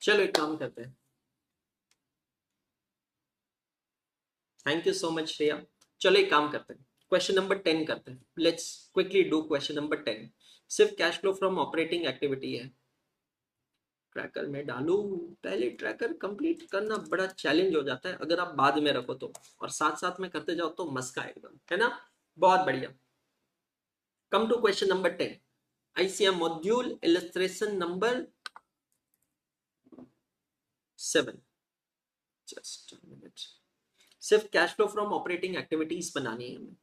चलो एक काम करते हैं। Thank you so much Shreya. चलो एक काम करते हैं, क्वेश्चन नंबर 10 करते हैं। Let's quickly do question number 10। सिर्फ cash flow from operating activity है। ट्रैकर में डालू, पहले ट्रैकर कंप्लीट करना बड़ा चैलेंज हो जाता है अगर आप बाद में रखो तो, और साथ साथ में करते जाओ तो मस्का एकदम, है ना। बहुत बढ़िया। Come to question number 10। ICM module illustration number 7। Just minute. सिर्फ cash flow from operating activities बनानी है हमें।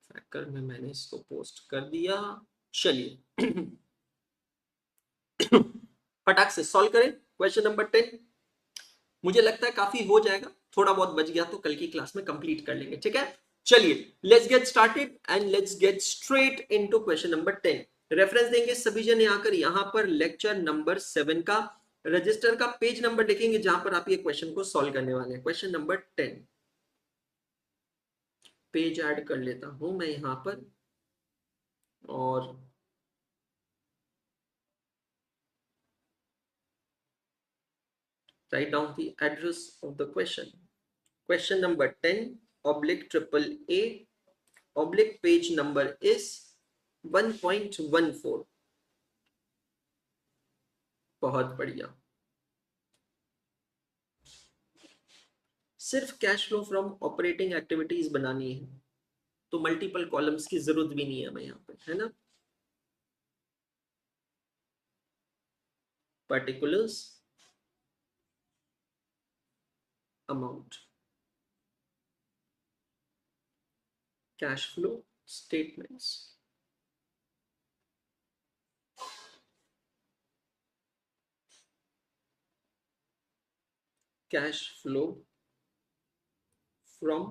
ट्रैकर में मैंने इसको पोस्ट कर दिया। चलिए फटाक से सॉल्व करें क्वेश्चन नंबर 10। मुझे लगता है काफी हो जाएगा, थोड़ा बहुत बच गया तो कल की क्लास में कंप्लीट कर लेंगे, ठीक है। चलिए let's get started and let's get straight into question number 10। Reference देंगे सभी जने आकर यहाँ पर लेक्चर नंबर 7 का, रजिस्टर का पेज नंबर लिखेंगे जहां पर आप ये क्वेश्चन को सॉल्व करने वाले हैं। क्वेश्चन नंबर 10 पेज ऐड कर लेता हूं मैं यहाँ पर, और write down the address of the question. Question number 10 oblique triple A oblique page number is 1.14। बहुत बढ़िया। सिर्फ cash flow from operating activities बनानी है तो मल्टीपल कॉलम्स की जरूरत भी नहीं है हमें यहाँ पे, है ना। Particulars, amount, cash flow statements, cash flow from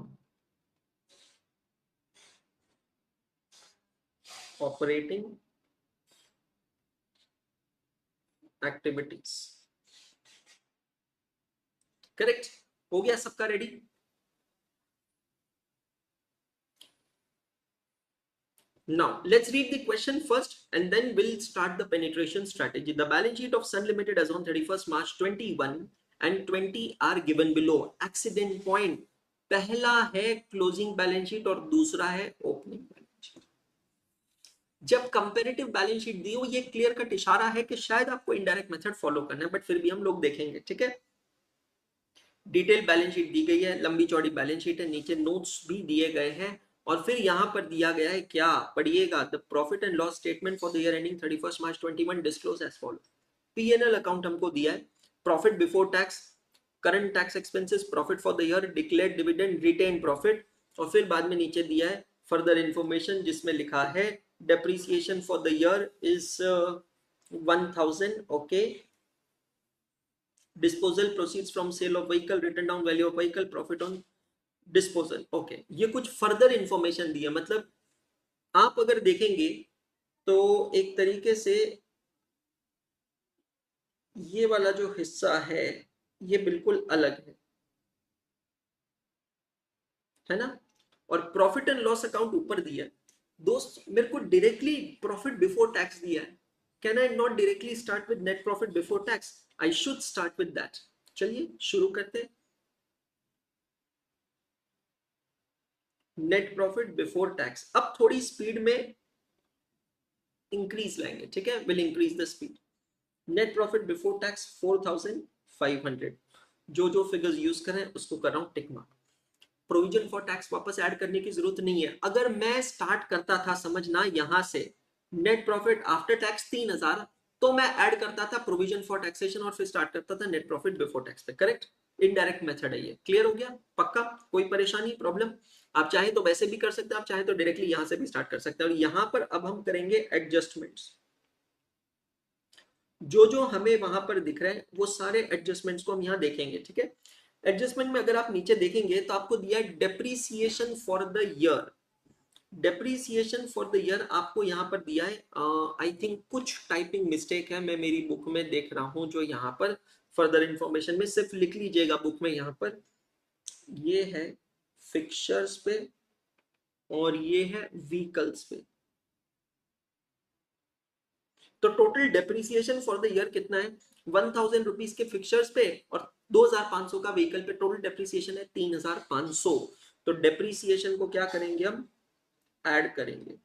operating activities. Correct हो गया सबका ready. Now let's read the question first and then we'll start the penetration strategy. The balance sheet of Sun Limited as on 31st March 21 and 20 are given below. Accident point, पहला है closing balance sheet और दूसरा है opening balance sheet. जब comparative balance sheet दी हो, ये clear cut इशारा है कि शायद आपको इनडायरेक्ट मेथड फॉलो करना है, बट फिर भी हम लोग देखेंगे, ठीक है। डिटेल बैलेंस शीट दी गई है, लंबी चौड़ी बैलेंस शीट है, नीचे नोट्स भी दिए गए हैं, और फिर यहां पर दिया गया है क्या, पढ़िएगा। The profit and loss statement for the year ending 31 March 21 disclose as follow. P&L account हमको दिया है, profit before tax, current tax expenses, profit for the year, declared dividend, retained profit, और फिर बाद में नीचे दिया है फर्दर इंफॉर्मेशन जिसमें लिखा है depreciation for the year is 1000, okay. Disposal proceeds from sale of vehicle, written down value of vehicle, profit on disposal. Okay, ये कुछ फर्दर इंफॉर्मेशन दी है, मतलब आप अगर देखेंगे तो एक तरीके से ये वाला जो हिस्सा है ये बिल्कुल अलग है ना। और प्रॉफिट एंड लॉस अकाउंट ऊपर दिया है। दोस्त मेरे को डायरेक्टली प्रॉफिट बिफोर टैक्स दिया है, can I not directly start with net profit before tax? I should start with that. चलिए शुरू करते हैं। नेट प्रॉफिट बिफोर टैक्स, अब थोड़ी स्पीड में इंक्रीज लाएंगे, ठीक है, will increase the speed. Net profit before tax 4500। जो जो फिगर्स यूज कर रहे हैं उसको कर रहा हूं tick mark. Provision for tax वापस ऐड करने की जरूरत नहीं है। अगर मैं स्टार्ट करता था, समझना, यहां से नेट प्रॉफिट आफ्टर टैक्स 3000, तो मैं ऐड करता था प्रोविजन फॉर टैक्सेशन और फिर स्टार्ट करता था नेट प्रॉफिट बिफोर टैक्स पे। करेक्ट, इनडायरेक्ट मेथड है ये। क्लियर हो गया? पक्का? कोई परेशानी, प्रॉब्लम? आप चाहे तो वैसे भी कर सकते हैं, आप चाहे तो डायरेक्टली यहां से भी स्टार्ट कर सकते हैं। और यहां पर अब हम करेंगे एडजस्टमेंट्स। जो जो हमें वहां पर दिख रहे हैं वो सारे एडजस्टमेंट्स को हम यहाँ देखेंगे, ठीक है। एडजस्टमेंट में अगर आप नीचे देखेंगे तो आपको दिया है depreciation for the year. Depreciation for the year आपको यहाँ पर दिया है। आई थिंक कुछ टाइपिंग मिस्टेक है, मैं मेरी बुक में देख रहा हूँ, जो यहाँ पर फर्दर इंफॉर्मेशन में सिर्फ लिख लीजिएगा बुक में। यहाँ पर ये है फिक्चर्स पे और ये है व्हीकल्स पे। तो total depreciation for the year कितना है? 1000 रुपीज के फिक्चर्स पे और 2500 का व्हीकल पे टोटल डेप्रीसिएशन है 3500। तो डेप्रीसिएशन को क्या करेंगे हम? ऐड करेंगे।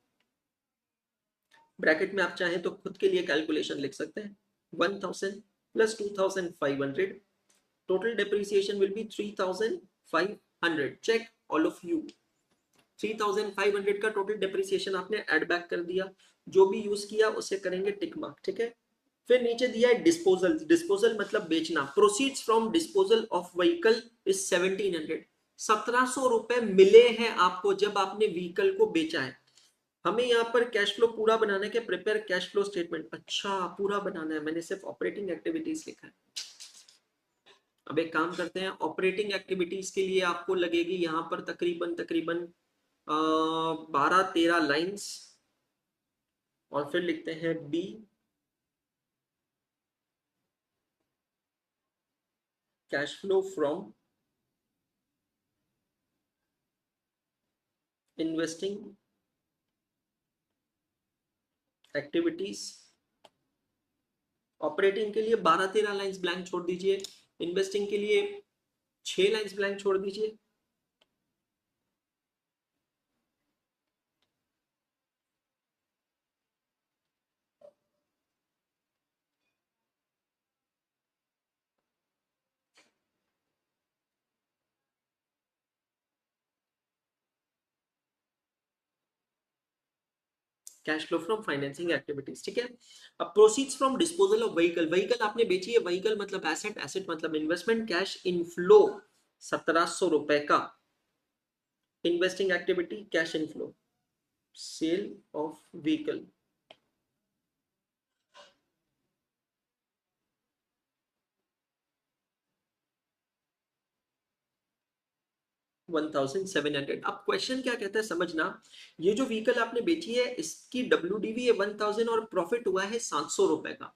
ब्रैकेट में आप चाहें तो खुद के लिए कैलकुलेशन लिख सकते हैं। 1000 plus 2500, total depreciation will be 3500। Check all of you. 3500 का टोटल डेप्रिसिएशन आपने ऐड बैक कर दिया, जो भी यूज किया उसे करेंगे टिक मार्क, ठीक है। फिर नीचे दिया है डिस्पोजल। डिस्पोजल मतलब बेचना। Proceeds from disposal of vehicle is 1700। 1700 रुपए मिले हैं आपको जब आपने व्हीकल को बेचा है। हमें यहाँ पर कैश फ्लो पूरा बनाना है कि प्रिपेयर कैश फ्लो स्टेटमेंट? अच्छा, पूरा बनाना है, मैंने सिर्फ ऑपरेटिंग एक्टिविटीज लिखा है। अब एक काम करते हैं, ऑपरेटिंग एक्टिविटीज के लिए आपको लगेगी यहाँ पर तकरीबन तकरीबन 12-13 लाइंस। और फिर लिखते हैं B, cash flow from investing activities. Operating के लिए 12-13 लाइंस ब्लैंक छोड़ दीजिए, इन्वेस्टिंग के लिए 6 लाइंस ब्लैंक छोड़ दीजिए। Cash flow from financing activities, ठीक है। अब proceeds from disposal of vehicle. Vehicle आपने बेची है, व्हीकल मतलब एसेट, एसेट मतलब इन्वेस्टमेंट। कैश इनफ्लो 1700 रुपए का। Investing activity cash inflow, sale of vehicle. 1700। अब क्वेश्चन क्या कहता है समझना, ये जो व्हीकल आपने बेची है इसकी WDV है 1000 और प्रॉफिट हुआ है 700 रुपए का।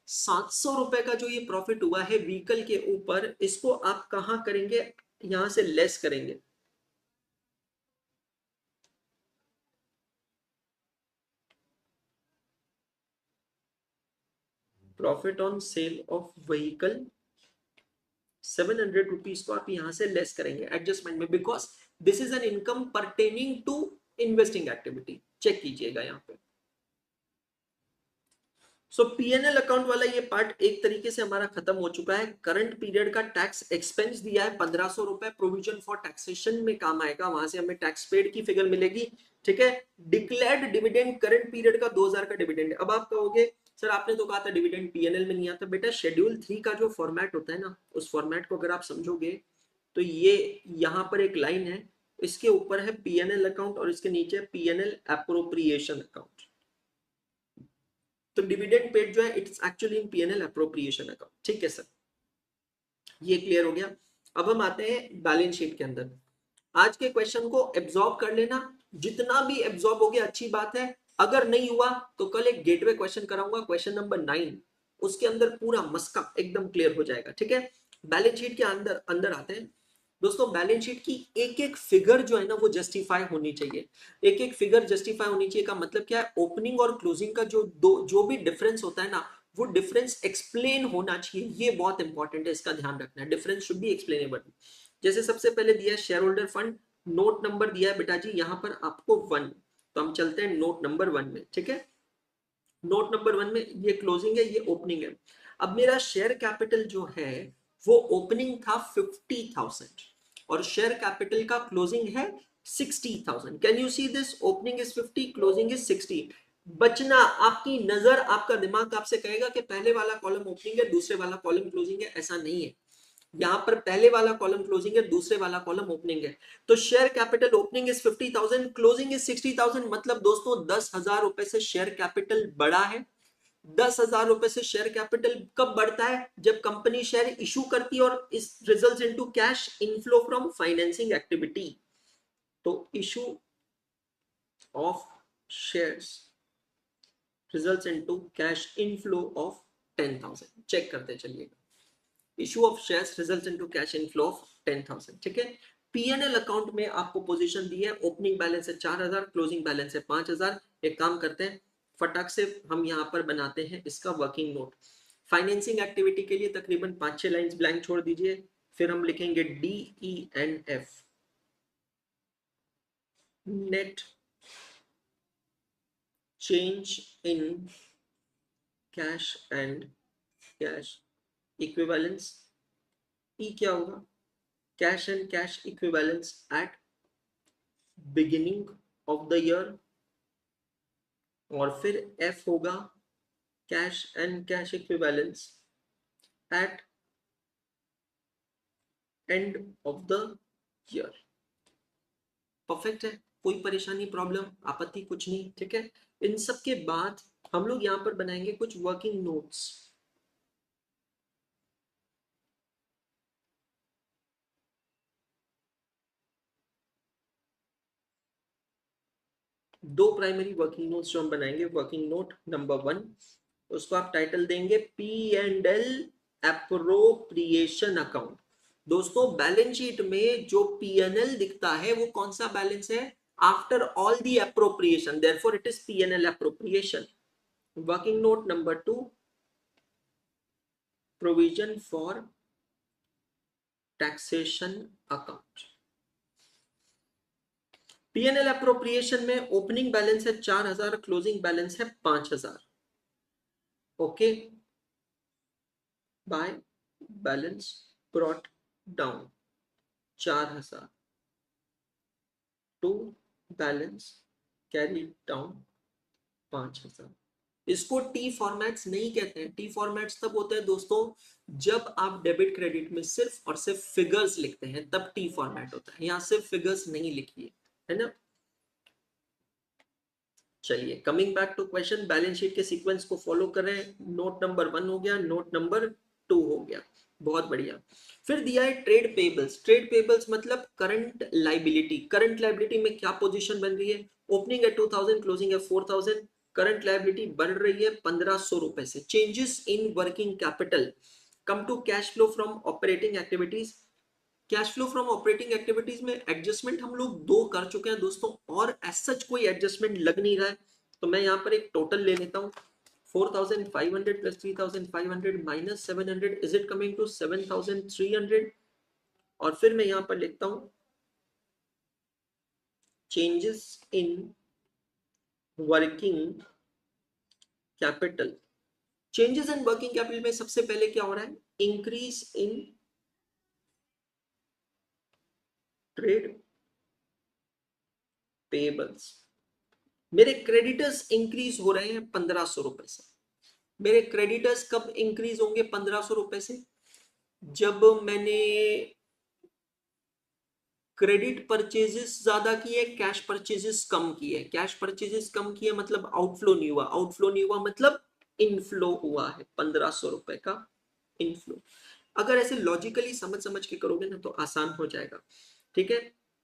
700 रुपए का जो ये प्रॉफिट हुआ है व्हीकल के ऊपर, इसको आप कहां करेंगे? यहां से लेस करेंगे। Profit on sale of vehicle 700 rupees को आप यहां से लेस करेंगे एडजस्टमेंट में, because this is an income pertaining to investing activity. Check कीजिएगा यहाँ पे। सो पीएनएल अकाउंट वाला ये पार्ट एक तरीके से हमारा खत्म हो चुका है। करंट पीरियड का टैक्स एक्सपेंस दिया है 1500 रुपए, प्रोविजन फॉर टैक्सेशन में काम आएगा, वहां से हमें टैक्स पेड की फिगर मिलेगी, ठीक है। डिक्लेयर्ड डिविडेंड करंट पीरियड का 2000 का डिविडेंड। अब आप कहोगे सर आपने तो कहा था डिविडेंड पीएनएल में नहीं आता। बेटा शेड्यूल 3 का जो फॉर्मेट होता है ना, उस फॉर्मेट को अगर आप समझोगे तो ये यहाँ पर एक लाइन है, इसके ऊपर है पीएनएल अकाउंट और इसके नीचे पीएनएल एप्रोप्रिएशन अकाउंट। तो डिविडेंड पेड जो है it's actually in PNL appropriation account, ठीक है सर। ये क्लियर हो गया। अब हम आते हैं बैलेंस शीट के अंदर। आज के क्वेश्चन को एब्जॉर्ब कर लेना, जितना भी एब्जॉर्ब हो गया अच्छी बात है, अगर नहीं हुआ तो कल एक गेटवे क्वेश्चन कराऊंगा, क्वेश्चन नंबर 9, उसके अंदर पूरा मस्का एकदम क्लियर हो जाएगा, ठीक है। बैलेंस शीट के अंदर अंदर आते हैं दोस्तों। बैलेंस शीट की एक एक फिगर जो है ना वो जस्टिफाई होनी चाहिए। एक एक फिगर जस्टिफाई होनी चाहिए का मतलब क्या है, ओपनिंग और क्लोजिंग का जो भी डिफरेंस होता है ना, वो डिफरेंस एक्सप्लेन होना चाहिए। ये बहुत इंपॉर्टेंट है, इसका ध्यान रखना है, डिफरेंस शुड बी एक्सप्लेनेबल। जैसे सबसे पहले दिया है share holder fund, note number दिया है बेटा जी यहाँ पर आपको 1, तो हम चलते हैं नोट नंबर 1 में, ठीक है। नोट नंबर 1 में ये क्लोजिंग है, ये ओपनिंग है। अब मेरा शेयर कैपिटल जो है वो ओपनिंग था 50,000 और शेयर कैपिटल का क्लोजिंग है 60,000। Can you see this, opening is 50, closing is 60। बचना, आपकी नजर, आपका दिमाग आपसे कहेगा कि पहले वाला कॉलम ओपनिंग है, दूसरे वाला कॉलम क्लोजिंग है, ऐसा नहीं है। यहाँ पर पहले वाला कॉलम क्लोजिंग है, दूसरे वाला कॉलम ओपनिंग है। तो share capital opening is 50,000, closing is 60,000, मतलब दोस्तों 10,000 रुपए से शेयर कैपिटल बढ़ा है। 10,000 रुपए से शेयर कैपिटल कब बढ़ता है, जब कंपनी शेयर इशू करती है और this results into cash inflow from financing activity. तो issue of shares results into cash inflow of 10,000। Check करते चलिएगा, issue of shares results into cash inflow of 10,000, ठीक है। पीएनएल अकाउंट में आपको पोजीशन दी है, ओपनिंग बैलेंस है 4,000, क्लोजिंग बैलेंस है 5,000। एक काम करते हैं, फटाक से हम यहाँ पर बनाते हैं इसका वर्किंग नोट। फाइनेंसिंग एक्टिविटी के लिए तकरीबन 5-6 लाइंस ब्लैंक छोड़ दीजिए, फिर हम लिखेंगे D E N F, net change in cash and cash equivalence. E क्या होगा, cash and cash equivalence at beginning of the year. और फिर एफ होगा cash and cash equivalence at end of the year. Perfect है, कोई परेशानी, problem, आपत्ति कुछ नहीं, ठीक है। इन सब के बाद हम लोग यहाँ पर बनाएंगे कुछ वर्किंग नोट्स। दो प्राइमरी वर्किंग नोट्स जो हम बनाएंगे, वर्किंग नोट नंबर 1, उसको आप टाइटल देंगे P and L appropriation account. दोस्तों बैलेंस शीट में जो पीएनएल दिखता है वो कौन सा बैलेंस है, after all the appropriation, therefore it is P&L appropriation. Working note number 2, provision for taxation account. P&L appropriation में ओपनिंग बैलेंस है 4,000, क्लोजिंग बैलेंस है 5,000, okay. By balance brought down 4,000 to balance carry down 5,000। इसको T formats नहीं कहते हैं। T formats तब होते हैं दोस्तों जब आप डेबिट क्रेडिट में सिर्फ और सिर्फ फिगर्स लिखते हैं, तब टी फॉर्मेट होता है। यहाँ सिर्फ फिगर्स नहीं लिखिए, है ना। चलिए coming back to question, balance sheet के सीक्वेंस को फॉलो कर रहे हैं। नोट नंबर 1 हो गया, नोट नंबर 2 हो गया, बहुत बढ़िया। फिर दिया है ट्रेड पेबल्स। ट्रेड पेबल्स मतलब करंट लाइबिलिटी। करंट लाइबिलिटी में क्या पोजीशन बन रही है, ओपनिंग है 2,000, क्लोजिंग है 4,000, करंट लाइबिलिटी बढ़ रही है 1,500 रुपए से। Changes in working capital, come to cash flow from operating activities. कैश फ्लो फ्रॉम ऑपरेटिंग एक्टिविटीज में एडजस्टमेंट हम लोग 2 कर चुके हैं दोस्तों, और एज सच कोई एडजस्टमेंट लग नहीं रहा है। तो मैं यहाँ पर एक टोटल ले लेता हूँ, 4,500 plus 3,500 minus 700, is it coming to 7,300। और फिर मैं यहाँ पर लिखता हूँ changes in working capital. Changes in working capital में सबसे पहले क्या हो रहा है, इंक्रीज इन ट्रेड पेबल्स। मेरे क्रेडिटर्स इंक्रीज हो रहे हैं 1,500 रुपए से। मेरे क्रेडिटर्स कब इंक्रीज होंगे 1,500 रुपए से, जब मैंने क्रेडिट परचेजेस ज्यादा किए, कैश परचेजेस कम किए। कैश परचेजेस कम किए मतलब आउटफ्लो नहीं हुआ, आउटफ्लो नहीं हुआ मतलब इनफ्लो हुआ है 1,500 रुपए का इनफ्लो। अगर ऐसे लॉजिकली समझ समझ के करोगे ना तो आसान हो जाएगा। ठीक है,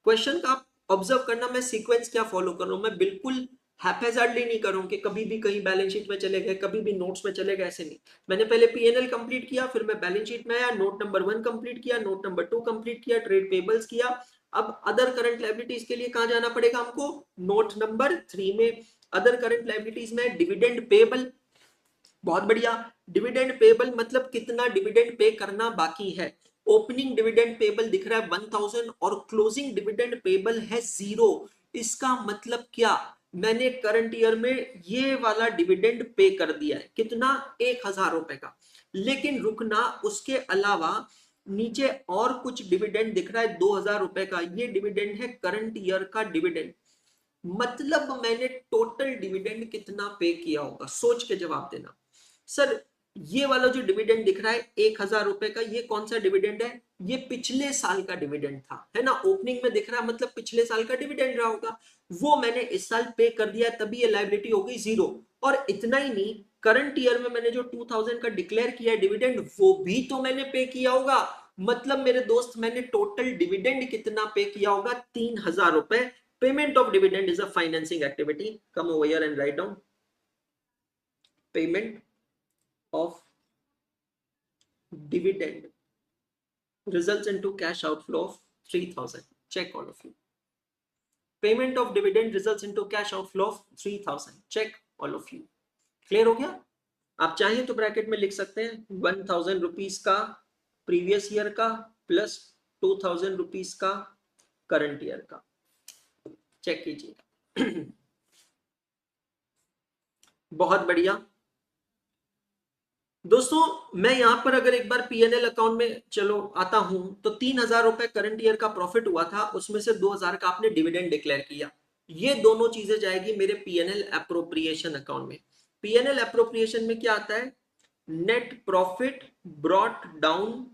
क्वेश्चन का आप ऑब्जर्व करना, मैं सीक्वेंस क्या फॉलो कर रहा हूं, मैं बिल्कुल हैप्पैजार्डली नहीं करूं कि कभी भी कहीं बैलेंस शीट में चले गए, कभी भी नोट्स में चले गए, ऐसे नहीं। मैंने पहले पीएनएल कंप्लीट किया, फिर मैं बैलेंस शीट में आया, नोट नंबर 1 कंप्लीट किया, नोट नंबर 2 कंप्लीट किया, ट्रेड पेबल्स किया। अब अदर करंट लायबिलिटीज के लिए कहां जाना पड़ेगा हमको, नोट नंबर 3 में। अदर करंट लायबिलिटीज में डिविडेंड पेबल, बहुत बढ़िया। डिविडेंड पेबल मतलब कितना डिविडेंड पे करना बाकी है। ओपनिंग डिविडेंड पेबल दिख रहा है 1000 और क्लोजिंग डिविडेंड पेबल है 0। इसका मतलब क्या, मैंने करंट ईयर में ये वाला डिविडेंड पे कर दिया है, कितना, 1000 रुपए का। लेकिन रुकना, उसके अलावा नीचे और कुछ डिविडेंड दिख रहा है 2000 रुपए का, ये डिविडेंड है करंट ईयर का डिविडेंड। मतलब मैंने टोटल डिविडेंड कितना पे किया होगा, सोच के जवाब देना। सर ये वाला जो डिविडेंड दिख रहा है 1000 रुपए का, ये कौन सा डिविडेंड है, ये पिछले साल का डिविडेंड था, है ना, ओपनिंग में दिख रहा है, मतलब पिछले साल का डिविडेंड रहा होगा, वो मैंने इस साल पे कर दिया, तभी ये लायबिलिटी हो गई 0। और इतना ही नहीं, करंट ईयर में मैंने जो 2000 का डिक्लेयर किया डिविडेंड, वो भी तो मैंने पे किया होगा। मतलब मेरे दोस्त मैंने टोटल डिविडेंड कितना पे किया होगा, 3000 रुपए। Payment of dividend is a financing activity. Come over here and write down. Payment of dividend results into cash outflow of 3000. Check all of you. Payment of dividend results into cash outflow of 3000. Check all of you. Clear हो गया? आप चाहिए तो bracket में लिख सकते हैं 1000 rupees का प्रीवियस ईयर का प्लस 2000 रुपीज का करंट ईयर का। चेक कीजिए। बहुत बढ़िया दोस्तों, मैं यहां पर अगर एक बार पीएनएल अकाउंट में चलो आता हूं तो 3000 रुपए करंट ईयर का प्रॉफिट हुआ था, उसमें से 2000 का आपने डिविडेंड डिक्लेयर किया। ये दोनों चीजें जाएगी मेरे पीएनएल अप्रोप्रिएशन अकाउंट में। पीएनएल अप्रोप्रिएशन में क्या आता है, net profit brought down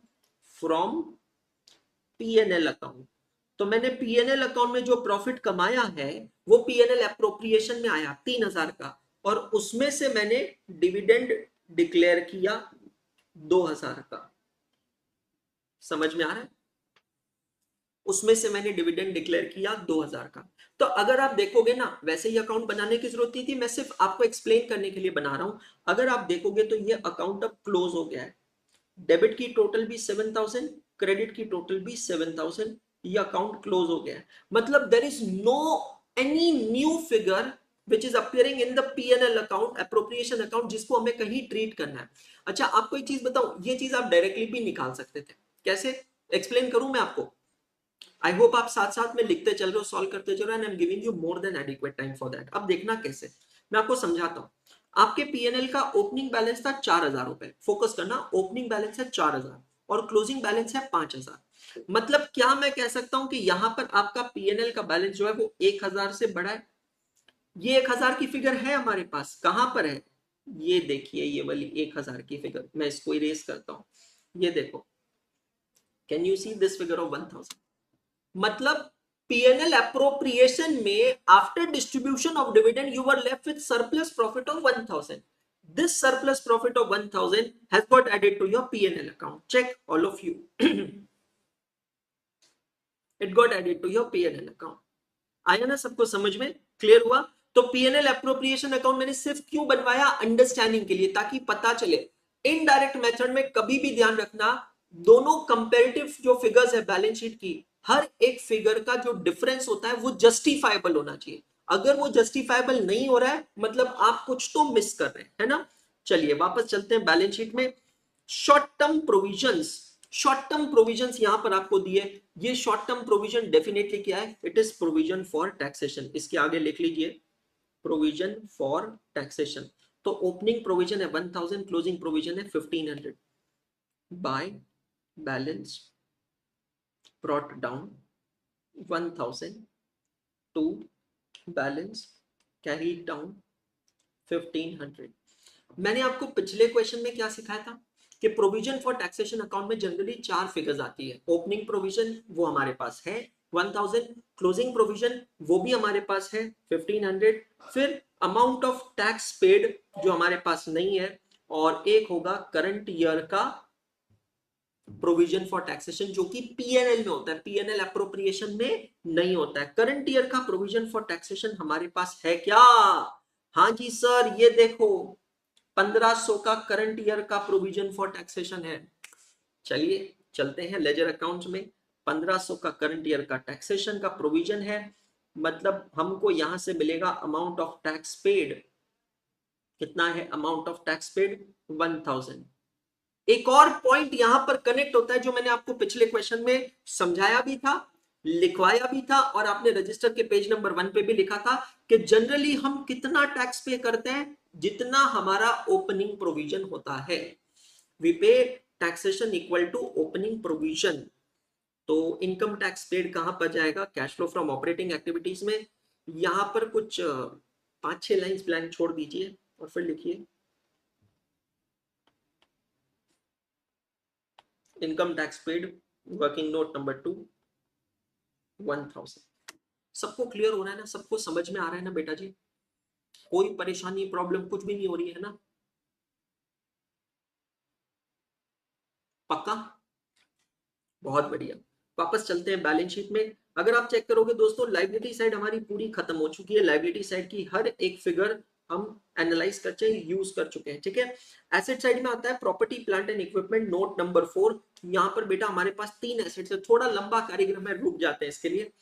from PNL account. तो मैंने पीएनएल अकाउंट में जो प्रॉफिट कमाया है वो पीएनएल अप्रोप्रिएशन में आया 3000 का, और उसमें से मैंने डिविडेंड डिक्लेयर किया 2000 का। समझ में आ रहा है, उसमें से मैंने डिविडेंड डिक्लेयर किया 2000 का। तो अगर आप देखोगे ना, वैसे ही अकाउंट बनाने की जरूरत नहीं थी, मैं सिर्फ आपको एक्सप्लेन करने के लिए बना रहा हूं। अगर आप देखोगे तो ये अकाउंट अब क्लोज हो गया है। डेबिट की टोटल भी 7000, क्रेडिट की टोटल भी 7000, ये अकाउंट क्लोज हो गया है। मतलब there is no any new figure which is appearing in the P&L account, appropriation account, जिसको हमें कहीं ट्रीट करना है। अच्छा आपको एक चीज बताऊं, ये चीज आप डायरेक्टली भी निकाल सकते थे। कैसे, एक्सप्लेन करूं मैं आपको। आई होप आप साथ साथ में लिखते चल रहे हो, सॉल्व करते चल रहे हो, and I am giving you more than adequate time for that. अब देखना कैसे, मैं आपको समझाता हूं। आपके पीएनएल का ओपनिंग बैलेंस था 4000 रुपए, फोकस करना, ओपनिंग बैलेंस है 4000 और क्लोजिंग बैलेंस है 5000। मतलब क्या मैं कह सकता हूं कि यहां पर आपका पीएनएल का बैलेंस जो है वो 1000 से बड़ा है। ये 1000 की फिगर है हमारे पास, कहां पर है, ये देखिए, ये वाली 1000 की फिगर, मैं इसको इरेज करता हूं। ये देखो, can you see this figure of 1000। मतलब पीएनएल अप्रोप्रिएशन में after distribution of dividend you were left with surplus profit of 1000। This surplus profit of 1000 has got added to your P&L account. Check all of you. It got added to your P&L account. आया ना सबको समझ में, clear हुआ। तो PNL appropriation account मैंने सिर्फ क्यों बनवाया, अंडरस्टैंडिंग के लिए, ताकि पता चले। इनडायरेक्ट मेथड में कभी भी ध्यान रखना, दोनों कंपैरेटिव जो फिगर्स है बैलेंस शीट की, हर एक फिगर का जो डिफरेंस होता है वो जस्टिफाइबल होना चाहिए। अगर वो जस्टिफाइबल नहीं हो रहा है मतलब आप कुछ तो मिस कर रहे हैं, है ना। चलिए वापस चलते हैं बैलेंस शीट में। Short term provisions, short term provisions यहां पर आपको दिए। ये शॉर्ट टर्म प्रोविजन डेफिनेटली क्या है, it is provision for taxation. इसके आगे लिख लीजिए प्रोविजन फॉर टैक्सेशन। तो ओपनिंग प्रोविजन है 1000, क्लोजिंग प्रोविजन है 1500। By balance brought down 1000 to balance carried down 1500। मैंने आपको पिछले क्वेश्चन में क्या सिखाया था कि प्रोविजन फॉर टैक्सेशन अकाउंट में जनरली 4 फिगर्स आती है। ओपनिंग प्रोविजन वो हमारे पास है 1000, क्लोजिंग प्रोविजन वो भी हमारे पास है 1500, फिर अमाउंट ऑफ टैक्स पेड जो हमारे पास नहीं है, और एक होगा करंट ईयर का प्रोविजन फॉर टैक्सेशन, जो कि पीएनएल में होता है, पीएनएल अप्रोप्रिएशन में नहीं होता है। करंट ईयर का प्रोविजन फॉर टैक्सेशन हमारे पास है क्या? हाँ जी सर, ये देखो 1500 का करंट ईयर का प्रोविजन फॉर टैक्सेशन है। चलिए चलते हैं लेजर अकाउंट्स में। 1500 का करंट ईयर का टैक्सेशन का प्रोविजन है, मतलब हमको यहां से मिलेगा अमाउंट ऑफ टैक्स पेड। कितना है अमाउंट ऑफ टैक्स पेड? 1000। एक और पॉइंट यहां पर कनेक्ट होता है जो मैंने आपको पिछले क्वेश्चन में समझाया भी था, लिखवाया भी था, और आपने रजिस्टर के पेज नंबर 1 पे भी लिखा था कि जनरली हम कितना टैक्स पे करते हैं? जितना हमारा ओपनिंग प्रोविजन होता है, we pay taxation equal to opening provision. तो इनकम टैक्स पेड कहां पर जाएगा? Cash flow from operating activities में। यहां पर कुछ 5-6 लाइंस ब्लैंक छोड़ दीजिए और फिर लिखिए income tax paid working note number 2, 1000। सबको क्लियर हो रहा है ना? सबको समझ में आ रहा है ना बेटा जी? कोई परेशानी प्रॉब्लम कुछ भी नहीं हो रही है ना? पक्का? बहुत बढ़िया। वापस चलते हैं बैलेंस शीट में। अगर आप चेक करोगे दोस्तों, लाइबिलिटी साइड हमारी पूरी खत्म हो चुकी है। लाइबिलिटी साइड की हर एक फिगर हम एनालाइज कर चुके हैं, यूज कर चुके हैं, ठीक है। एसेट साइड में आता है property plant and equipment, note number 4। यहाँ पर बेटा हमारे पास 3 एसेट्स है, थोड़ा लंबा कार्यक्रम है, रुक जाते हैं इसके लिए।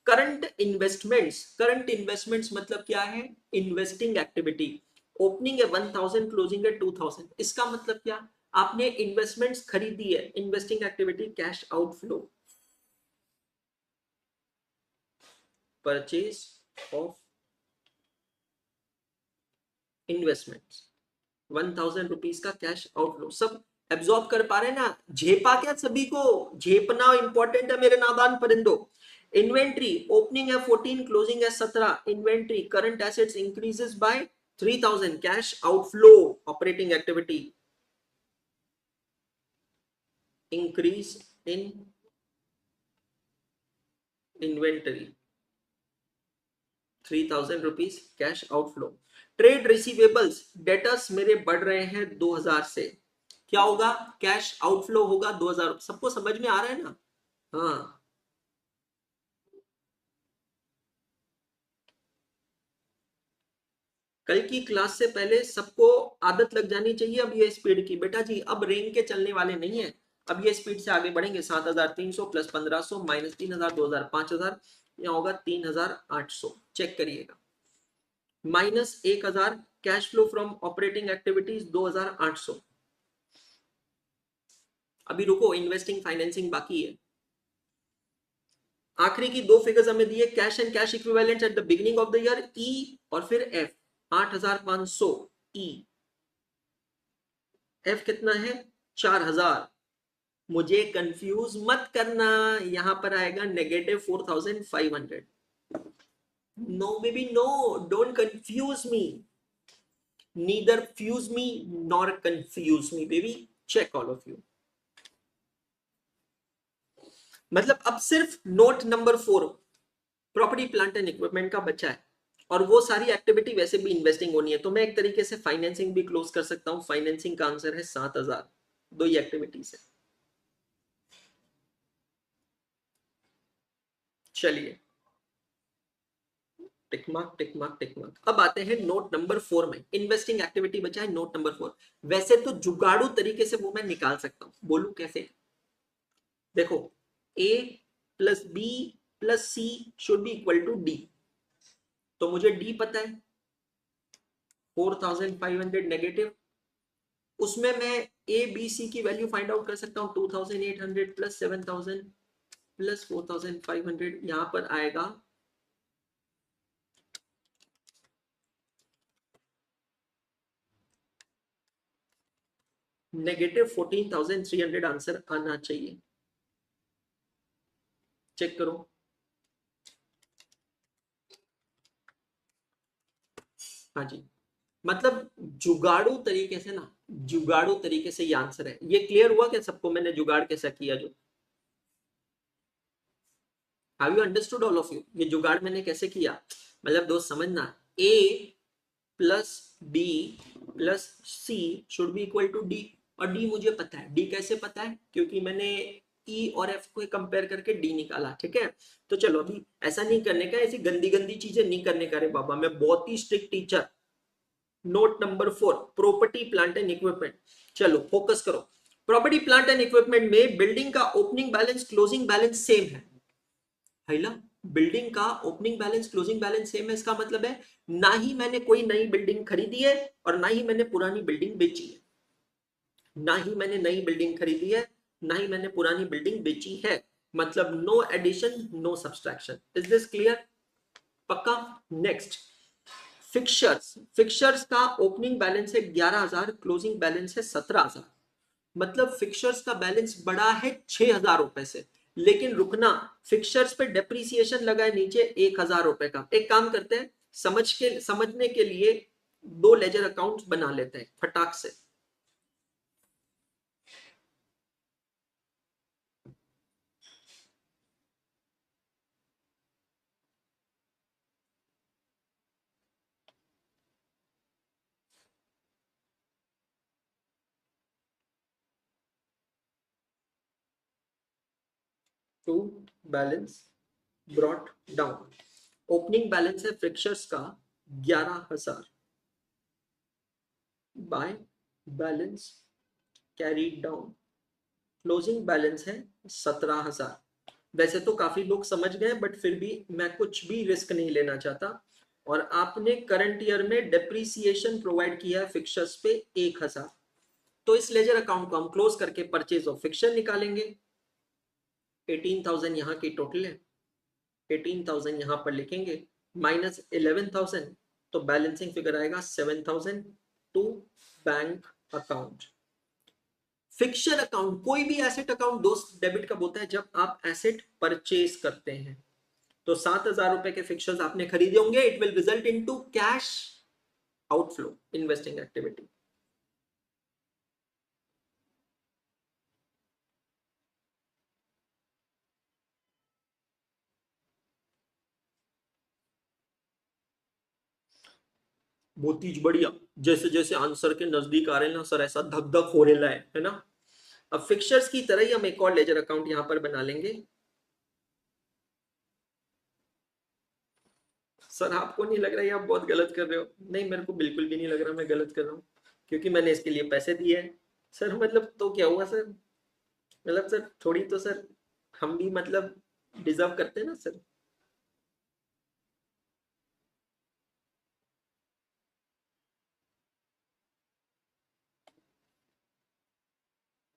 करंट इन्वेस्टमेंट्स, करंट इन्वेस्टमेंट्स मतलब क्या है? Investing activity. ओपनिंग है 1000, क्लोजिंग है 2000। इसका मतलब क्या? आपने इन्वेस्टमेंट्स खरीदी है, investing activity, cash outflow. Purchase of investments, 1000 rupees का कैश आउटफ्लो। सब एब्जॉर्ब कर पा रहे हैं ना? झेपा क्या सभी को? झेपना इंपॉर्टेंट है मेरे नादान परिंदो। इन्वेंट्री, ओपनिंग है 14, क्लोजिंग है 17। Inventory, current assets increases by 3000, cash outflow operating activity, increase in inventory, 3000 rupees cash outflow. Trade receivables, debtors मेरे बढ़ रहे हैं 2000 से, क्या होगा? कैश आउटफ्लो होगा 2000। सबको समझ में आ रहा है ना? हाँ, कल की क्लास से पहले सबको आदत लग जानी चाहिए अब ये स्पीड की। बेटा जी अब रेंग के चलने वाले नहीं है, अब ये स्पीड से आगे बढ़ेंगे। 7300 प्लस 1500 माइनस 3000, 2000, 5000, यहाँ होगा 3800। चेक करिएगा। Minus 1000, cash flow from operating activities 2800। अभी रुको, इन्वेस्टिंग फाइनेंसिंग बाकी है। आखिरी की 2 फिगर्स हमें दिए, cash and cash equivalents at the beginning of the year, E और फिर एफ। 8500 ई, एफ कितना है? 4000। मुझे कंफ्यूज मत करना, यहां पर आएगा negative 4500। No baby no, don't confuse me, neither fuse me nor confuse me baby, check all of you. मतलब अब सिर्फ note number 4 property plant and equipment का बचा है, और वो सारी एक्टिविटी वैसे भी इन्वेस्टिंग होनी है, तो मैं एक तरीके से फाइनेंसिंग भी क्लोज कर सकता हूं। फाइनेंसिंग का आंसर है 7000। दो ही एक्टिविटीज है। चलिए tick mark tick mark tick mark. अब आते हैं नोट नंबर 4 में, इन्वेस्टिंग एक्टिविटी बचा है नोट नंबर 4। वैसे तो जुगाड़ू तरीके से वो मैं निकाल सकता हूं, बोलू कैसे? देखो, A plus B plus C should be equal to D. तो मुझे डी पता है 4500 नेगेटिव, उसमें मैं ए बी सी की वैल्यू फाइंड आउट कर सकता हूं। 2800 प्लस 7000 प्लस 4500, यहां पर आएगा नेगेटिव 14300 आंसर आना चाहिए। चेक करो। हाँ जी, मतलब जुगाड़ू तरीके से ना, जुगाड़ू तरीके से ये आंसर है। ये क्लियर हुआ क्या सबको? मैंने जुगाड़ कैसा किया जो, have you understood all of you? ये जुगाड़ मैंने कैसे किया? मतलब दोस्त समझना, A plus B plus C should be equal to D. और डी मुझे पता है। डी कैसे पता है? क्योंकि मैंने ई और एफ को कंपेयर करके डी निकाला। ठीक है, तो चलो अभी ऐसा नहीं करने का, ऐसी गंदी गंदी चीजें नहीं करने का। रे बाबा, मैं बहुत ही strict teacher. Note number 4, property plant and equipment. चलो फोकस करो। प्रॉपर्टी प्लांट एंड इक्विपमेंट में बिल्डिंग का opening balance closing balance same है। हैला, बिल्डिंग का opening balance closing balance same है, इसका मतलब है ना ही मैंने कोई नई बिल्डिंग खरीदी है और ना ही मैंने पुरानी बिल्डिंग बेची है। ना ही मैंने नई बिल्डिंग खरीदी है, ना ही मैंने पुरानी बिल्डिंग बेची है। मतलब no addition no subtraction. Is this clear? पक्का? Next, fixtures. फिक्सर्स का ओपनिंग बैलेंस है 11,000, क्लोजिंग बैलेंस है 17,000। मतलब फिक्सर्स का बैलेंस बड़ा है 6,000 रुपए से। लेकिन रुकना, फिक्सर्स पे डेप्रीसिएशन लगा है नीचे 1,000 रुपए का। एक काम करते हैं, समझने के लिए दो लेजर अकाउंट बना लेते हैं फटाक से। To balance brought down. Opening balance है फिक्सर्स का 11,000 by balance carried down. Closing balance है 17,000। वैसे तो काफी लोग समझ गए, बट फिर भी मैं कुछ भी रिस्क नहीं लेना चाहता। और आपने करंट ईयर में डेप्रीसिएशन प्रोवाइड किया है फिक्सर्स पे 1,000। तो इस लेजर अकाउंट को हम क्लोज करके परचेज ऑफ फिक्सर निकालेंगे। 18,000 यहाँ की टोटल है, 18,000 यहाँ पर लिखेंगे, माइनस 11,000, तो बैलेंसिंग फिगर आएगा 7,000 to bank account. Fixture account कोई भी एसेट अकाउंट दोस्त डेबिट कब होता है? जब आप एसेट परचेज करते हैं। तो 7,000 रुपए के फिक्सर्स आपने खरीदे होंगे, it will result into cash outflow, investing activity. बहुत ही बढ़िया। जैसे जैसे आंसर के नजदीक आ रहे हैं ना सर, ऐसा धक धक हो रहा है ना। अब फिक्सर्स की तरह ही हम एक और लेजर अकाउंट यहां पर बना लेंगे। सर आपको नहीं लग रहा है आप बहुत गलत कर रहे हो? नहीं, मेरे को बिल्कुल भी नहीं लग रहा मैं गलत कर रहा हूँ, क्योंकि मैंने इसके लिए पैसे दिए हैं। सर मतलब तो क्या हुआ सर? मतलब सर थोड़ी तो सर हम भी मतलब डिजर्व करते हैं ना सर।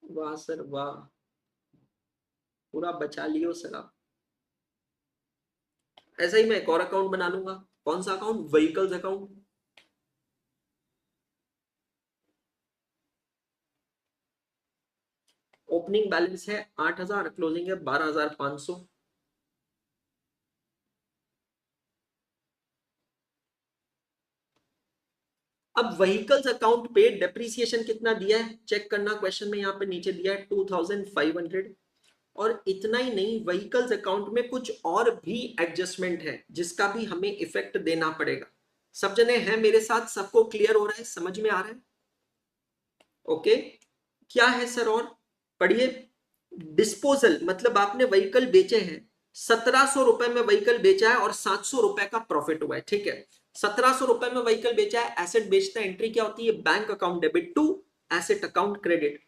वाह सर वाह, पूरा बचा लियो सर आप। ऐसा ही मैं एक और अकाउंट बना लूंगा। कौन सा account? Vehicles account. Opening balance है 8,000, क्लोजिंग है 12,500। अब व्हीकल्स अकाउंट पे डेप्रीसिएशन कितना दिया है चेक करना। क्वेश्चन में यहाँ पे नीचे दिया है 2,500। और इतना ही नहीं, व्हीकल्स अकाउंट में कुछ और भी एडजस्टमेंट है जिसका भी हमें इफेक्ट देना पड़ेगा। सब जने हैं मेरे साथ? सबको क्लियर हो रहा है, समझ में आ रहा है? ओके, क्या है सर? और पढ़िए। डिस्पोजल मतलब आपने व्हीकल बेचे हैं, 1,700 रुपए में व्हीकल बेचा है और 700 रुपए का प्रॉफिट हुआ है। ठीक है, 1,700 रुपए में व्हीकल बेचा है, एसेट बेचता है, एंट्री क्या होती है? Bank account debit to asset account credit.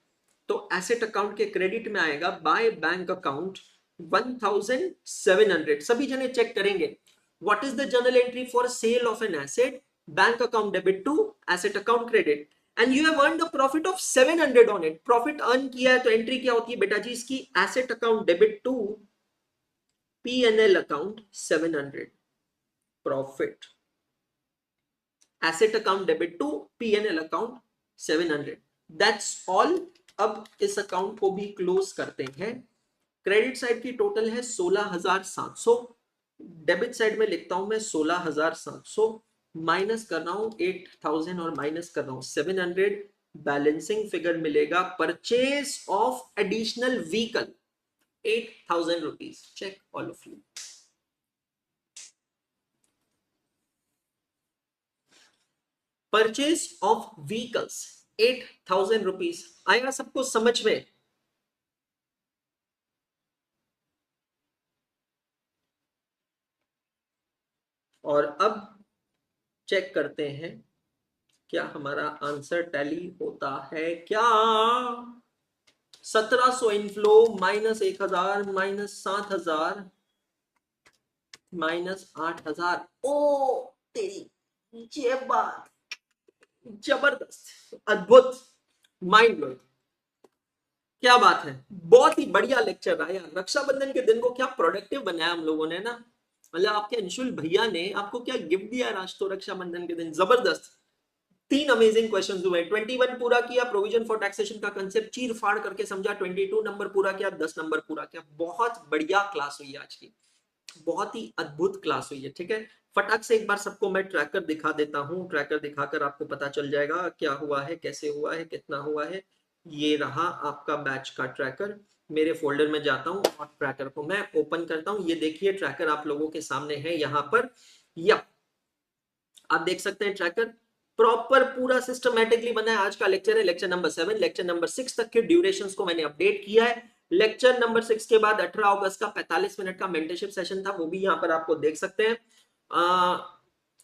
तो एसेट अकाउंट के क्रेडिट में आएगा बाय बैंक अकाउंट 1,700। सभी जने चेक करेंगे, what is the journal entry for sale of an asset? Bank account debit to asset account credit. And you have earned a profit of 700 on it. Profit earn किया है तो entry क्या होती है बेटा जी इसकी? Asset account debit to P&L account 700 profit. Asset account debit to P&L account 700। That's all. अब इस अकाउंट को भी क्लोज करते हैं। क्रेडिट साइड की टोटल है 16,700। डेबिट साइड में लिखता हूं मैं 16,700, माइनस कर रहा हूं 8,000 और माइनस कर रहा हूं 700। बैलेंसिंग फिगर मिलेगा purchase of additional vehicle 8,000 rupees. Check all of you. Purchase of vehicles 8,000 rupees. आएगा सबको समझ में? और अब चेक करते हैं क्या हमारा आंसर टैली होता है क्या। 1700 इनफ्लो माइनस 1000 माइनस 7000 माइनस 8000। ओ तेरी, ये बात जबरदस्त, अद्भुत, माइंड ब्लोइंग। क्या बात है, बहुत ही बढ़िया लेक्चर रहा यार। रक्षाबंधन के दिन को क्या प्रोडक्टिव बनाया हम लोगों ने ना। मतलब आपके अंशुल भैया ने आपको क्या गिफ्ट दिया आज तो रक्षाबंधन के दिन, जबरदस्त। 3 अमेजिंग क्वेश्चंस हुए। 21 पूरा किया, प्रोविजन फॉर टैक्सेशन का कंसेप्ट चीर फाड़ करके समझा। 22 नंबर पूरा किया, 10 नंबर पूरा किया। बहुत बढ़िया क्लास हुई आज की, बहुत ही अद्भुत क्लास हुई है। ठीक है, फटाक से एक बार सबको मैं ट्रैकर दिखा देता हूं। ट्रैकर दिखाकर आपको पता चल जाएगा क्या हुआ है, कैसे हुआ है, कितना हुआ है। ये रहा आपका बैच का ट्रैकर। मेरे फोल्डर में जाता हूं और ट्रैकर को मैं ओपन करता हूं। ये देखिए ट्रैकर आप लोगों के सामने है यहाँ पर। या आप देख सकते हैं ट्रैकर प्रॉपर पूरा सिस्टमैटिकली बना है। आज का लेक्चर है लेक्चर नंबर 7। लेक्चर नंबर 6 तक के ड्यूरेशंस को मैंने अपडेट किया है। लेक्चर नंबर 6 के बाद 18 अगस्त का 45 मिनट का मेंटरशिप सेशन था, वो भी यहाँ पर आपको देख सकते हैं।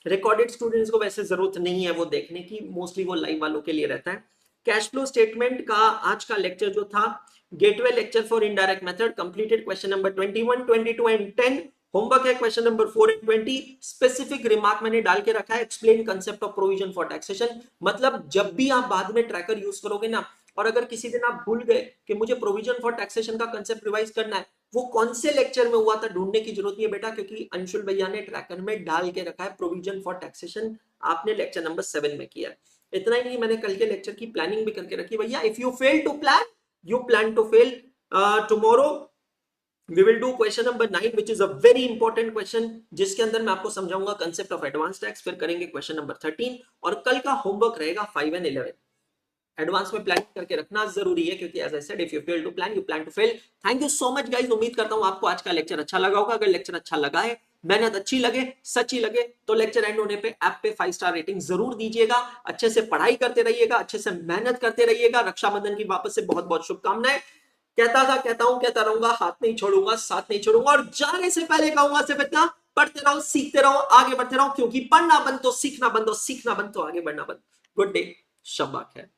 रिकॉर्डेड स्टूडेंट्स को वैसे जरूरत नहीं है वो देखने की, मोस्टली वो लाइव वालों के लिए रहता है। कैश फ्लो स्टेटमेंट का आज का लेक्चर जो था, gateway lecture for indirect method completed, question number 21, 22 and 10। Homework है question number 4 and 20। Specific remark मैंने डाल के रखा है, explain concept of provision for taxation. मतलब जब भी आप बाद में ट्रैकर यूज करोगे ना, और अगर किसी दिन आप भूल गए कि मुझे प्रोविजन फॉर टैक्सेशन का कंसेप्ट रिवाइज करना है, वो कौन से लेक्चर में हुआ था ढूंढने की जरूरत नहीं है बेटा, क्योंकि अंशुल भैया ने ट्रैकर में डाल के रखा है। प्रोविजन फॉर टैक्सेशन आपने लेक्चर नंबर 7 में किया है। इतना ही नहीं, मैंने कल के लेक्चर की प्लानिंग भी करके रखी भैया। If you fail to plan, you plan to fail. Tomorrow we will do question number 9 which is a very important question, जिसके अंदर मैं आपको समझाऊंगा कंसेप्ट ऑफ एडवांस टैक्स। फिर करेंगे क्वेश्चन नंबर 13 और कल का होमवर्क रहेगा 5 एंड 11। एडवांस में प्लानिंग करके रखना जरूरी है, क्योंकि as I said if you fail to plan, you plan to fail. Thank you so much guys, उम्मीद करता हूं आपको आज का लेक्चर अच्छा लगा होगा। अगर लेक्चर अच्छा लगा है, मेहनत अच्छी लगे, सच्ची लगे, तो लेक्चर एंड होने पे ऐप पे 5 स्टार रेटिंग जरूर दीजिएगा। अच्छे से पढ़ाई करते रहिएगा, अच्छे से मेहनत करते रहिएगा। रक्षाबंधन की वापस से बहुत बहुत शुभकामनाएं। कहता था, कहता हूं, कहता रहूंगा, हाथ नहीं छोड़ूंगा, साथ नहीं छोड़ूंगा। और जाने से पहले कहूंगा सिर्फ इतना, पढ़ते रहो, सीखते रहो, आगे बढ़ते रहो, क्योंकि पढ़ना बंद तो सीखना बंद, और सीखना बंद तो आगे बढ़ना बंद। गुड डे, शब्बा खैर।